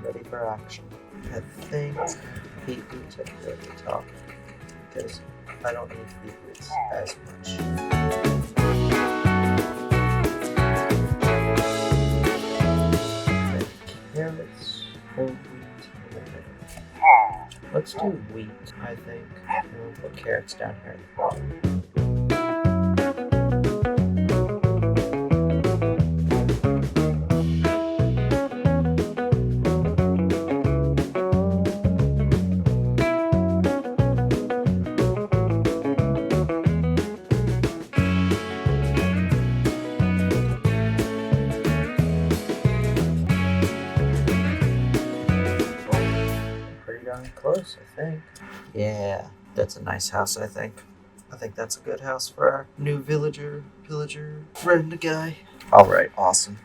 Ready for action. I think Pete Boots at the very top because I don't need Pete Boots as much. Carrots or wheat in the middle. Let's do wheat, I think. And we'll put carrots down here at the bottom. Close, I think. Yeah, that's a nice house, I think. I think that's a good house for our new pillager friend guy. Alright, awesome.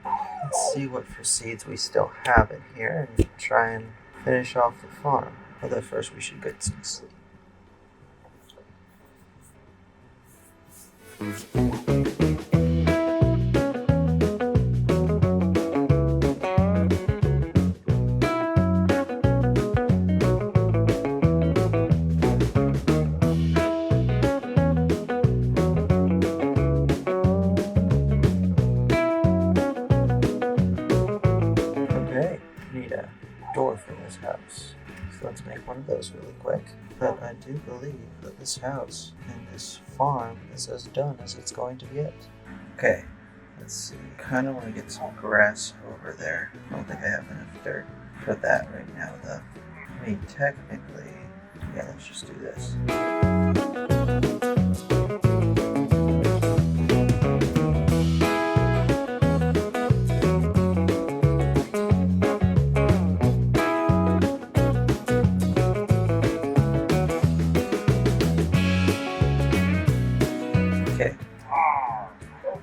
Let's see what for seeds we still have in here and try and finish off the farm. Although first we should get some sleep. Door for this house. So let's make one of those really quick. But I do believe that this house and this farm is as done as it's going to get. Okay, let's see. Kind of want to get some grass over there. I don't think I have enough dirt for that right now though. I mean, technically, yeah, let's just do this.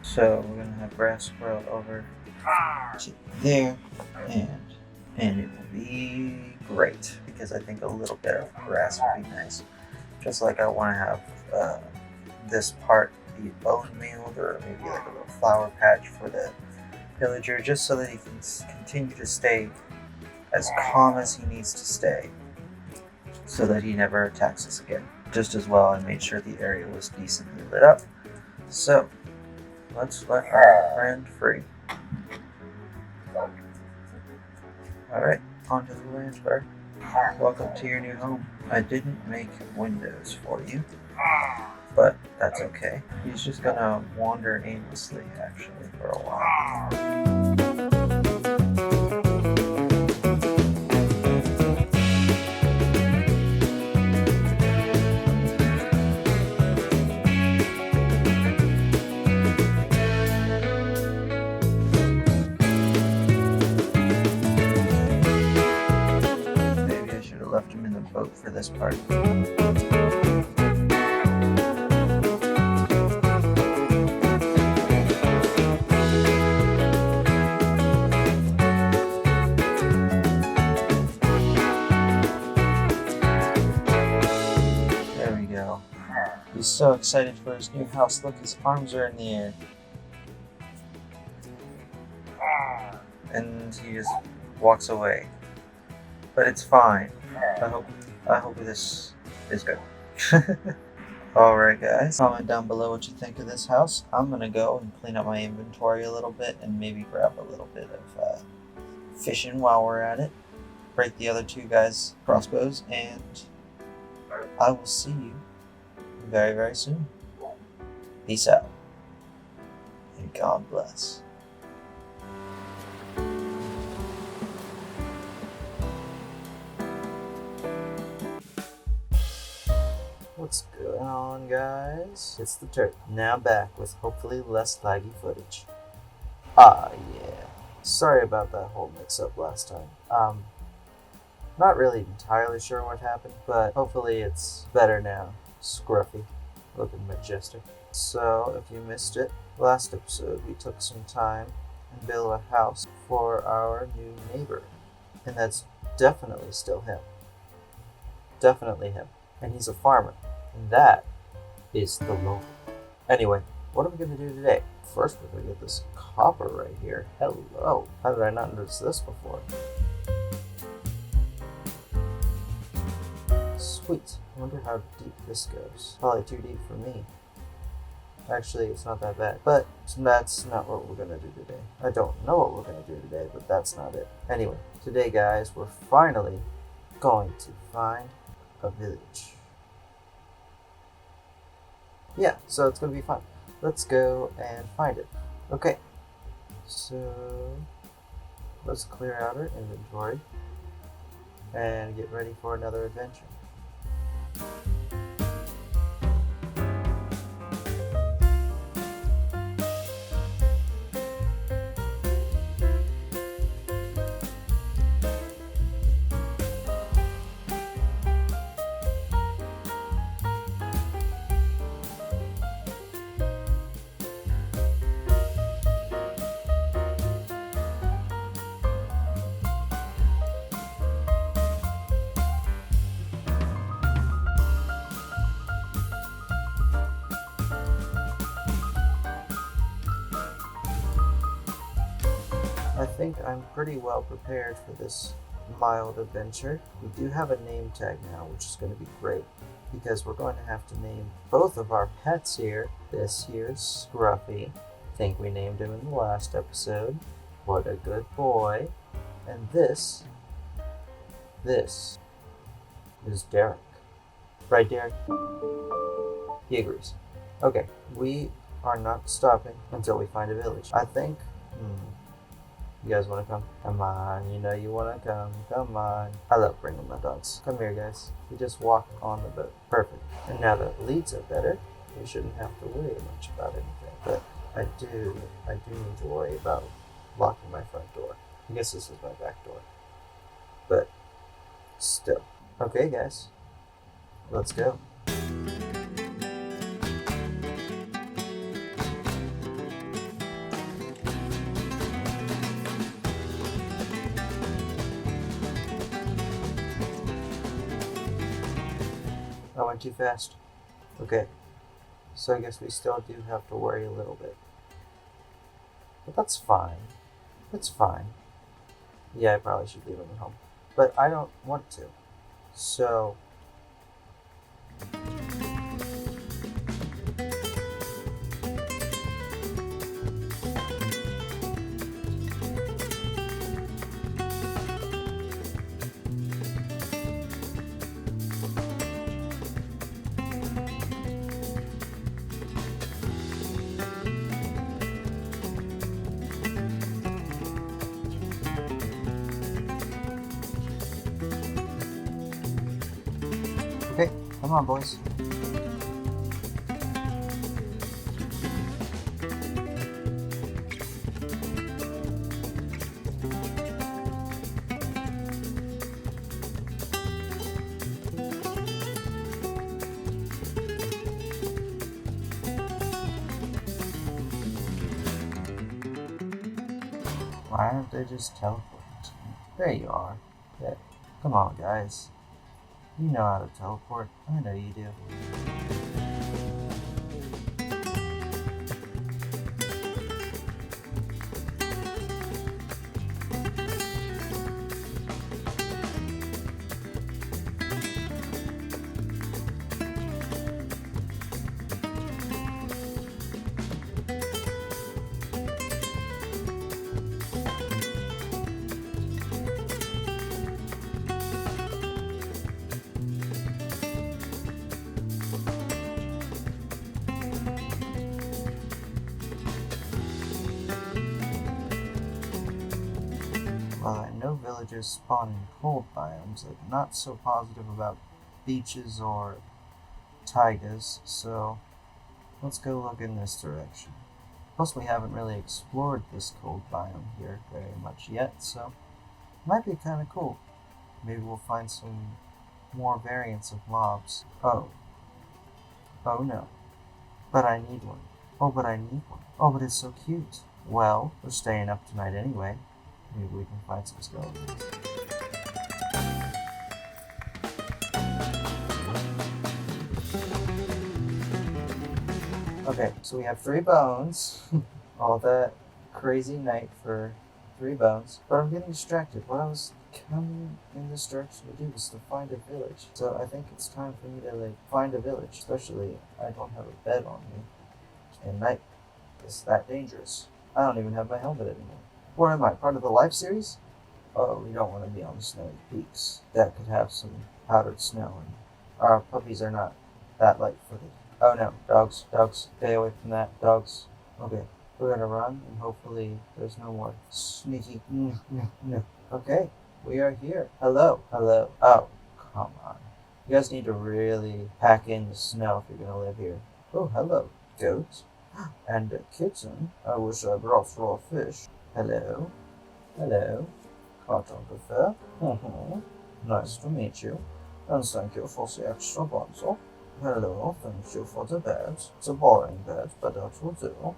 So we're gonna have grass grow over to there, and it will be great because I think a little bit of grass would be nice. Just like I want to have this part be bone mealed, or maybe like a little flower patch for the pillager, just so that he can continue to stay as calm as he needs to stay, so that he never attacks us again. Just as well, I made sure the area was decently lit up. So let's let our friend free. Alright, on to the ranch bar. Welcome to your new home. I didn't make windows for you, but that's okay. He's just gonna wander aimlessly, actually, for a while. Left him in the boat for this part. There we go. He's so excited for his new house. Look, his arms are in the air. and he just walks away. But it's fine. I hope this is good. Alright guys, comment down below what you think of this house. I'm gonna go and clean up my inventory a little bit and maybe grab a little bit of fishing while we're at it. Break the other two guys' crossbows, and I will see you very, very soon. Peace out, and God bless. What's going on, guys? It's theTurt, now back with hopefully less laggy footage. Ah, yeah. Sorry about that whole mix-up last time. Not really entirely sure what happened, but hopefully it's better now. Scruffy, looking majestic. So, if you missed it, last episode we took some time and built a house for our new neighbor. And that's definitely still him. Definitely him. And he's a farmer. And that is theLoop. Anyway, what are we going to do today? First, we're going to get this copper right here. Hello. How did I not notice this before? Sweet. I wonder how deep this goes. Probably too deep for me. Actually, it's not that bad. But that's not what we're going to do today. I don't know what we're going to do today, but that's not it. Anyway, today, guys, we're finally going to find a village. Yeah, so it's going to be fun. Let's go and find it. Okay, so let's clear out our inventory and get ready for another adventure. I think I'm pretty well prepared for this mild adventure. We do have a name tag now, which is going to be great, because we're going to have to name both of our pets here. This here's Scruffy. I think we named him in the last episode. What a good boy. And this is Derek. Right, Derek? He agrees. Okay, we are not stopping until we find a village. I think, you guys want to come? Come on, you know you want to come. Come on. I love bringing my dogs. Come here, guys. We just walk on the boat. Perfect. And now that leads are better, we shouldn't have to worry much about anything. But I do need to worry about locking my front door. I guess this is my back door. But still. Okay, guys. Let's go. I went too fast. Okay, so I guess we still do have to worry a little bit. But that's fine. It's fine. Yeah, I probably should leave him at home. But I don't want to. So... Okay, come on, boys. Why don't they just teleport? There you are. Yeah. Come on, guys. You know how to teleport. I know you do. villages spawn in cold biomes, like not so positive about beaches or taigas, so let's go look in this direction. Plus we haven't really explored this cold biome here very much yet, so it might be kind of cool. Maybe we'll find some more variants of mobs. Oh no. But I need one. Oh, but I need one. Oh, but it's so cute. Well, we're staying up tonight anyway. Maybe we can find some skeletons. Okay, so we have 3 bones. All that crazy night for 3 bones. But I'm getting distracted. What I was coming in this direction to do was to find a village. So I think it's time for me to find a village. Especially I don't have a bed on me. And night is that dangerous. I don't even have my helmet anymore. What am I, part of the life series? Oh, we don't want to be on the snowy peaks. That could have some powdered snow, and our puppies are not that light-footed. Oh no, dogs, stay away from that, dogs. Okay, we're gonna run, and hopefully there's no more sneaky. No. Okay, we are here. Hello. Oh, come on. You guys need to really pack in the snow if you're gonna live here. Oh, hello, goat. And a kitten. I wish I brought raw fish. Hello. Cartographer. Nice to meet you. And thank you for the extra bundle. Hello, thank you for the bed. It's a boring bed, but that will do.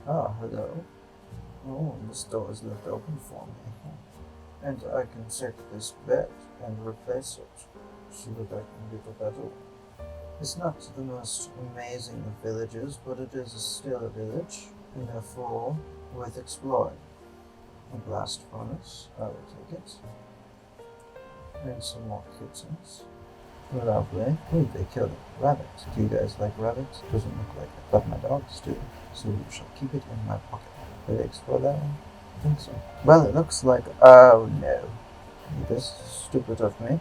Ah, hello. Oh, this door is left open for me. And I can take this bed and replace it so that I can get a better one. It's not the most amazing of villages, but it is still a village, and therefore worth exploring. A blast furnace, I will take it. And some more kittens. Lovely. Oh, they killed a rabbit. Do you guys like rabbits? Doesn't look like it, but my dogs do, so you shall keep it in my pocket. Did I explore that one? I think so. Well, it looks like... Oh no. This is stupid of me.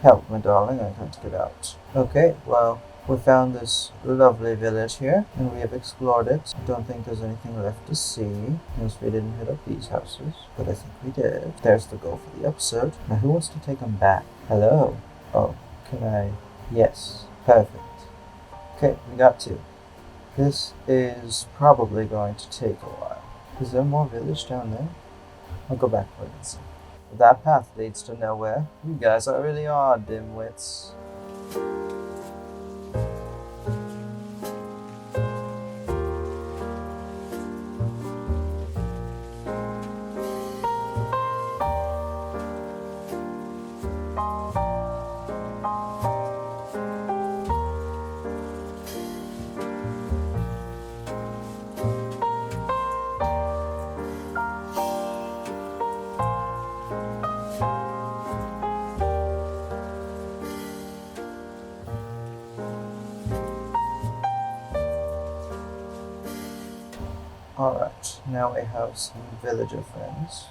Help, my darling, I can't get out. Okay, well, we found this lovely village here, and we have explored it. I don't think there's anything left to see. Yes, we didn't hit up these houses, but I think we did. There's the goal for the episode. Now, who wants to take them back? Hello? Oh, can I? Yes. Perfect. Okay, we got 2. This is probably going to take a while. Is there more village down there? I'll go back for it and see. That path leads to nowhere. You guys are really odd, dimwits. Alright, now we have some villager friends.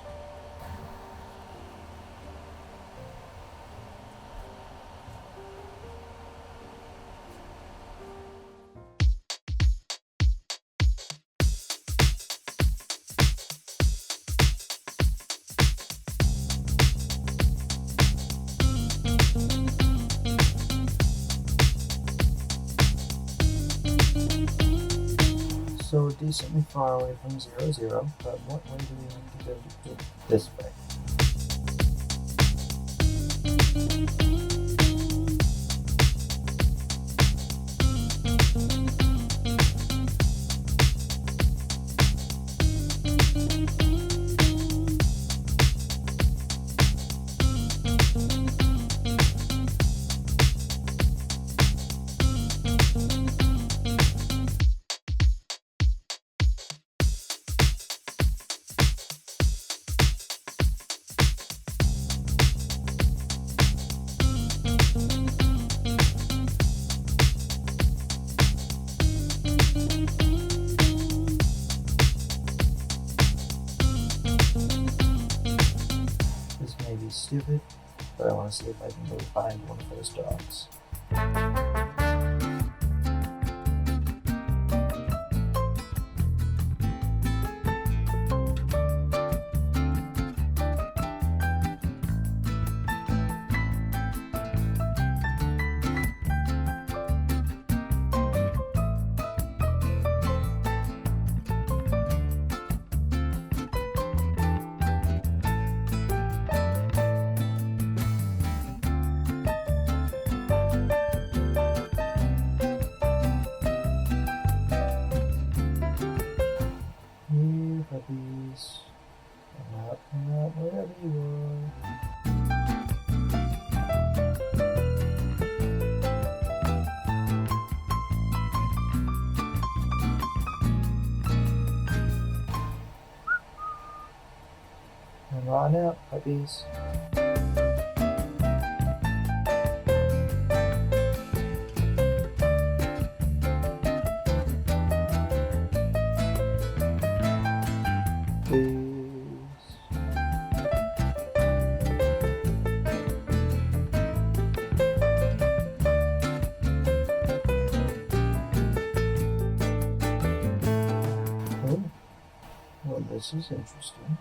So we're decently far away from 0, but what way do we have to go to get this way? Stupid, but I want to see if I can go find one of those dogs. Come on out, puppies. Please. Oh, well, this is interesting.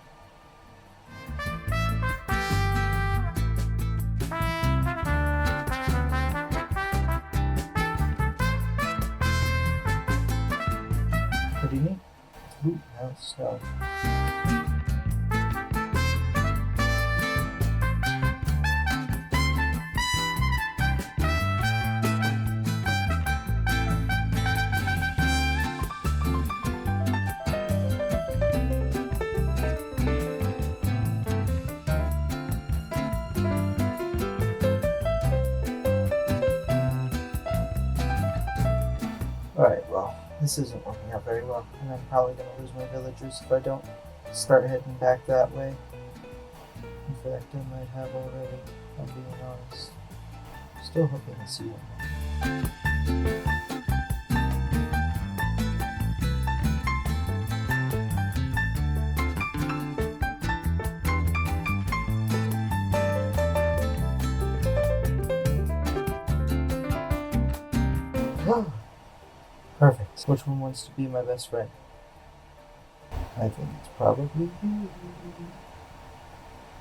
Pretty neat. Ooh, now it's stuck. Alright, well, this isn't working out very well, and I'm probably going to lose my villagers if I don't start heading back that way. In fact, I might have already, if I'm being honest. Still hoping to see them. Perfect. Which one wants to be my best friend? I think it's probably you.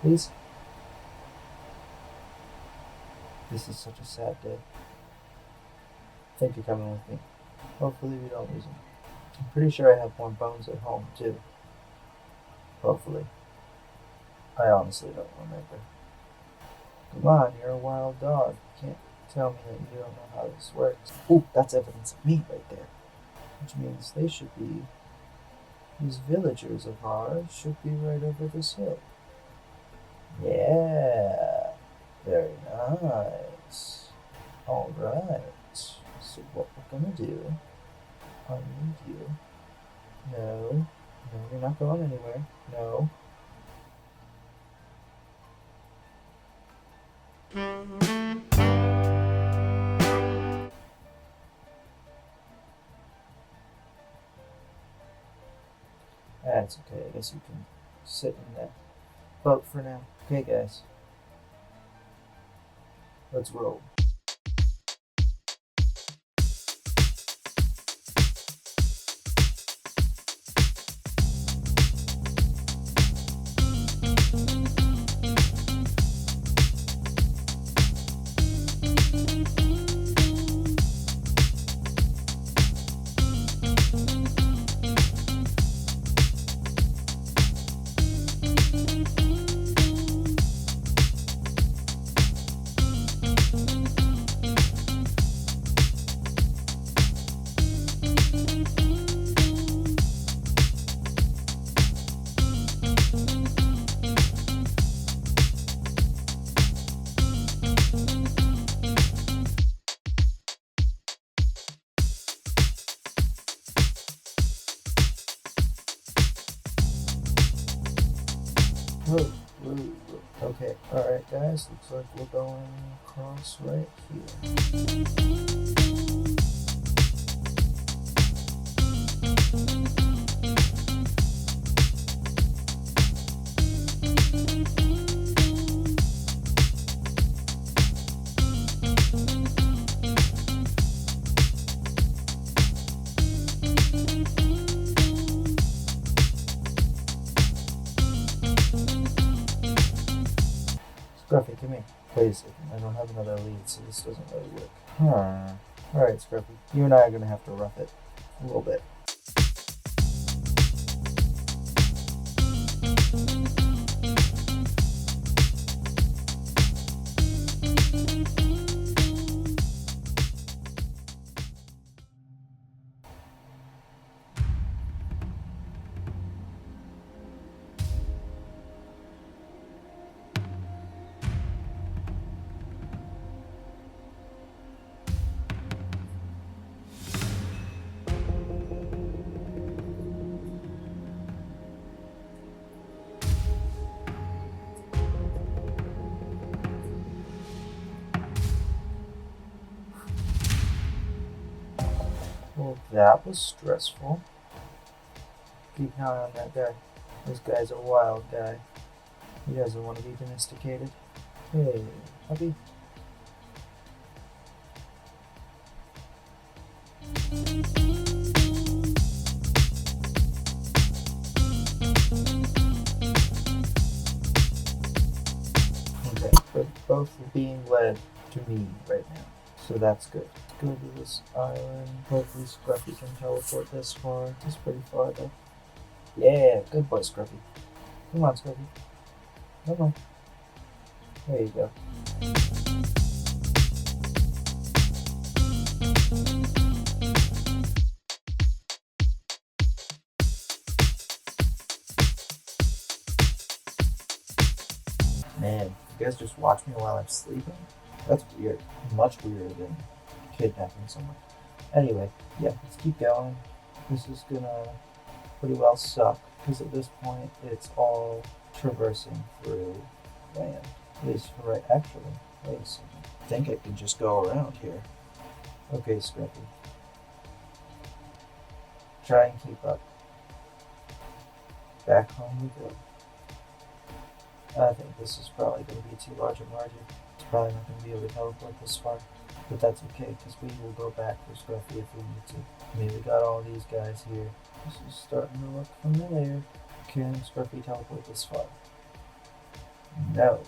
Please? This is such a sad day. I think you're coming with me. Hopefully we don't lose him. I'm pretty sure I have more bones at home, too. Hopefully. I honestly don't remember. Come on, you're a wild dog. You can't tell me that you don't know how this works. Ooh, that's evidence of me right there. Which means they should be, these villagers of ours should be right over this hill. Yeah, very nice. Alright, so what we're gonna do, I need you. No, you're not going anywhere. No. That's okay, I guess you can sit in that boat for now. Okay, guys. Let's roll. Okay, alright guys, looks like we're going across right here. Scruffy, come here. Wait a second, I don't have another lead, so this doesn't really work. Alright, Scruffy, you and I are gonna have to rough it a little bit. That was stressful. Keep an eye on that guy. This guy's a wild guy. He doesn't want to be domesticated. Hey, puppy. Okay, they're both being led to me right now, so that's good. Go to this island. Hopefully Scruffy can teleport this far. It's pretty far though. Yeah, good boy, Scruffy. Come on, Scruffy. Come on. There you go. Man, you guys just watch me while I'm sleeping? That's weird. Much weirder than kidnapping someone. Anyway, yeah, let's keep going. This is gonna pretty well suck, because at this point it's all traversing through land. At least for right. Actually, wait a second. I think I can just go around here. Okay, Scruffy. Try and keep up. Back home we go. I think this is probably going to be too large a margin. It's probably not going to be able to teleport this far. But that's okay, because we will go back for Scruffy if we need to. I mean, we got all these guys here. This is starting to look familiar. Can Scruffy teleport this far? No.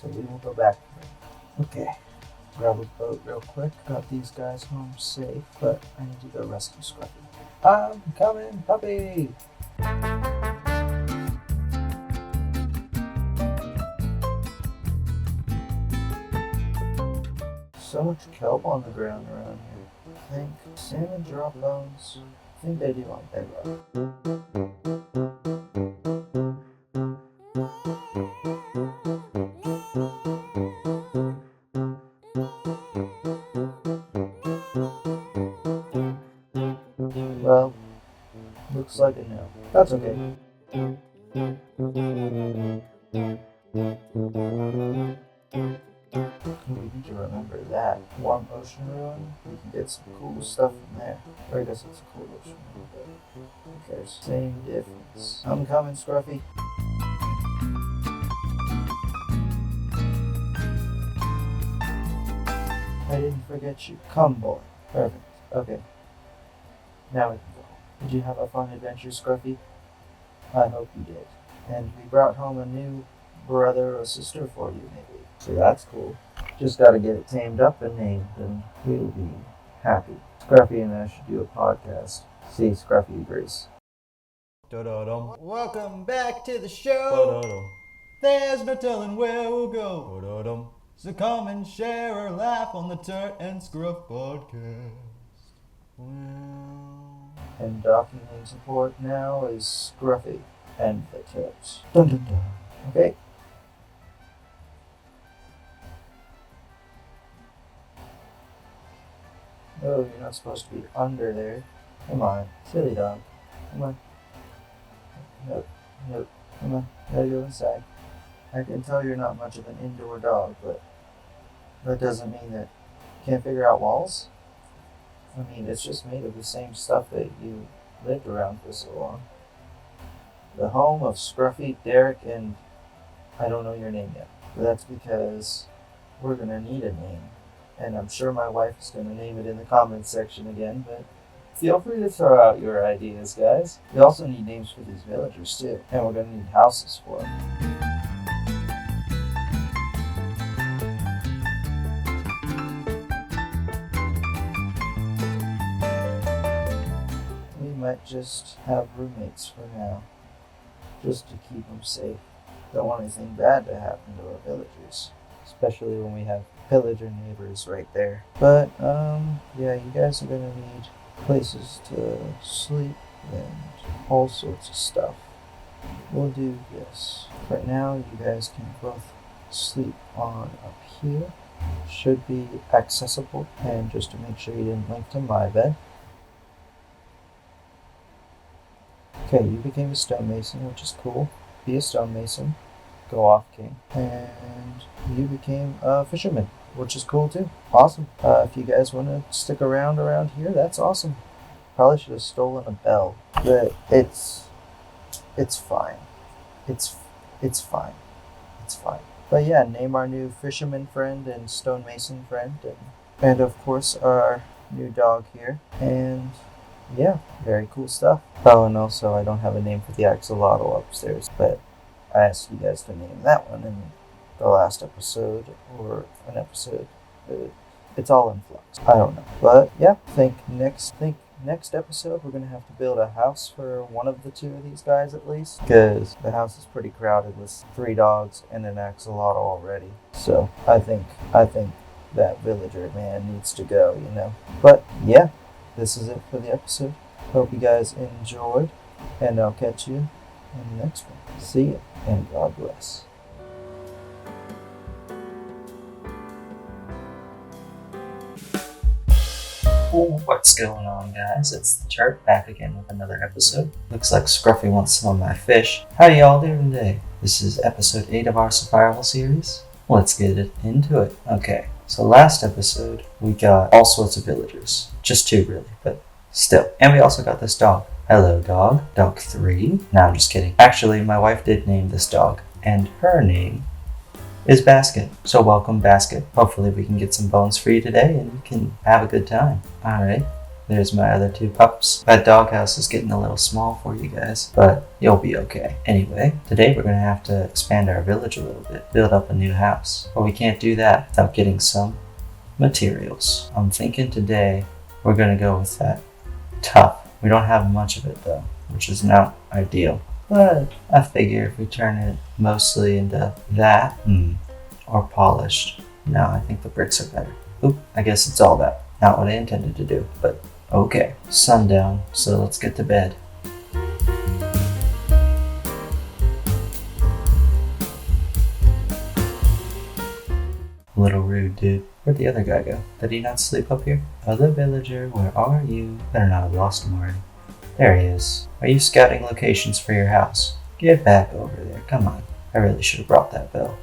So we will go back for him. Okay. Grab a boat real quick. Got these guys home safe, but I need to go rescue Scruffy. I'm coming, puppy! So much kelp on the ground around here. I think salmon drop bones. I think they do on bedrock. Well, looks like a no. That's okay. We need to remember that. Warm ocean ruin, we can get some cool stuff from there. Or I guess it's a cool ocean ruin, but who cares? Same difference. I'm coming, Scruffy. I didn't forget you. Come, boy. Perfect. Okay. Now we can go. Did you have a fun adventure, Scruffy? I hope you did. And we brought home a new brother or sister for you, maybe. So that's cool. Just gotta get it tamed up and named, and we'll be happy. Scruffy and I should do a podcast. See, Scruffy agrees. Welcome back to the show. There's no telling where we'll go. So come and share or laugh on the Turt and Scruff podcast. And docking in support now is Scruffy and the Turt. Dun dun dun. Okay. No, you're not supposed to be under there. Come on, silly dog. Come on. Nope, nope. Come on, gotta go inside. I can tell you're not much of an indoor dog, but that doesn't mean that you can't figure out walls. I mean, it's just made of the same stuff that you lived around for so long. The home of Scruffy, Derek, and I don't know your name yet. But that's because we're gonna need a name. And I'm sure my wife is gonna name it in the comments section again, but feel free to throw out your ideas, guys. We also need names for these villagers too. And we're gonna need houses for them. We might just have roommates for now. Just to keep them safe. Don't want anything bad to happen to our villagers. Especially when we have pillager neighbors right there. But, yeah, you guys are gonna need places to sleep and all sorts of stuff. We'll do this. Right now, you guys can both sleep on up here. Should be accessible. And just to make sure you didn't link to my bed. Okay, you became a stonemason, which is cool. Be a stonemason. Go off, King. And you became a fisherman, which is cool too. Awesome. If you guys want to stick around here, that's awesome. Probably should have stolen a bell, but it's fine. It's fine. It's fine. But yeah, name our new fisherman friend and stonemason friend, and of course our new dog here. And yeah, very cool stuff. Oh, and also I don't have a name for the axolotl upstairs, but I asked you guys to name that one in the last episode or an episode. It's all in flux. I don't know, but yeah, think next episode we're gonna have to build a house for one of the two of these guys at least, because the house is pretty crowded with 3 dogs and an axolotl already. So I think that villager man needs to go, you know. But yeah, this is it for the episode. Hope you guys enjoyed, and I'll catch you in the next one. See ya, and God bless. What's going on, guys? It's theTurt back again with another episode. Looks like Scruffy wants some of my fish. How y'all doing today? This is episode 8 of our survival series. Let's get into it. Okay, so last episode we got all sorts of villagers. Just 2 really, but still. And we also got this dog. Hello, dog. Dog 3. No, I'm just kidding. Actually, my wife did name this dog, and her name is Basket. So welcome, Basket. Hopefully we can get some bones for you today and you can have a good time. Alright, there's my other 2 pups. That doghouse is getting a little small for you guys, but you'll be okay. Anyway, today we're going to have to expand our village a little bit, build up a new house. But we can't do that without getting some materials. I'm thinking today we're going to go with that tough. We don't have much of it though, which is not ideal. But I figure if we turn it mostly into that, or polished. No, I think the bricks are better. Oop, I guess it's all that. Not what I intended to do, but okay. Sundown, so let's get to bed. A little rude, dude. Where'd the other guy go? Did he not sleep up here? Other villager, where are you? Better not have lost him already. There he is. Are you scouting locations for your house? Get back over there, come on. I really should have brought that bell.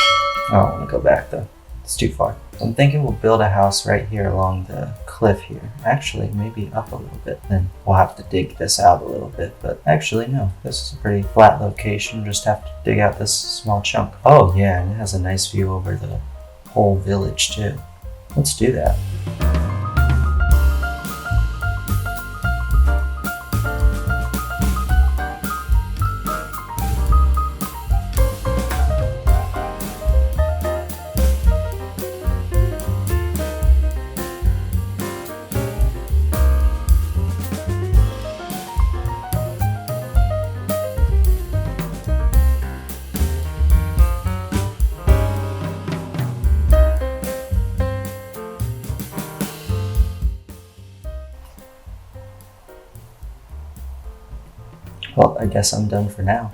I don't want to go back though. It's too far. So I'm thinking we'll build a house right here along the cliff here. Actually, maybe up a little bit. Then we'll have to dig this out a little bit. But actually, no. This is a pretty flat location. Just have to dig out this small chunk. Oh yeah, and it has a nice view over the whole village too. Let's do that. Well, I guess I'm done for now.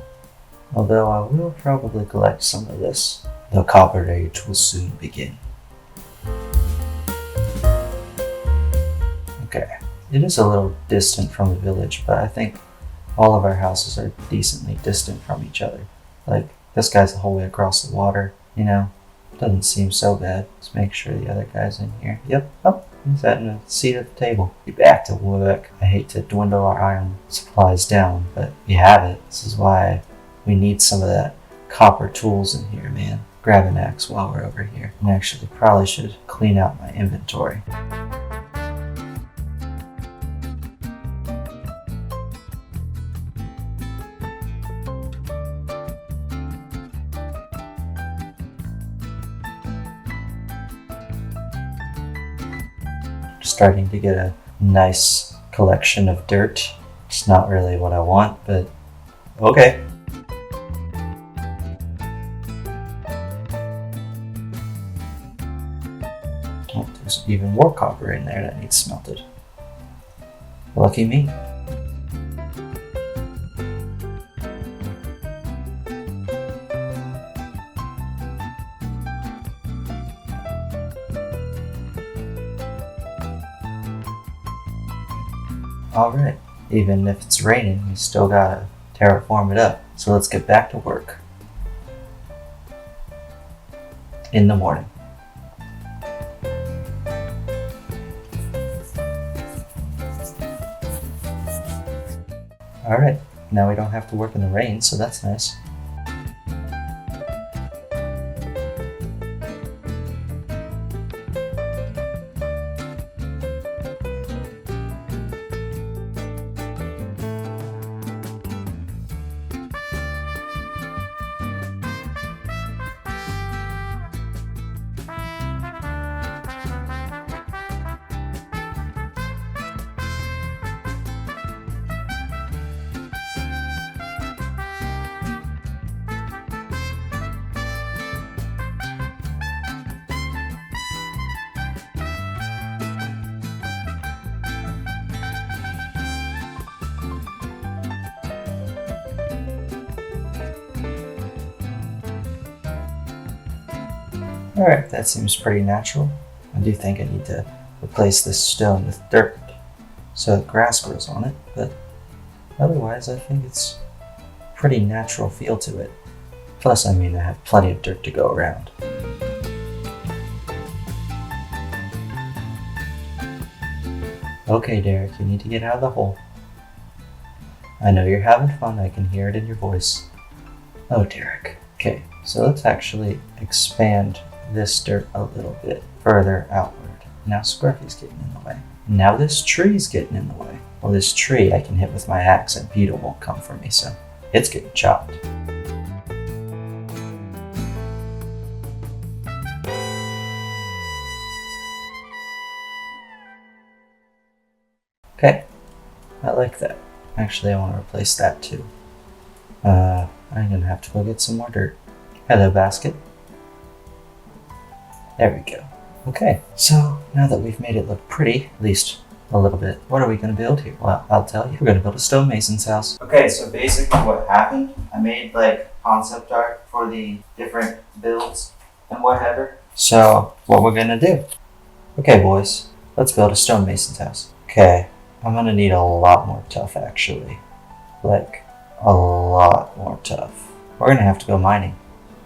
Although I will probably collect some of this. The Copper Age will soon begin. Okay, it is a little distant from the village, but I think all of our houses are decently distant from each other. Like, this guy's the whole way across the water, you know? Doesn't seem so bad. Let's make sure the other guy's in here. Yep, oh, he's at the seat at the table. Be back to work. I hate to dwindle our iron supplies down, but we have it. This is why we need some of that copper tools in here, man. Grab an axe while we're over here. And actually, probably should clean out my inventory. Starting to get a nice collection of dirt. It's not really what I want, but okay. Oh, there's even more copper in there that needs smelted. Lucky me. Alright, even if it's raining, we still gotta terraform it up. So let's get back to work. In the morning. Alright, now we don't have to work in the rain, so that's nice. Alright, that seems pretty natural. I do think I need to replace this stone with dirt so that grass grows on it, but otherwise I think it's a pretty natural feel to it. Plus, I mean, I have plenty of dirt to go around. Okay, Derek, you need to get out of the hole. I know you're having fun, I can hear it in your voice. Oh, Derek. Okay, so let's actually expand this dirt a little bit further outward. Now Scruffy's getting in the way. Now this tree's getting in the way. Well, this tree I can hit with my axe and Peter won't come for me, so it's getting chopped. Okay, I like that. Actually, I want to replace that too. I'm gonna have to go get some more dirt. Hello, basket. There we go. Okay, so now that we've made it look pretty, at least a little bit, what are we gonna build here? Well, I'll tell you. We're gonna build a stonemason's house. Okay, so basically what happened, I made like concept art for the different builds and whatever. So what we're gonna do. Okay, boys, let's build a stonemason's house. Okay, I'm gonna need a lot more tuff actually. Like, a lot more tuff. We're gonna have to go mining.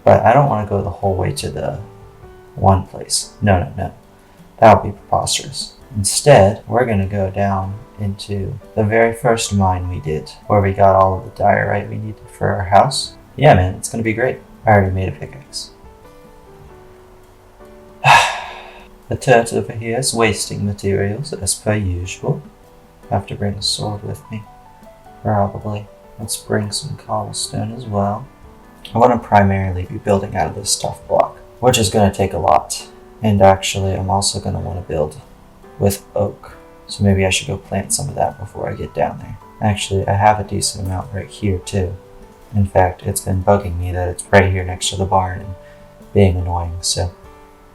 But I don't want to go the whole way to the one place. No. That would be preposterous. Instead, we're gonna go down into the very first mine we did, where we got all of the diorite we needed for our house. Yeah, man, it's gonna be great. I already made a pickaxe. The turt over here is wasting materials as per usual. I have to bring a sword with me. Probably. Let's bring some cobblestone as well. I want to primarily be building out of this tough block, which is going to take a lot. And actually, I'm also going to want to build with oak. So maybe I should go plant some of that before I get down there. Actually, I have a decent amount right here too. In fact, it's been bugging me that it's right here next to the barn and being annoying. So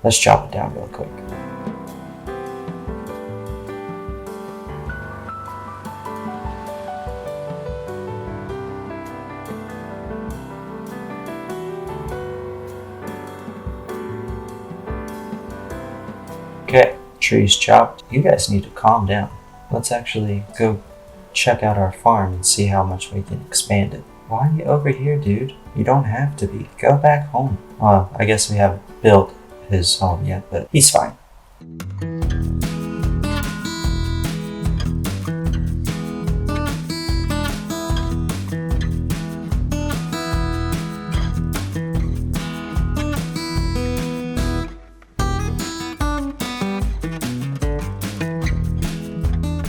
let's chop it down real quick. Okay, trees chopped. You guys need to calm down. Let's actually go check out our farm and see how much we can expand it. Why are you over here, dude? You don't have to be. Go back home. Well, I guess we haven't built his home yet, but he's fine.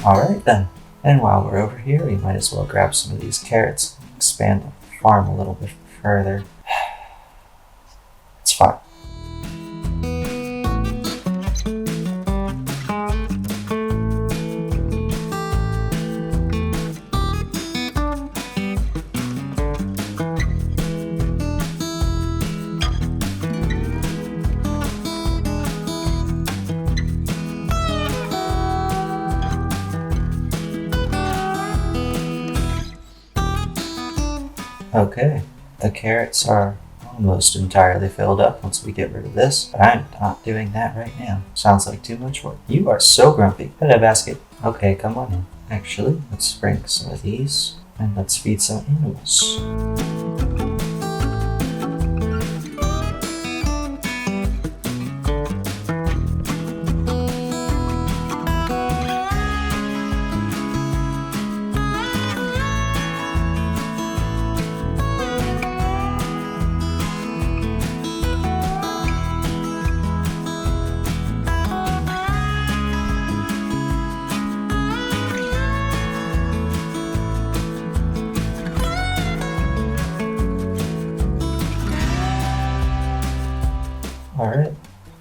Alright then, and while we're over here, we might as well grab some of these carrots and expand the farm a little bit further. It's fine. Okay, the carrots are almost entirely filled up once we get rid of this, but I'm not doing that right now. Sounds like too much work. You are so grumpy. Hello, basket. Okay, come on in. Actually, let's bring some of these and let's feed some animals.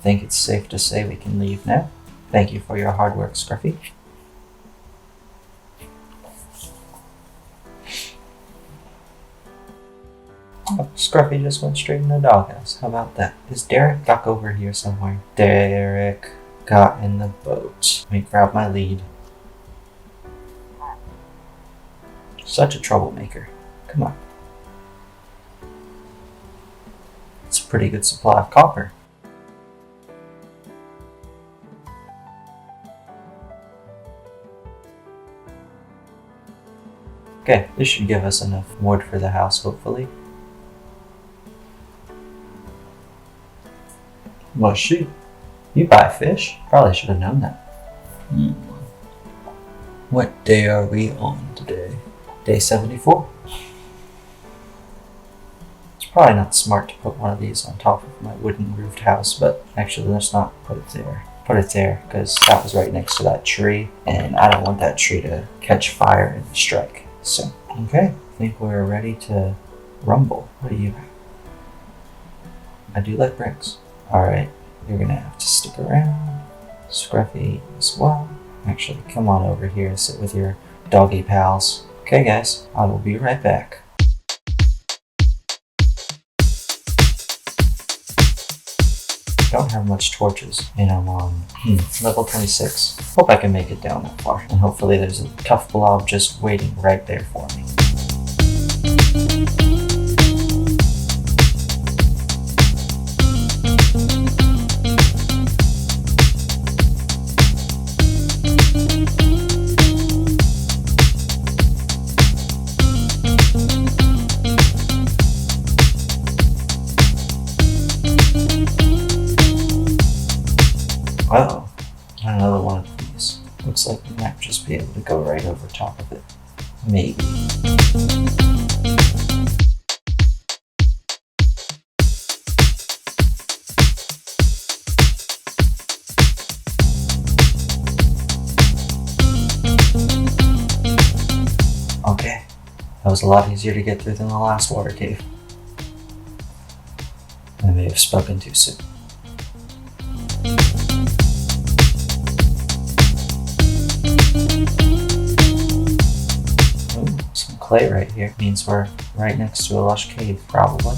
think it's safe to say we can leave now. Thank you for your hard work, Scruffy. Oh, Scruffy just went straight in the doghouse. How about that? Is Derek duck over here somewhere? Derek got in the boat. Let me grab my lead. Such a troublemaker. Come on. It's a pretty good supply of copper. Okay, this should give us enough wood for the house, hopefully. Well, shoot. You buy fish? Probably should have known that. What day are we on today? Day 74. It's probably not smart to put one of these on top of my wooden roofed house, but actually let's not put it there. Put it there, because that was right next to that tree, and I don't want that tree to catch fire and strike. So, okay, I think we're ready to rumble. What do you have? I do like bricks. Alright, you're gonna have to stick around. Scruffy as well. Actually, come on over here and sit with your doggy pals. Okay guys, I will be right back. Don't have much torches, and I'm on level 26. Hope I can make it down that far, and hopefully there's a tough blob just waiting right there for me. Uh-oh, another one of these. Looks like we might just be able to go right over top of it. Maybe. Okay, that was a lot easier to get through than the last water cave. I may have spoken too soon. Some clay right here means we're right next to a lush cave, probably.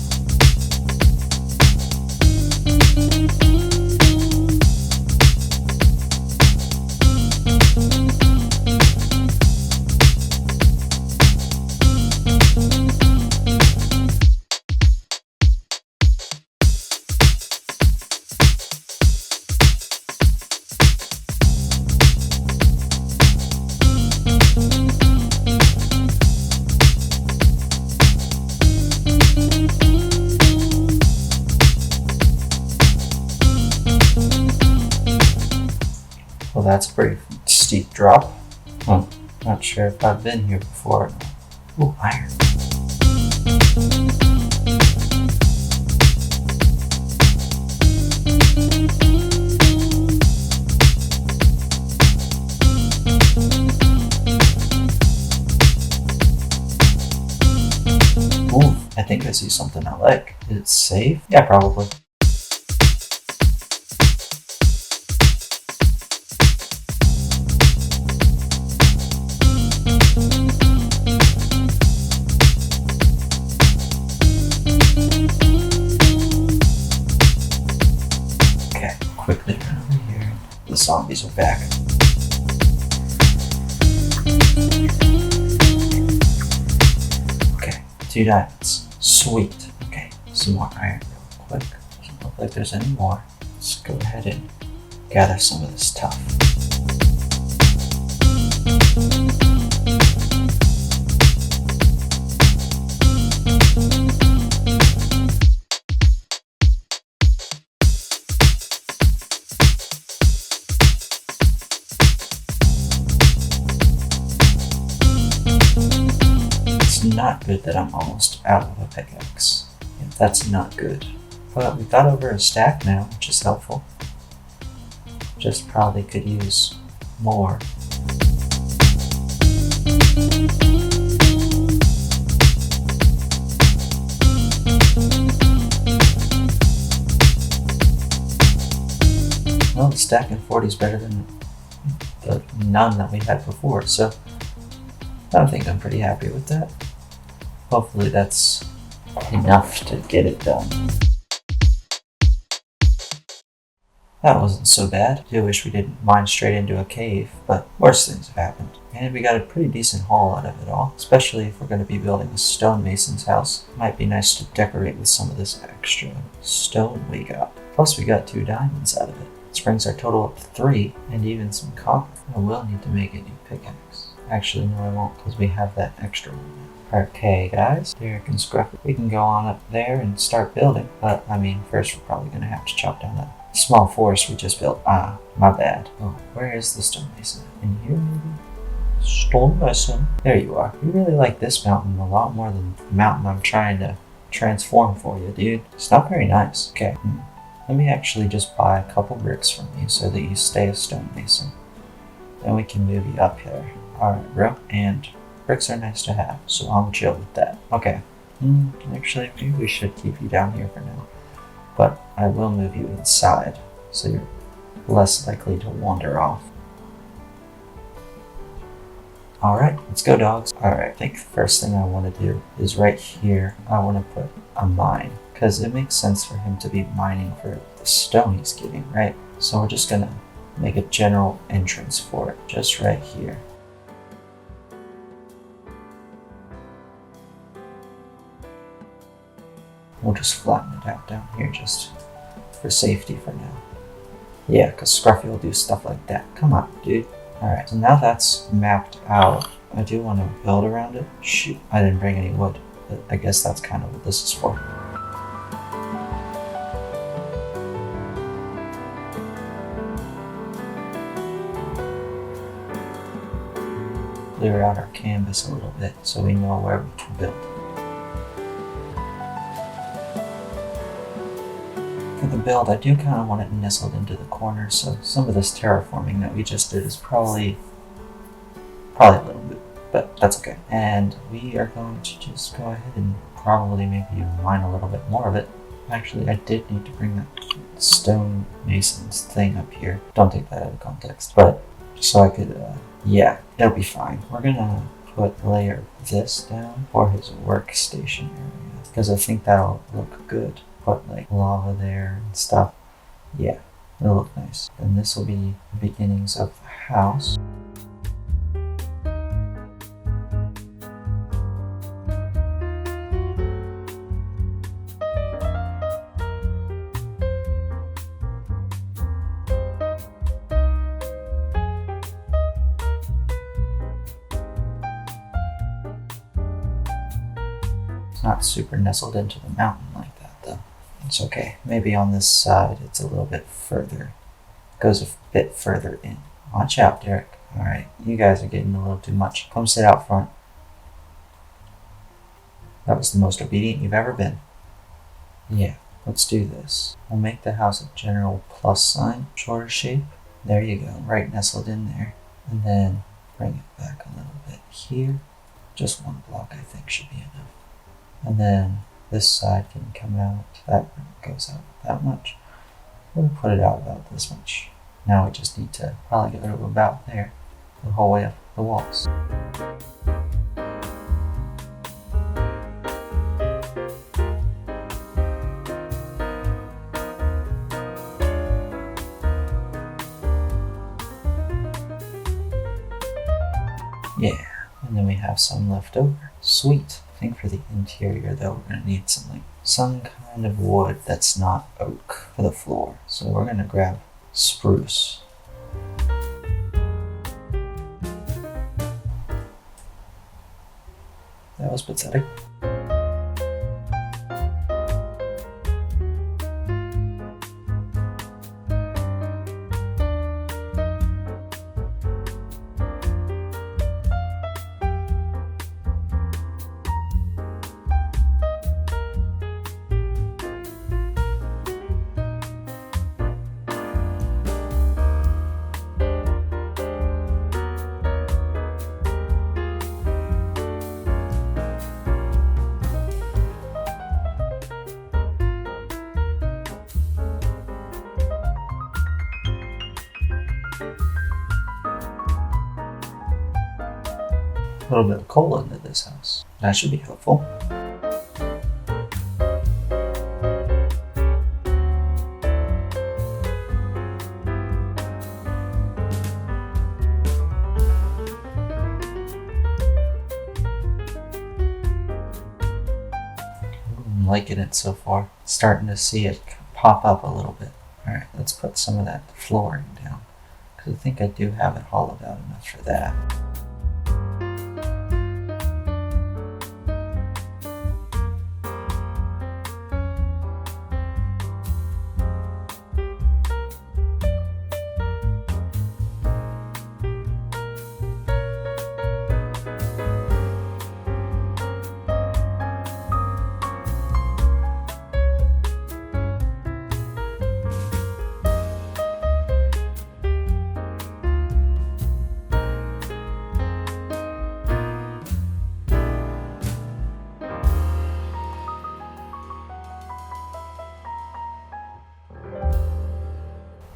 Well, that's a pretty steep drop. Not sure if I've been here before. Ooh, iron. Ooh, I think I see something I like. Is it safe? Yeah, probably. Quickly run over here. The zombies are back. Okay, 2 diamonds. Sweet. Okay, some more iron real quick. Doesn't look like there's any more. Let's go ahead and gather some of this stuff. It's not good that I'm almost out of a pickaxe. Yeah, that's not good. But we got over a stack now, which is helpful. Just probably could use more. stacking 40 is better than the none that we had before, so I think I'm pretty happy with that. Hopefully that's enough to get it done. That wasn't so bad. I do wish we didn't mine straight into a cave, but worse things have happened. And we got a pretty decent haul out of it all, especially if we're going to be building a stonemason's house. It might be nice to decorate with some of this extra stone we got. Plus we got 2 diamonds out of it. This brings our total up to 3, and even some copper. I will need to make a new pickaxe. Actually, no I won't, because we have that extra one now. Okay guys, Derek and Scruffy, we can go on up there and start building. But I mean, first we're probably going to have to chop down that small forest we just built. Ah, my bad. Oh, where is the stonemason? In here maybe? Stonemason. There you are. You really like this mountain a lot more than the mountain I'm trying to transform for you, dude. It's not very nice. Okay, let me actually just buy a couple bricks from you so that you stay a stonemason. Then we can move you up here. Alright, bro. And bricks are nice to have, so I'm chill with that. Okay. Actually, maybe we should keep you down here for now. But I will move you inside, so you're less likely to wander off. Alright, let's go dogs. Alright, I think the first thing I want to do is right here, I want to put a mine. Because it makes sense for him to be mining for the stone he's getting, right? So we're just going to make a general entrance for it, just right here. We'll just flatten it out down here just for safety for now. Yeah, because Scruffy will do stuff like that. Come on, dude. Alright, so now that's mapped out. I do want to build around it. Shoot, I didn't bring any wood. But I guess that's kind of what this is for. Clear out our canvas a little bit so we know where we can build. For the build, I do kind of want it nestled into the corner, so some of this terraforming that we just did is probably a little bit, but that's okay. And we are going to just go ahead and probably maybe mine a little bit more of it. Actually, I did need to bring that stone mason's thing up here. Don't take that out of context, but so I could, yeah, it'll be fine. We're gonna put a layer of this down for his workstation area, because I think that'll look good. Put like lava there and stuff. Yeah, it'll look nice. And this will be the beginnings of the house. It's not super nestled into the mountain like that though. It's okay. Maybe on this side it's a little bit further. Goes a bit further in. Watch out, Derek. Alright, you guys are getting a little too much. Come sit out front. That was the most obedient you've ever been. Yeah, let's do this. We'll make the house a general plus sign, shorter shape. There you go, right nestled in there. And then bring it back a little bit here. Just one block I think should be enough. And then this side can come out, that goes out that much. We'll put it out about this much. Now we just need to probably go to about there, the whole way up the walls. Yeah, and then we have some left over. Sweet. I think for the interior though, we're gonna need some kind of wood that's not oak for the floor. So we're gonna grab spruce. That was pathetic. a little bit of coal into this house. That should be helpful. I'm liking it so far. Starting to see it pop up a little bit. Alright, let's put some of that flooring down, because I think I do have it hollowed out enough for that.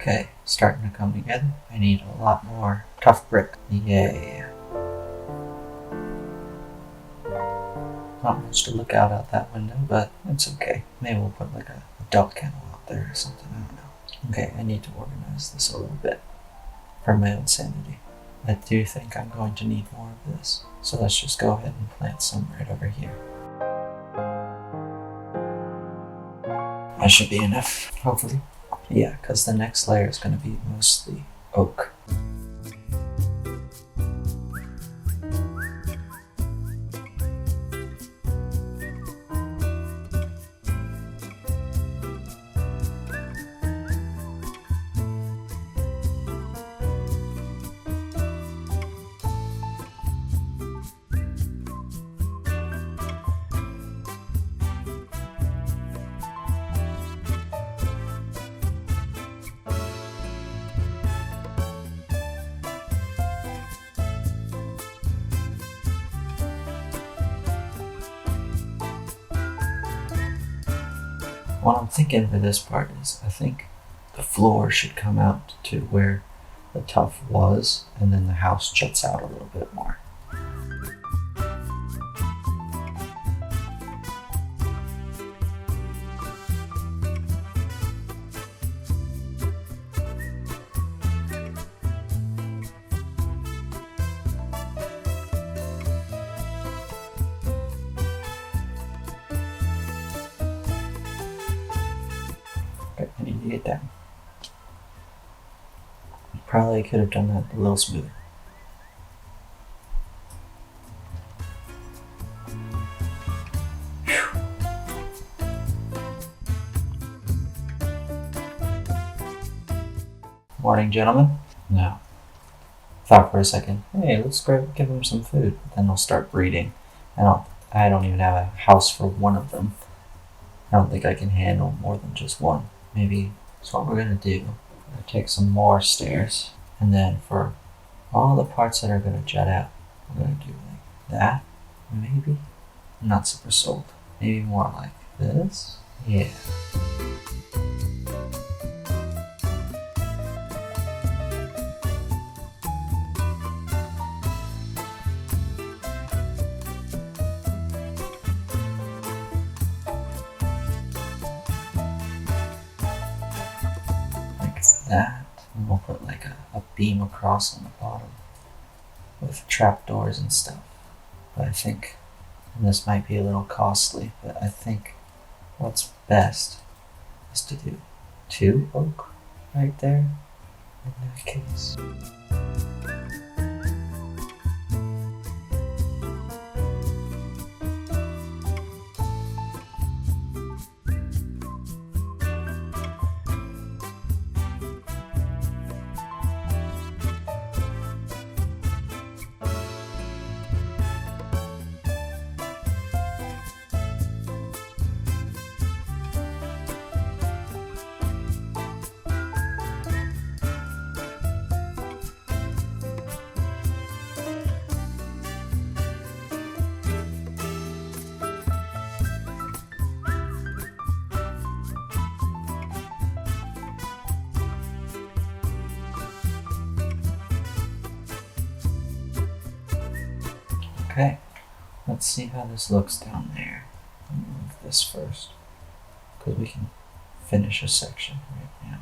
Okay, starting to come together. I need a lot more tough brick. Yay. Not much to look out that window, but it's okay. Maybe we'll put like a duck kennel out there or something, I don't know. Okay, I need to organize this a little bit for my own sanity. I do think I'm going to need more of this. So let's just go ahead and plant some right over here. That should be enough, hopefully. Yeah, because the next layer is going to be mostly oak. What I'm thinking for this part is I think the floor should come out to where the tuff was, and then the house juts out a little bit more. Okay, I need to get down. Probably could have done that a little smoother. Whew. Morning, gentlemen. No. Thought for a second, hey, let's give them some food. Then they'll start breeding. I don't even have a house for one of them. I don't think I can handle more than just one. Maybe that's what we're gonna do. We're gonna take some more stairs, and then for all the parts that are gonna jut out, we're gonna do like that, maybe. I'm not super sold. Maybe more like this. Yeah. That, and we'll put like a beam across on the bottom with trapdoors and stuff. But I think, and this might be a little costly, but I think what's best is to do 2 oak right there in that case. Okay, let's see how this looks down there. Let me move this first, because we can finish a section right now.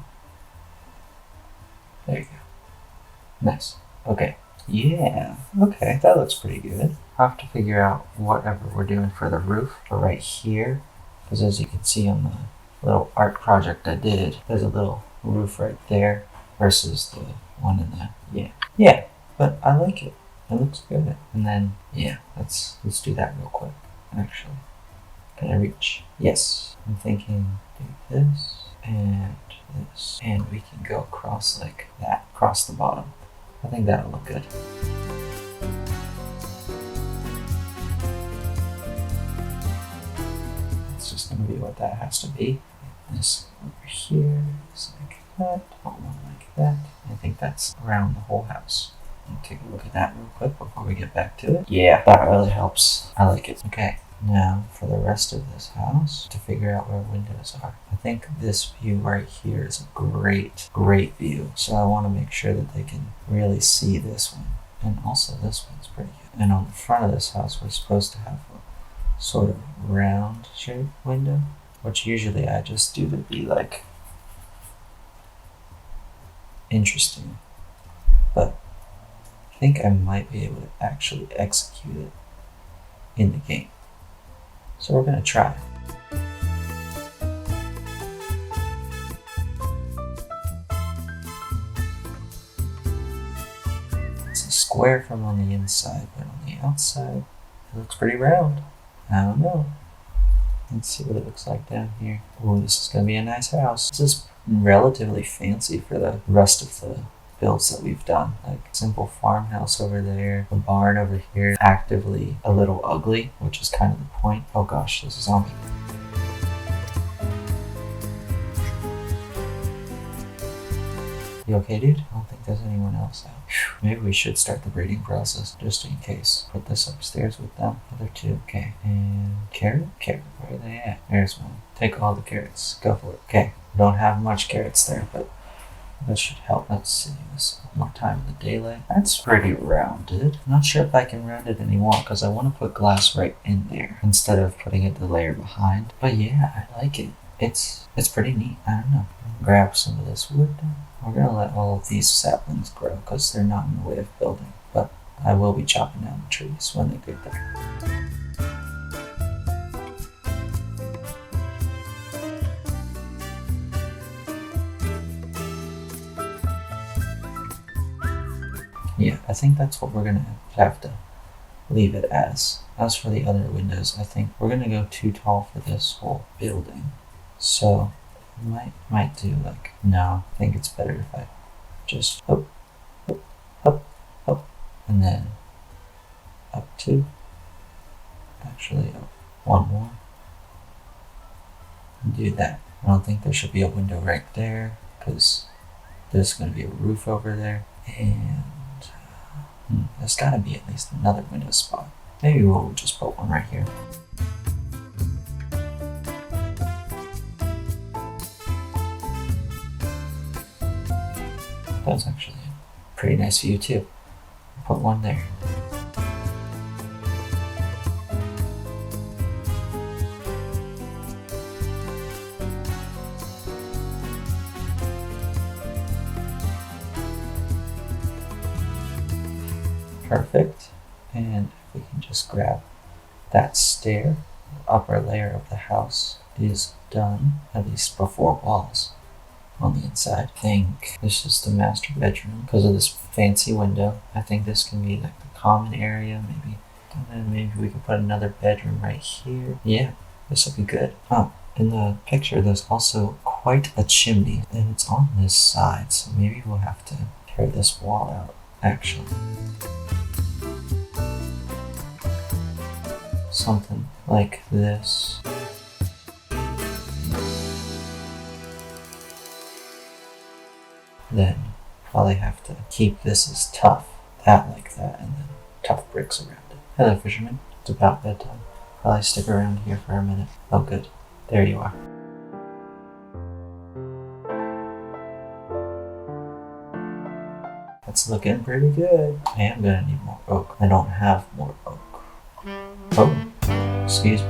There you go. Nice. Okay. Yeah. Okay, that looks pretty good. I'll have to figure out whatever we're doing for the roof. But right here, because as you can see on the little art project I did, there's a little roof right there versus the one in the, yeah. But I like it. It looks good. And then, yeah, let's do that real quick, actually. Can I reach? Yes. I'm thinking do this and this. And we can go across like that, across the bottom. I think that'll look good. It's just gonna be what that has to be. This over here is like that, one like that. I think that's around the whole house. Let me take a look at that real quick before we get back to it. Yeah, that really helps. I like it. Okay, now for the rest of this house, to figure out where windows are. I think this view right here is a great view. So I want to make sure that they can really see this one. And also this one's pretty good. And on the front of this house, we're supposed to have a sort of round shaped window, which usually I just do to be like interesting. But I think I might be able to actually execute it in the game. So we're gonna try. It's a square from on the inside, but on the outside, it looks pretty round. I don't know. Let's see what it looks like down here. Oh, this is gonna be a nice house. This is relatively fancy for the rest of the builds that we've done. Like simple farmhouse over there, the barn over here, actively a little ugly, which is kind of the point. Oh gosh, there's a zombie. You okay, dude? I don't think there's anyone else out. Whew. Maybe we should start the breeding process just in case. Put this upstairs with them. Other two. Okay. And carrot? Carrot. Where are they at? There's one. Take all the carrots. Go for it. Okay. We don't have much carrots there, but that should help. Let's see this one more time in the daylight. That's pretty rounded. I'm not sure if I can round it anymore because I want to put glass right in there instead of putting it the layer behind. But yeah, I like it. It's pretty neat. I don't know. Grab some of this wood. We're gonna let all of these saplings grow because they're not in the way of building. But I will be chopping down the trees when they get there. Yeah, I think that's what we're gonna have to leave it as. As for the other windows, I think we're gonna go too tall for this whole building. So might do like, no, I think it's better if I just up, and then up two. Actually, up one more. And do that. I don't think there should be a window right there because there's going to be a roof over there, and there's got to be at least another window spot. Maybe we'll just put one right here. That was actually a pretty nice view too. Put one there. Perfect. And if we can just grab that stair, the upper layer of the house is done, at least before walls. On the inside. I think this is the master bedroom because of this fancy window. I think this can be like the common area, maybe. And then maybe we can put another bedroom right here. Yeah, this will be good. Oh, in the picture there's also quite a chimney and it's on this side, so maybe we'll have to tear this wall out actually. Something like this. Then probably have to keep this as tough, that like that, and then tough bricks around it. Hello, fisherman. It's about bedtime. Probably stick around here for a minute. Oh, good. There you are. That's looking pretty good. I am gonna need more oak. I don't have more oak. Oh, excuse me.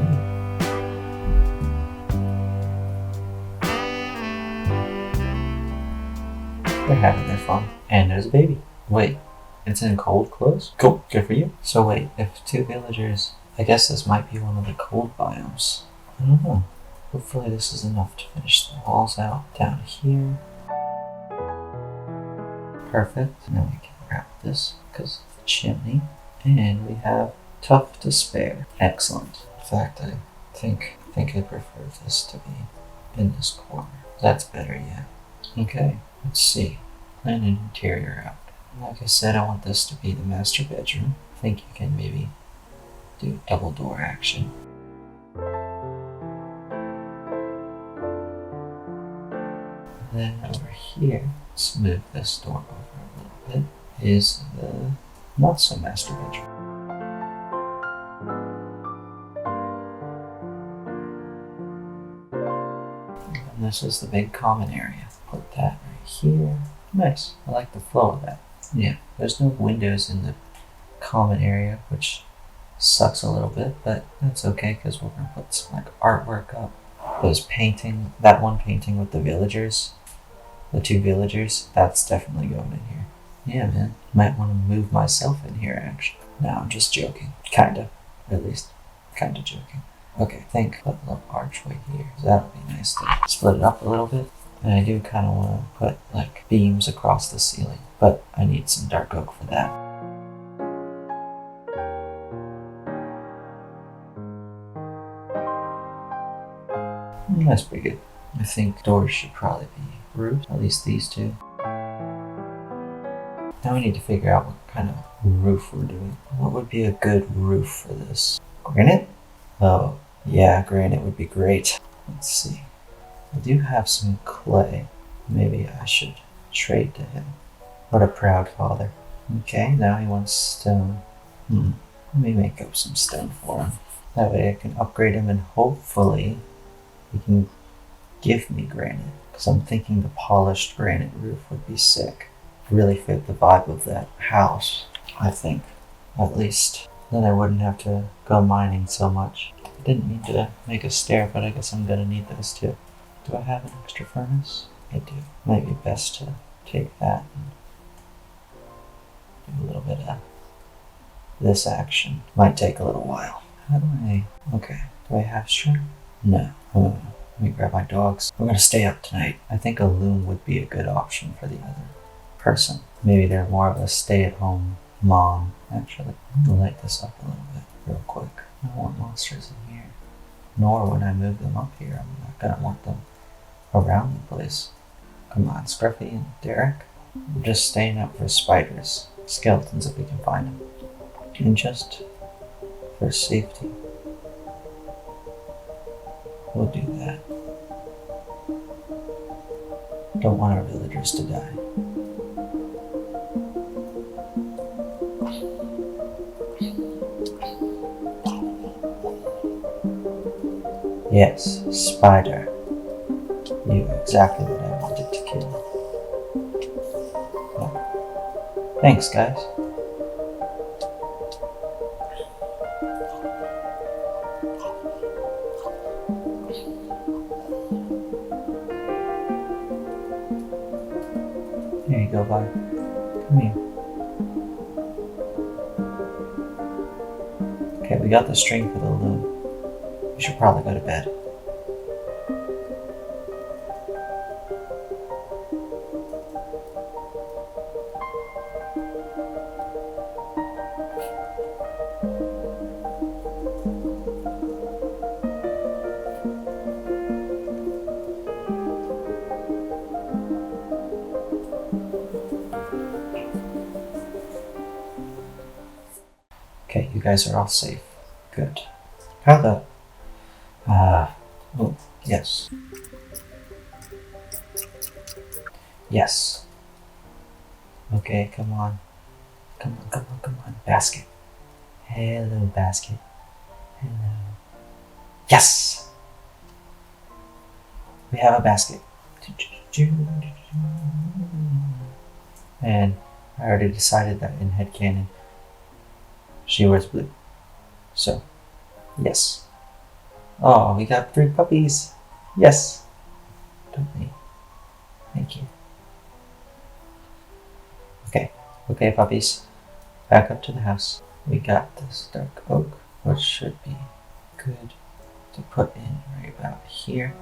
They're having their fun. And there's a baby. Wait, it's in cold clothes? Cool, good for you. So wait, if 2 villagers... I guess this might be one of the cold biomes. I don't know. Hopefully this is enough to finish the walls out down here. Perfect. Now we can wrap this because of the chimney. And we have tough to spare. Excellent. In fact, I think I prefer this to be in this corner. That's better, yeah. Okay, let's see. Plan an interior out. Like I said, I want this to be the master bedroom. I think you can maybe do double door action. Then over here, let's move this door over a little bit, is the not so master bedroom. And this is the big common area. Put that right here. Nice. I like the flow of that. Yeah, there's no windows in the common area, which sucks a little bit, but that's okay because we're gonna put some like artwork up. Those painting, that one painting with the villagers, the 2 villagers, that's definitely going in here. Yeah, man, might want to move myself in here actually. No, I'm just joking. Kinda, at least, kinda joking. Okay, I think put a little archway here. That'll be nice to split it up a little bit. And I do kind of want to put like beams across the ceiling, but I need some dark oak for that. That's pretty good. I think doors should probably be roofed, at least these 2. Now we need to figure out what kind of roof we're doing. What would be a good roof for this? Granite? Oh, yeah, granite would be great. Let's see. I do have some clay. Maybe I should trade to him. What a proud father. Okay, now he wants stone. Let me make up some stone for him. That way I can upgrade him and hopefully he can give me granite. Because I'm thinking the polished granite roof would be sick. Really fit the vibe of that house, I think. At least. Then I wouldn't have to go mining so much. I didn't mean to make a stair, but I guess I'm gonna need those too. Do I have an extra furnace? I do. Might be best to take that and do a little bit of this action. Might take a little while. How do I... Okay. Do I have string? No. Let me grab my dogs. We're gonna stay up tonight. I think a loom would be a good option for the other person. Maybe they're more of a stay-at-home mom, actually. I'm gonna light this up a little bit real quick. I don't want monsters in here. Nor when I move them up here, I'm not gonna want them around the place. Come on, Scruffy and Derek. We're just staying up for spiders. Skeletons if we can find them. And just for safety, we'll do that. Don't want our villagers to die. Yes, spider. You exactly what I wanted to kill. Yeah. Thanks, guys. Here you go, bud. Come here. Okay, we got the string for the loom. We should probably go to bed. Okay, you guys are all safe. Good. How the... oh, yes. Yes. Okay, come on. Come on, come on, come on. Basket. Hello, basket. Hello. Yes! We have a basket. And I already decided that in headcanon, she wears blue. So, Yes. Oh, we got 3 puppies. Yes. Don't we? Thank you. Okay. Okay, puppies. Back up to the house. We got this dark oak, which should be good to put in right about here.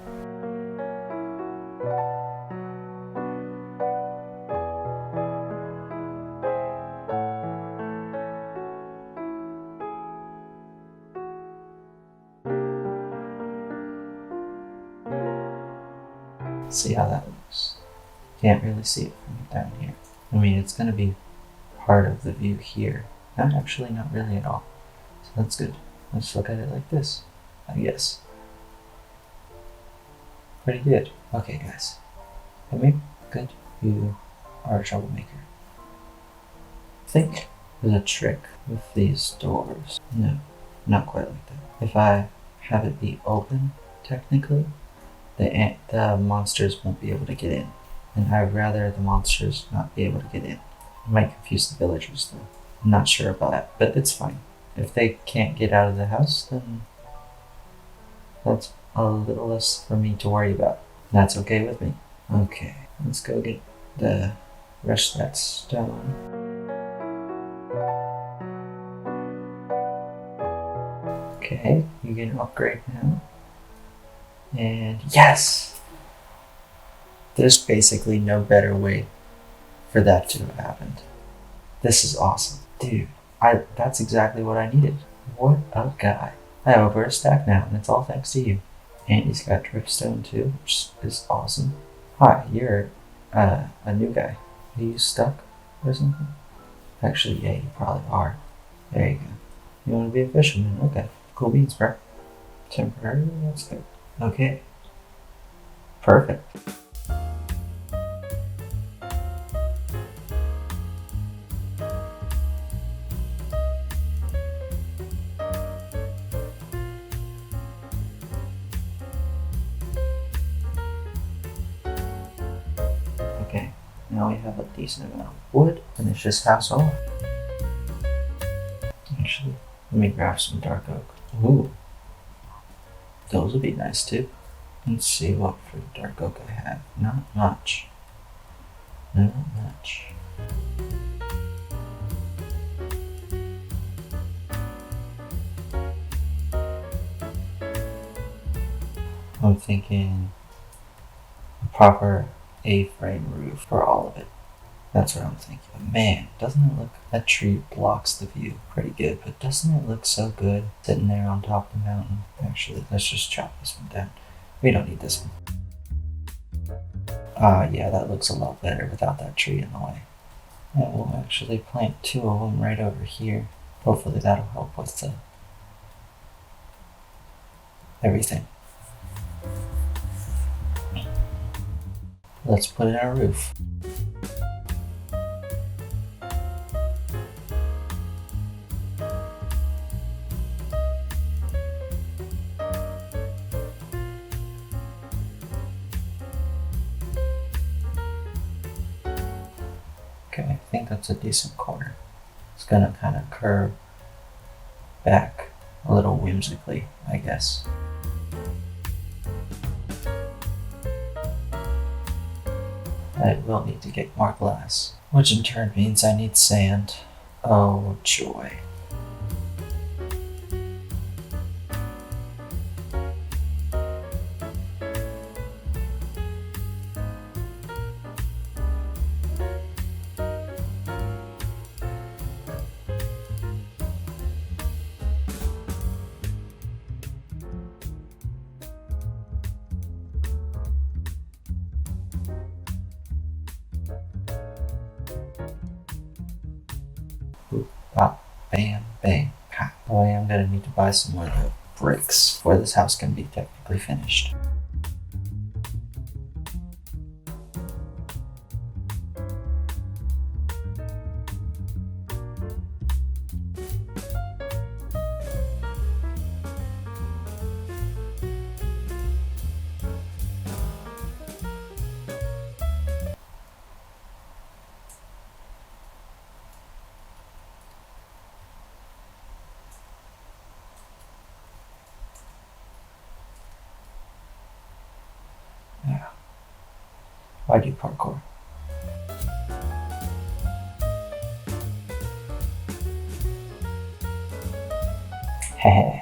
See how that looks. Can't really see it from down here. I mean, it's going to be part of the view here. Actually, not really at all. So that's good. Let's look at it like this, I guess. Pretty good. Okay, guys. Come here. Good. You are a troublemaker. Think there's a trick with these doors. No, not quite like that. If I have it be open, technically, the monsters won't be able to get in. And I'd rather the monsters not be able to get in. It might confuse the villagers though. I'm not sure about that, but it's fine. If they can't get out of the house, then that's a little less for me to worry about. That's okay with me. Okay, let's go get the rest of that stone. Okay, you can upgrade now. And yes! There's basically no better way for that to have happened. This is awesome. Dude, that's exactly what I needed. What a guy. I have over a stack now, and it's all thanks to you. And he's got dripstone too, which is awesome. Hi, you're a new guy. Are you stuck or something? Actually, yeah, you probably are. There you go. You want to be a fisherman? Okay. Cool beans, bro. Temporary, that's good. Okay. Perfect. Okay, now we have a decent amount of wood. Finish this house off. Actually, let me grab some dark oak. Ooh, those would be nice too. Let's see what for dark oak I have. Not much. Not much. I'm thinking a proper A-frame roof for all of it. That's what I'm thinking. Man, doesn't it look, that tree blocks the view pretty good, but doesn't it look so good sitting there on top of the mountain? Actually, let's just chop this one down. We don't need this one. Yeah, that looks a lot better without that tree in the way. And we'll actually plant 2 of them right over here. Hopefully that'll help with the everything. Let's put in our roof. Okay, I think that's a decent corner. It's gonna kind of curve back a little whimsically, I guess. I will need to get more glass, which in turn means I need sand. Oh joy. Bop, bam, bang, pop. Oh, I am gonna need to buy some more of the bricks before this house can be technically finished. Why do parkour? Heh.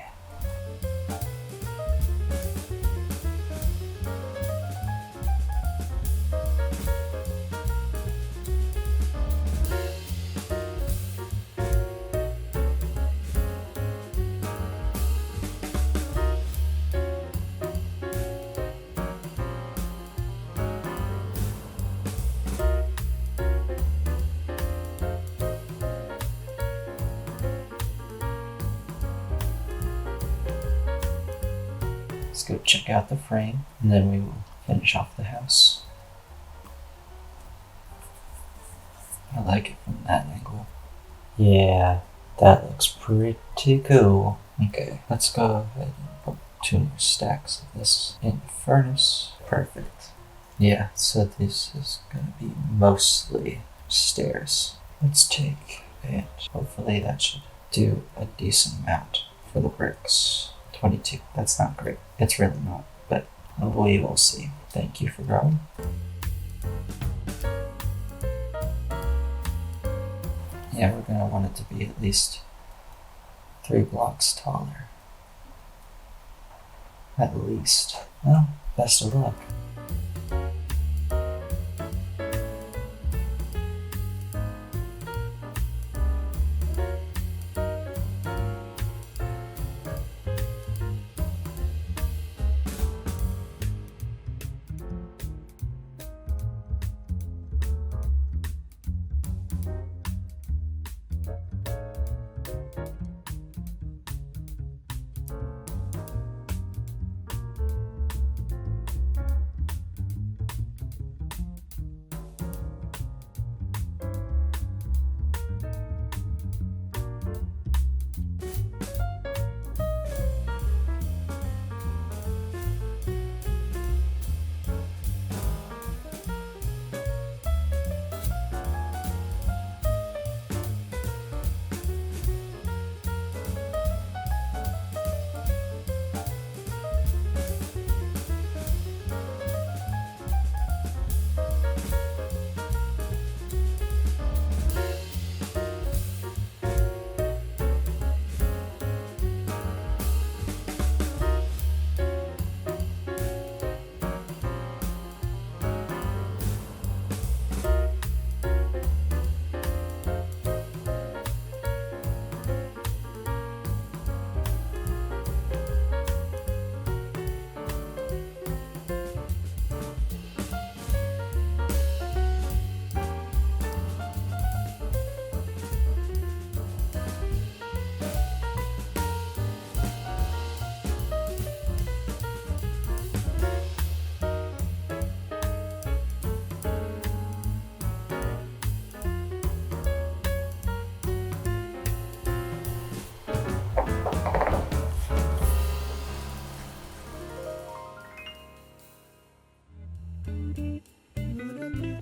Let's go check out the frame, and then we will finish off the house. I like it from that angle. Yeah, that looks pretty cool. Okay, let's go ahead and put 2 more stacks of this in the furnace. Perfect. Yeah, so this is gonna be mostly stairs. Let's take and hopefully that should do a decent amount for the bricks. 22. That's not great. It's really not, but we will see. Thank you for growing. Yeah, we're gonna want it to be at least 3 blocks taller. At least. Well, best of luck.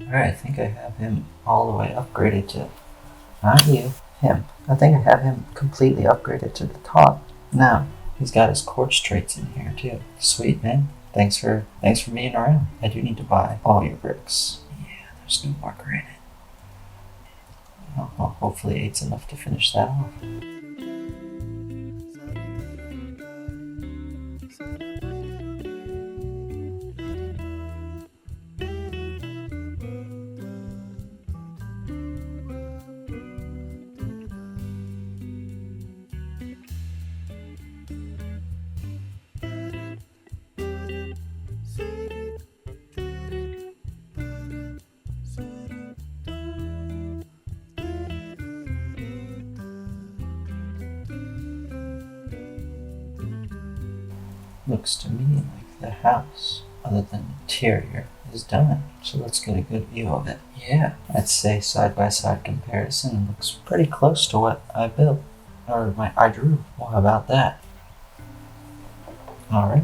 Alright, I think I have him all the way upgraded to, not you, him. I think I have him completely upgraded to the top. Now, he's got his quartz traits in here too. Sweet, man. Thanks for being around. I do need to buy all your bricks. Yeah, there's no more granite. Well, hopefully 8's enough to finish that off. Looks to me like the house, other than the interior, is done. So let's get a good view of it. Yeah, I'd say side-by-side comparison looks pretty close to what I built, or I drew. Well, how about that? All right.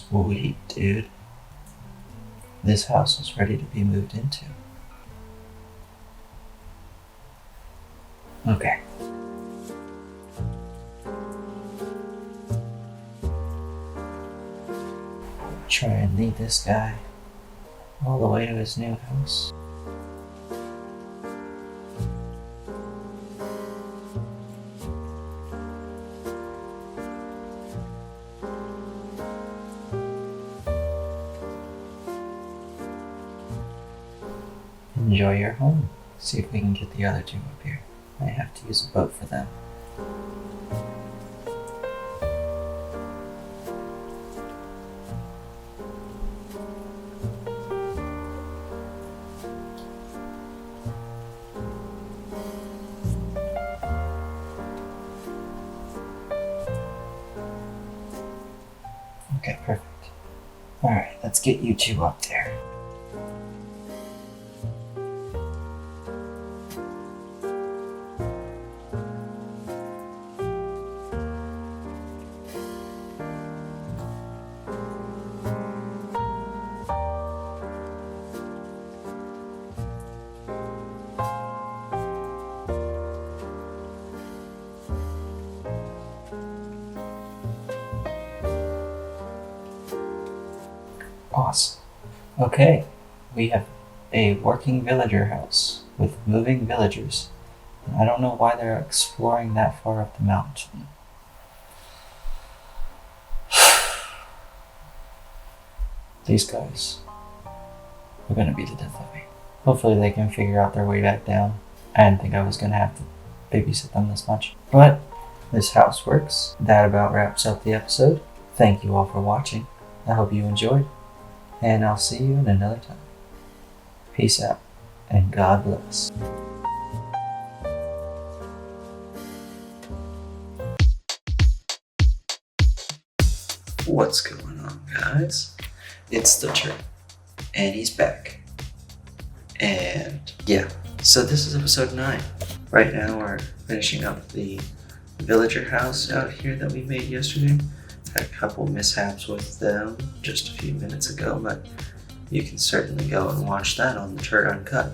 Sweet, dude. This house is ready to be moved into. Okay. Try and lead this guy all the way to his new house. Enjoy your home. See if we can get the other two up here. I have to use a boat for them. Okay, perfect. Alright, let's get you two up there. Awesome. Okay, we have a working villager house with moving villagers. And I don't know why they're exploring that far up the mountain. These guys are gonna be the death of me. Hopefully they can figure out their way back down. I didn't think I was gonna have to babysit them this much. But this house works. That about wraps up the episode. Thank you all for watching. I hope you enjoyed. And I'll see you in another time. Peace out, and God bless. What's going on, guys? It's theTurt, and he's back. And yeah, so this is episode 9. Right now we're finishing up the villager house out here that we made yesterday. Had a couple mishaps with them just a few minutes ago, but you can certainly go and watch that on theTurt Uncut.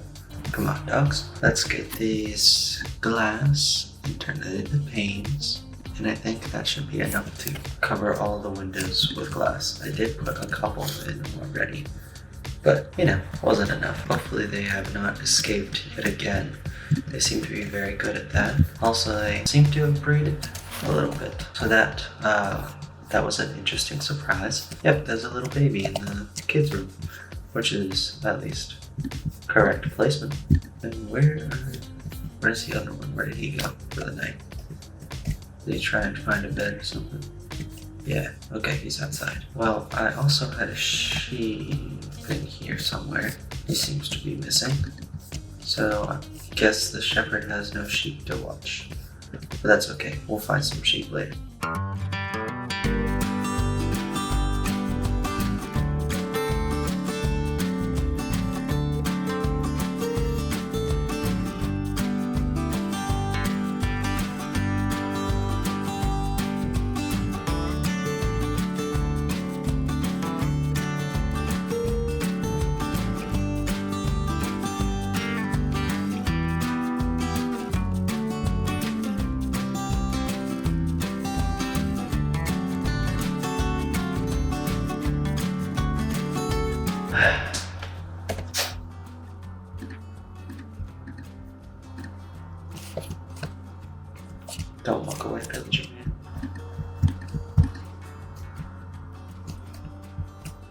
Come on, dogs. Let's get these glass and turn it into panes. And I think that should be enough to cover all the windows with glass. I did put a couple in already, but you know, wasn't enough. Hopefully they have not escaped yet again. They seem to be very good at that. Also, they seem to have breeded a little bit. So that was an interesting surprise. Yep, there's a little baby in the kids' room, which is at least correct placement. And where's the other one? Where did he go for the night? Did he try and find a bed or something? Yeah, okay, he's outside. Well, I also had a sheep in here somewhere. He seems to be missing. So I guess the shepherd has no sheep to watch. But that's okay, we'll find some sheep later. Don't walk away, villager man.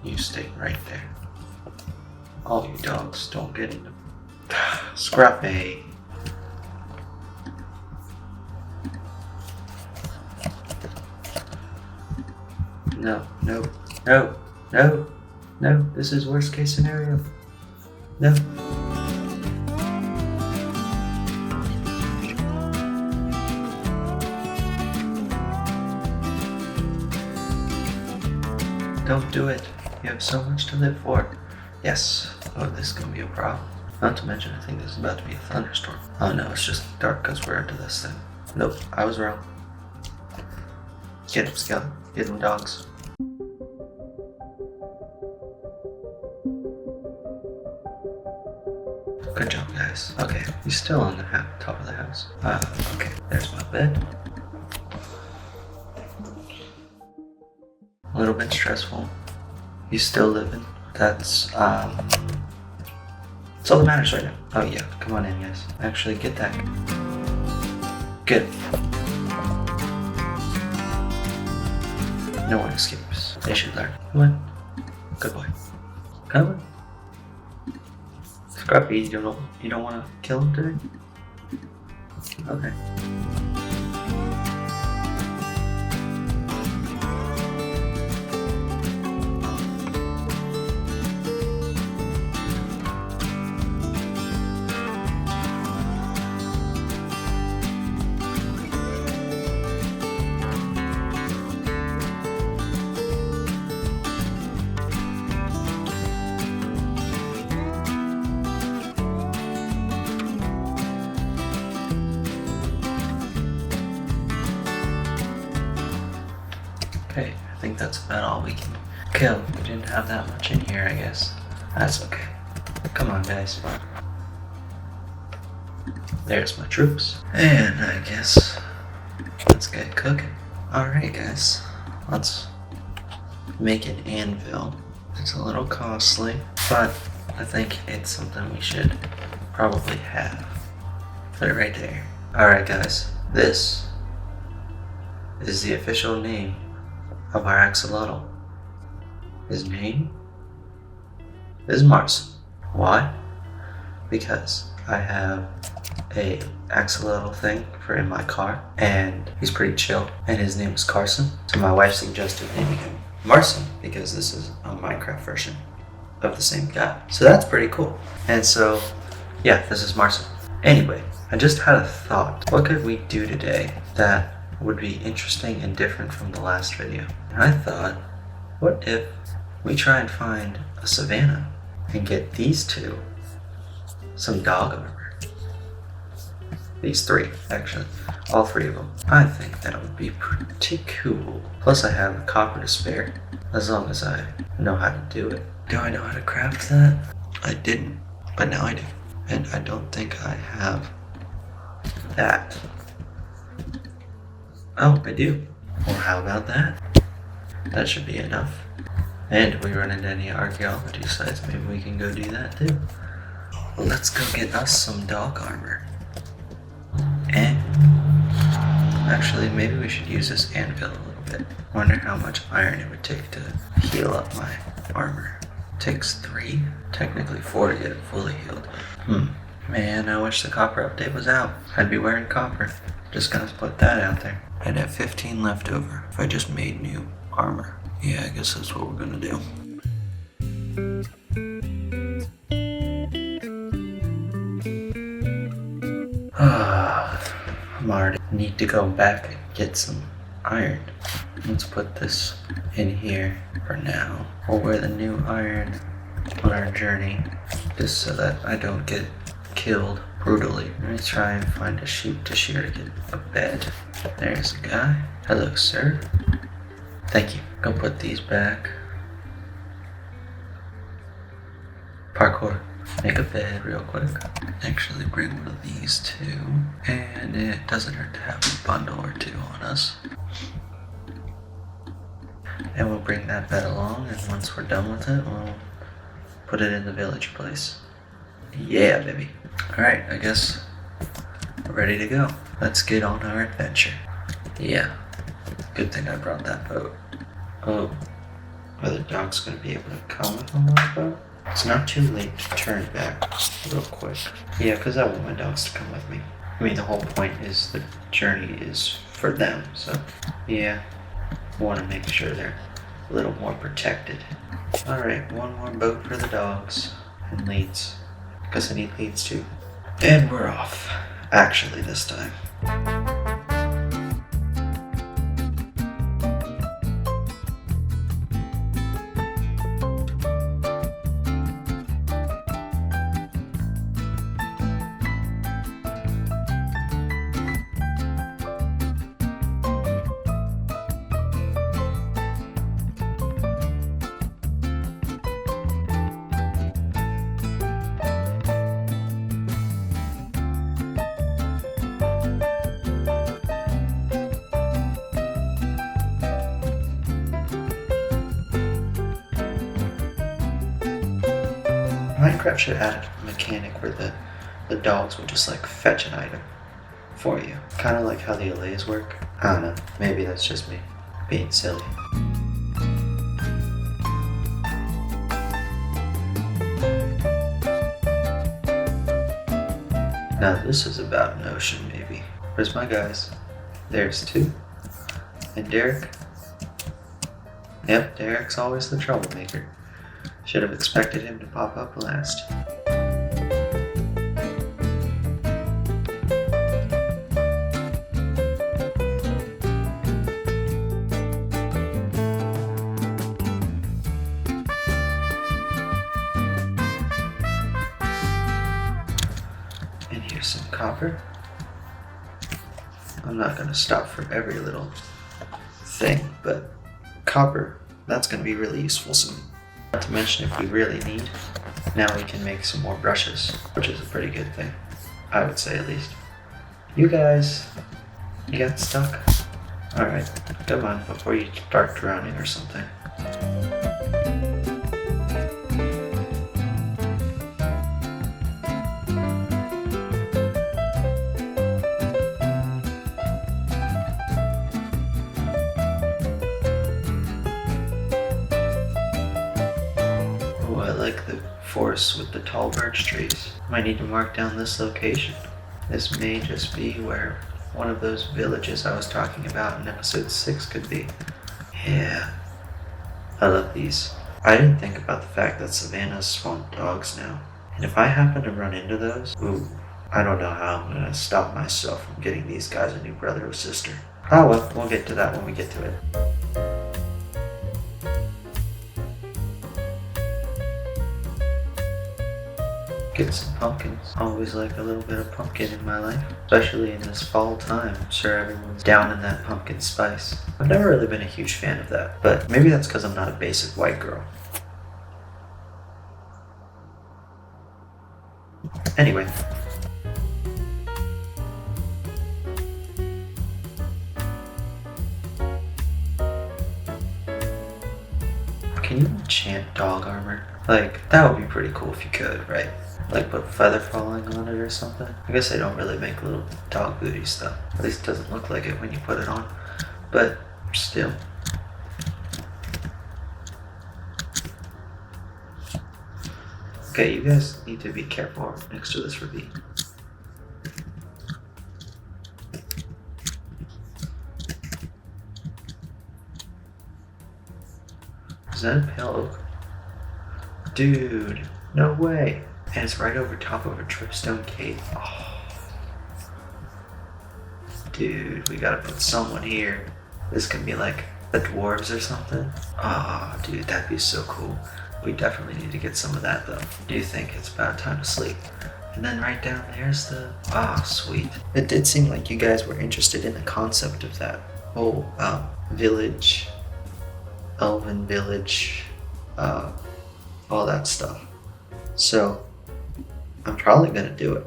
You stay right there. All you dogs don't get in them. Scruffy. No, no, no, no, no. This is worst case scenario. No. Don't do it. You have so much to live for. Yes. Oh, this is gonna be a problem. Not to mention, I think this is about to be a thunderstorm. Oh no, it's just dark because we're into this thing. Nope, I was wrong. Get him, Skeleton. Get him, dogs. Good job, guys. Okay, he's still on the top of the house. Okay, there's my bed. A little bit stressful. He's still living. That's all that matters right now. Oh yeah, come on in, guys. Actually, get that. Good. No one escapes. They should learn. Come on. Good boy. Come on. Scruffy, you don't want to kill him today? Okay. Okay, I think that's about all we can kill. We didn't have that much in here, I guess. That's okay. Come on, guys. There's my troops. And I guess let's get cooking. Alright, guys. Let's make an anvil. It's a little costly, but I think it's something we should probably have. Put it right there. Alright, guys. This is the official name of our axolotl. His name is Marson. Why? Because I have a axolotl thing for in my car, and he's pretty chill, and his name is Carson. So my wife suggested naming him Marson because this is a Minecraft version of the same guy. So that's pretty cool. And so, yeah, this is Marson. Anyway, I just had a thought. What could we do today that would be interesting and different from the last video? And I thought, what if we try and find a savanna and get these two some dog armor? These three, actually. All three of them. I think that would be pretty cool. Plus I have the copper to spare, as long as I know how to do it. Do I know how to craft that? I didn't, but now I do. And I don't think I have that. Oh, I do. Well, how about that? That should be enough. And if we run into any archaeology sites, maybe we can go do that too. Well, let's go get us some dog armor. And actually, maybe we should use this anvil a little bit. Wonder how much iron it would take to heal up my armor. Takes 3, technically 4 to get it fully healed. Man, I wish the copper update was out. I'd be wearing copper. Just gonna put that out there. I'd have 15 left over if I just made new armor. Yeah, I guess that's what we're gonna do. I'm already need to go back and get some iron. Let's put this in here for now. We'll wear the new iron on our journey, just so that I don't get killed brutally. Let me try and find a sheep to shear to get a bed. There's a guy. Hello, sir. Thank you. Go put these back. Parkour. Make a bed real quick. Actually bring one of these two. And it doesn't hurt to have a bundle or two on us. And we'll bring that bed along, and once we're done with it, we'll put it in the village place. Yeah, baby. Alright, I guess we're ready to go. Let's get on our adventure. Yeah, good thing I brought that boat. Oh, are the dogs gonna be able to come with them on the boat? It's not too late to turn back real quick. Yeah, because I want my dogs to come with me. I mean, the whole point is the journey is for them, so yeah, I want to make sure they're a little more protected. Alright, one more boat for the dogs and leads, because I need leads too. And we're off, actually this time. Minecraft should add a mechanic where the dogs would just like fetch an item for you. Kind of like how the allays work. I don't know, maybe that's just me being silly. Now this is about an ocean maybe. Where's my guys? There's two. And Derek? Yep, Derek's always the troublemaker. Should have expected him to pop up last. And here's some copper. I'm not gonna stop for every little thing, but copper, that's gonna be really useful soon. Not to mention, if we really need, now we can make some more brushes, which is a pretty good thing. I would say, at least. You guys, you got stuck? Alright, come on, before you start drowning or something. I like the forest with the tall birch trees. Might need to mark down this location. This may just be where one of those villages I was talking about in episode 6 could be. Yeah, I love these. I didn't think about the fact that savannas spawn dogs now. And if I happen to run into those, ooh, I don't know how I'm gonna stop myself from getting these guys a new brother or sister. Oh well, we'll get to that when we get to it. Get some pumpkins. Always like a little bit of pumpkin in my life, especially in this fall time. I'm sure everyone's down in that pumpkin spice. I've never really been a huge fan of that, but maybe that's because I'm not a basic white girl. Anyway. Can you enchant dog armor? Like, that would be pretty cool if you could, right? Like put feather falling on it or something. I guess they don't really make little dog booty stuff. At least it doesn't look like it when you put it on. But still. Okay, you guys need to be careful next to this ravine. Is that a pale oak? Dude, no way. And it's right over top of a dripstone cave. Oh. Dude, we gotta put someone here. This can be like the dwarves or something. Oh, dude, that'd be so cool. We definitely need to get some of that though. Do you think it's about time to sleep? And then right down there's the... Ah, oh, sweet. It did seem like you guys were interested in the concept of that whole village, elven village, all that stuff. So I'm probably gonna do it.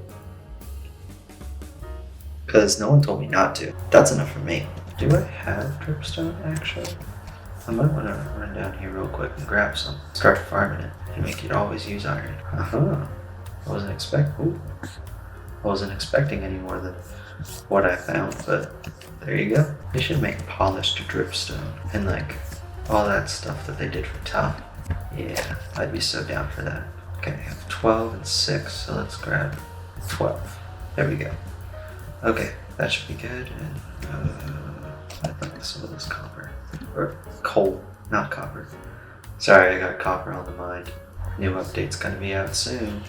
Because no one told me not to. That's enough for me. Do I have dripstone actually? I might want to run down here real quick and grab some. Start farming it and make it always use iron. I wasn't expecting any more than what I found, but there you go. They should make polished dripstone and like all that stuff that they did for tough. Yeah, I'd be so down for that. Okay, I have 12 and 6, so let's grab 12. There we go. Okay, that should be good. And I'd like some of this copper. Or coal, not copper. Sorry, I got copper on the mind. New update's gonna be out soon.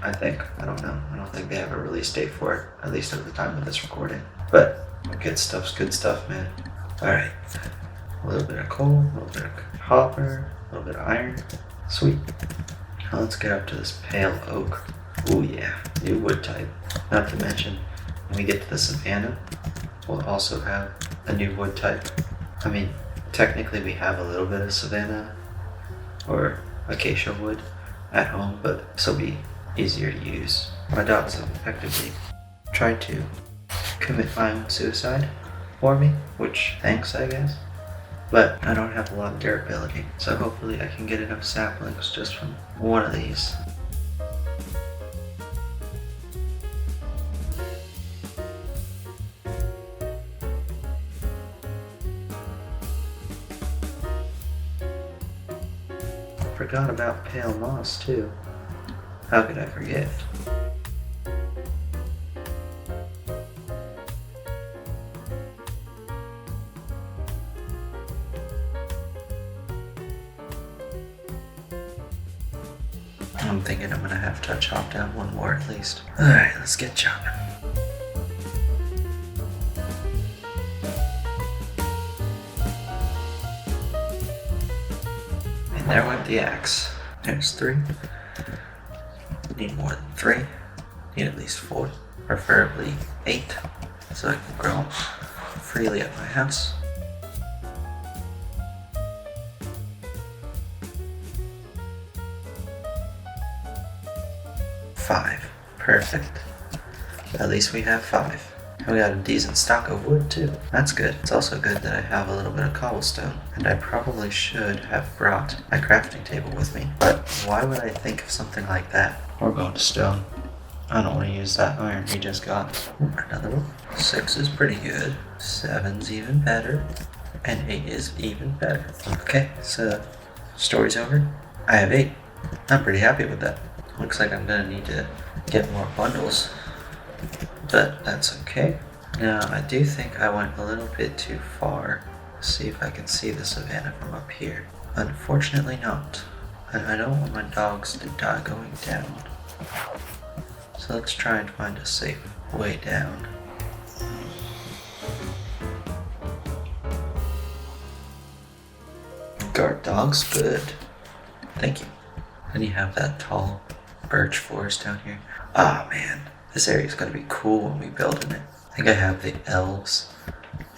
I think. I don't know. I don't think they have a release date for it, at least at the time of this recording. But good stuff's good stuff, man. Alright. A little bit of coal, a little bit of copper, a little bit of iron. Sweet. Now let's get up to this pale oak. Ooh yeah, new wood type. Not to mention, when we get to the savanna, we'll also have a new wood type. I mean, technically we have a little bit of savanna or acacia wood at home, but this will be easier to use. My dogs have effectively tried to commit my own suicide for me, which thanks, I guess. But I don't have a lot of durability, so hopefully I can get enough saplings just from one of these. forgot about pale moss too. How could I forget? I'm thinking I'm gonna have to chop down one more at least. Alright, let's get chopping. And there went the axe. There's 3. Need more than 3. Need at least 4. Preferably 8. So I can grow them freely at my house. Five. Perfect. At least we have 5. And we got a decent stock of wood too. That's good. It's also good that I have a little bit of cobblestone. And I probably should have brought my crafting table with me. But why would I think of something like that? We're going to stone. I don't want to use that iron we just got. Ooh, another one. 6 is pretty good. 7's even better. And 8 is even better. Okay, so story's over. I have 8. I'm pretty happy with that. Looks like I'm gonna need to get more bundles, but that's okay. Now, I do think I went a little bit too far. Let's see if I can see the savannah from up here. Unfortunately not. And I don't want my dogs to die going down. So let's try and find a safe way down. Guard dogs, good. Thank you. And you have that tall birch forest down here. Ah, man, this area is gonna be cool when we build in it. I think I have the elves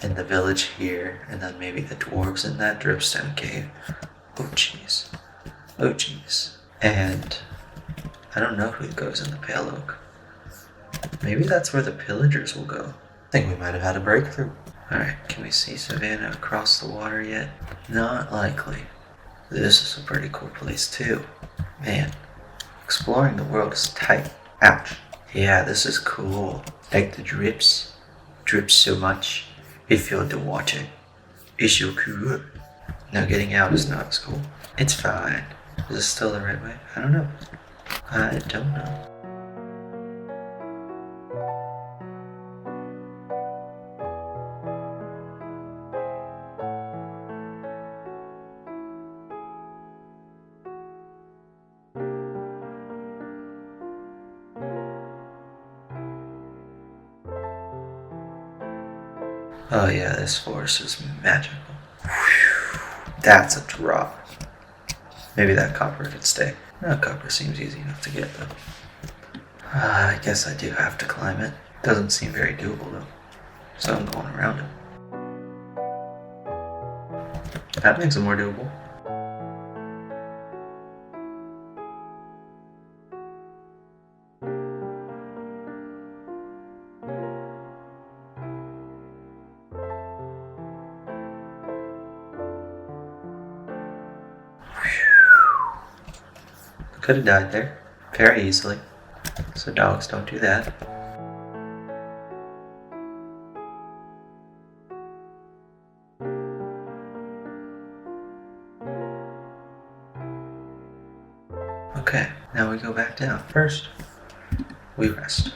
in the village here, and then maybe the dwarves in that dripstone cave. Oh jeez. Oh jeez. And I don't know who goes in the pale oak. Maybe that's where the pillagers will go. I think we might have had a breakthrough. Alright, can we see savannah across the water yet? Not likely. This is a pretty cool place too. Man. Exploring the world is tight. Ouch. Yeah, this is cool. Like the drips. Drips so much. It filled the water. It's so cool. Now getting out is not as cool. It's fine. Is this still the right way? I don't know. I don't know. Oh yeah, this forest is magical. Whew, that's a drop. Maybe that copper could stay. No, copper seems easy enough to get though. I guess I do have to climb it. Doesn't seem very doable though. So I'm going around it. That makes it more doable. Could have died there very easily, so dogs don't do that. Okay, now we go back down. First, we rest.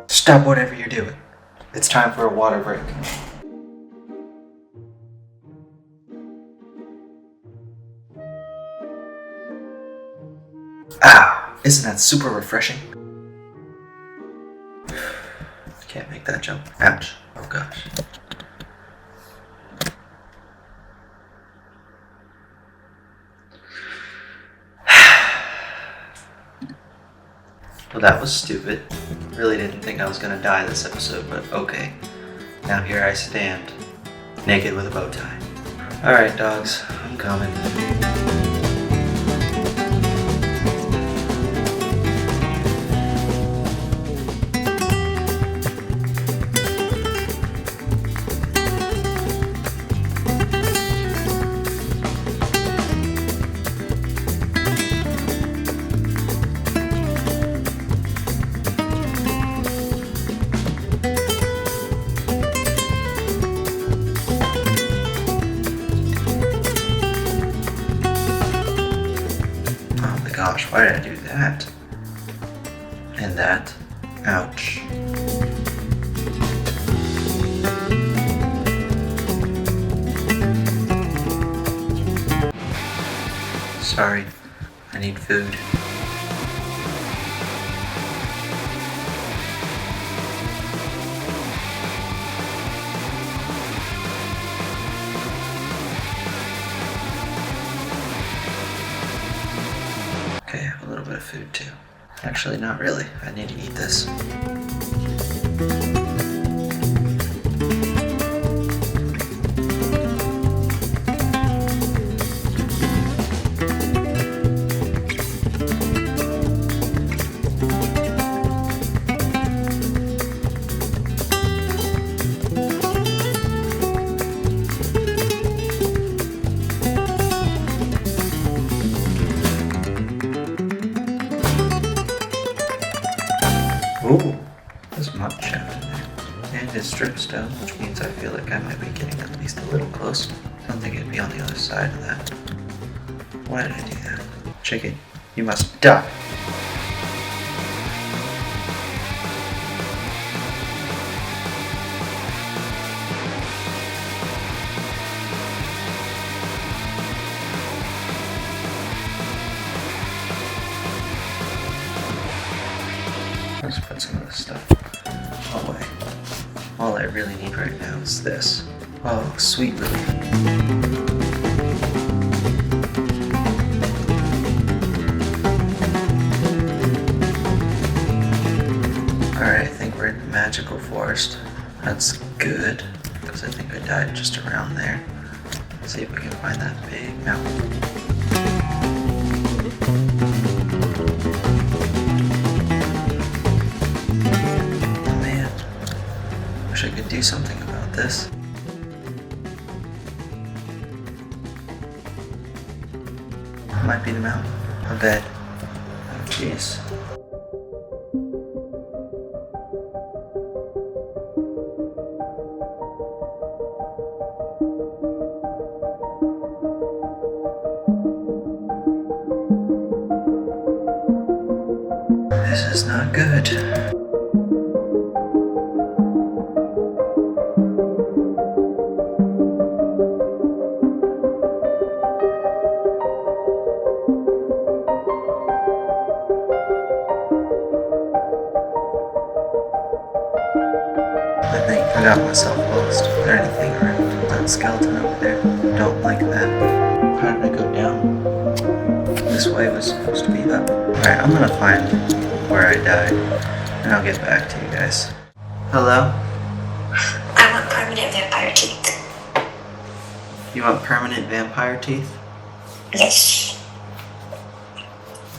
Stop whatever you're doing. It's time for a water break. Ah, isn't that super refreshing? I can't make that jump. Ouch. Oh gosh. Well, that was stupid. Really didn't think I was gonna die this episode, but okay. Now here I stand, naked with a bow tie. Alright, dogs, I'm coming. gosh, why did I do that? And that. Ouch. Sorry, I need food. Okay, I have a little bit of food too. Actually, not really. I need to eat this. Ooh, there's much out in there. And it's strip stone, which means I feel like I might be getting at least a little close. I don't think it'd be on the other side of that. Why did I do that? Chicken, you must die. Let's put some of this stuff away. All I really need right now is this. Oh, sweet relief. Alright, I think we're in the magical forest. That's good, because I think I died just around there. Let's see if we can find that big mountain. Wish I could do something about this. Might be the mountain. A bed. Oh jeez. This is not good. I think I got myself lost. Is there anything around that skeleton over there? Don't like that. How did I go down? This way was supposed to be up. Alright, I'm gonna find where I died, and I'll get back to you guys. Hello? I want permanent vampire teeth. You want permanent vampire teeth? Yes.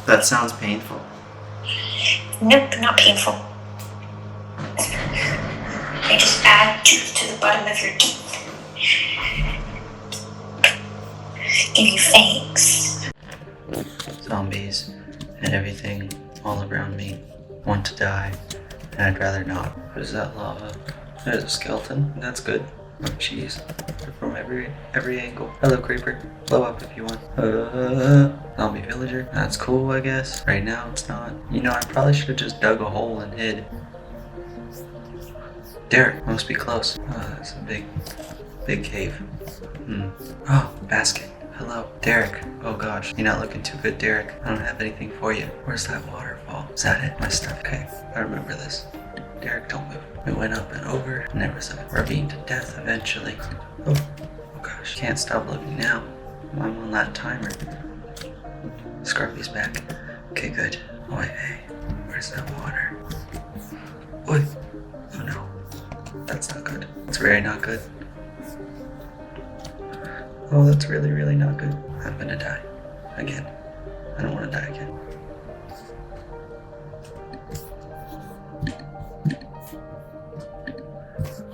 That sounds painful. Nope, not painful. They just add tooth to the bottom of your teeth. Give you fangs. Zombies and everything all around me want to die, and I'd rather not. What is that lava? There's a skeleton. That's good. Oh jeez. They're from every angle. Hello creeper. Blow up if you want. Zombie villager. That's cool, I guess. Right now it's not. You know, I probably should have just dug a hole and hid. Derek, must be close. Oh, that's a big cave. Oh, basket. Hello, Derek. Oh gosh, you're not looking too good, Derek. I don't have anything for you. Where's that waterfall? Is that it? My stuff. Okay, I remember this. Derek, don't move. We went up and over, and there was a ravine to death eventually. Oh gosh, can't stop looking now. I'm on that timer. Scruffy's back. Okay, good. Oh, hey, where's that water? Oi. Oh no. That's not good. It's very not good. Oh, that's really, really not good. I'm gonna die. Again. I don't want to die again.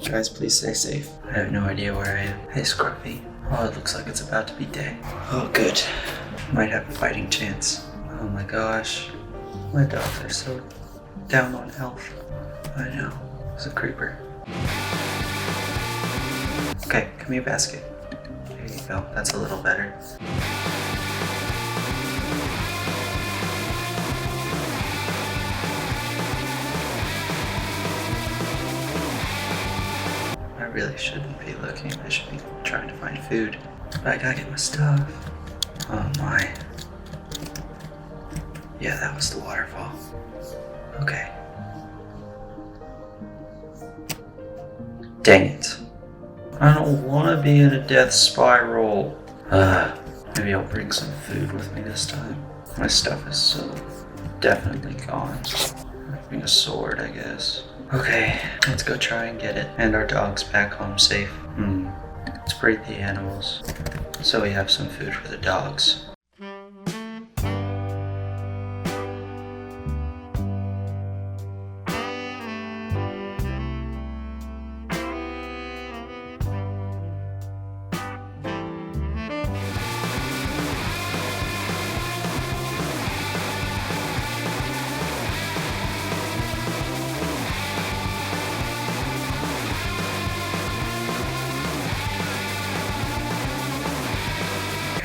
Guys, please stay safe. I have no idea where I am. Hey, Scruffy. Oh, it looks like it's about to be day. Oh, good. Might have a fighting chance. Oh my gosh. My dogs are so down on health. I know. It's a creeper. Okay, give me a basket. There you go. That's a little better. really shouldn't be looking. I should be trying to find food. But I gotta get my stuff. Oh my. Yeah, that was the waterfall. Okay. Dang it. I don't want to be in a death spiral. Maybe I'll bring some food with me this time. My stuff is so definitely gone. I'll bring a sword, I guess. Okay, let's go try and get it. And our dog's back home safe. Let's breed the animals so we have some food for the dogs.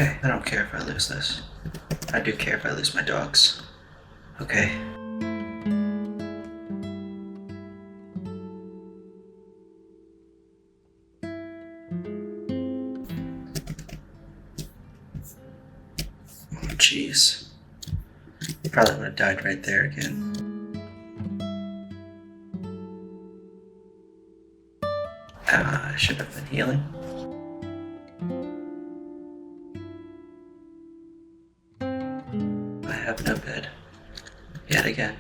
Okay, I don't care if I lose this. I do care if I lose my dogs. Okay. Oh, jeez. Probably would have died right there again. I should have been healing. I have no bed. Yet again.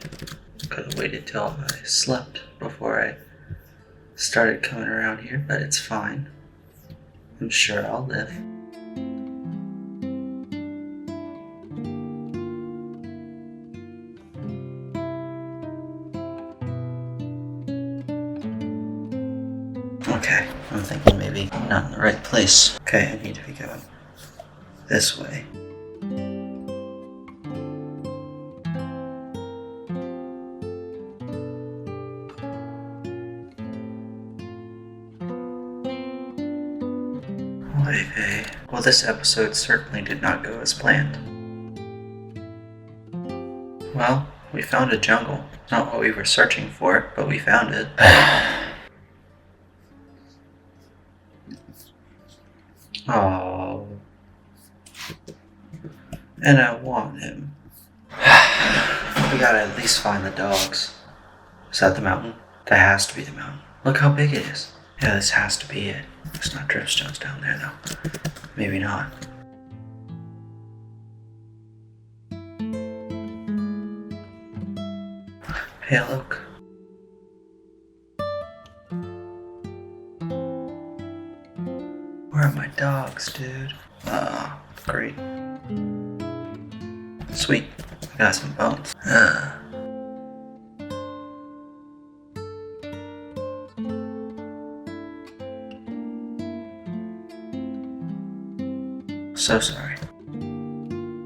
Could have waited till I slept before I started coming around here, but it's fine. I'm sure I'll live. Okay, I'm thinking maybe I'm not in the right place. Okay, I need to be going this way. Okay. Well, this episode certainly did not go as planned. Well, we found a jungle. Not what we were searching for, but we found it. Oh. And I want him. We gotta at least find the dogs. Is that the mountain? That has to be the mountain. Look how big it is. Yeah, this has to be it. There's not dripstones down there though. Maybe not. Hey, look. Where are my dogs, dude? Oh, great. Sweet. I got some bones. So sorry.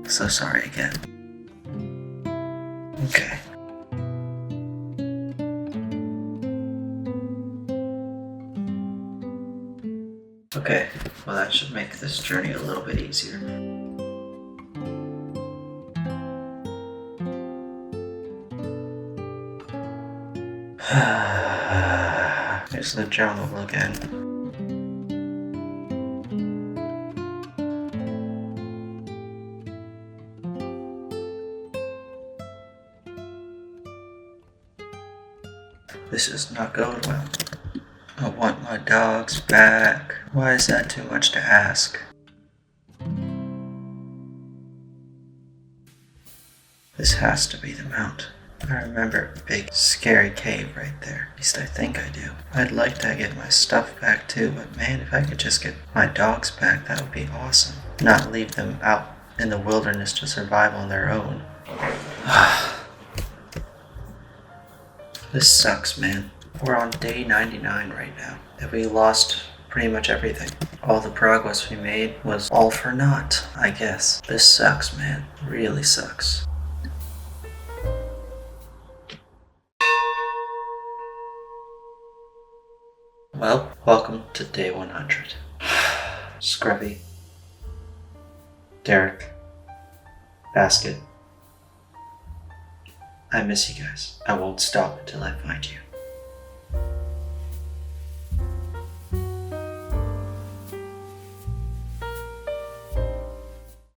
So sorry again. Okay. Okay, well that should make this journey a little bit easier. There's the jungle again. This is not going well. I want my dogs back. Why is that too much to ask? This has to be the mount. I remember a big scary cave right there. At least I think I do. I'd like to get my stuff back too, but man, if I could just get my dogs back, that would be awesome. Not leave them out in the wilderness to survive on their own. This sucks, man. We're on day 99 right now, and we lost pretty much everything. All the progress we made was all for naught, I guess. This sucks, man. Really sucks. Well, welcome to day 100. Scruffy, Derek, Basket. I miss you guys. I won't stop until I find you.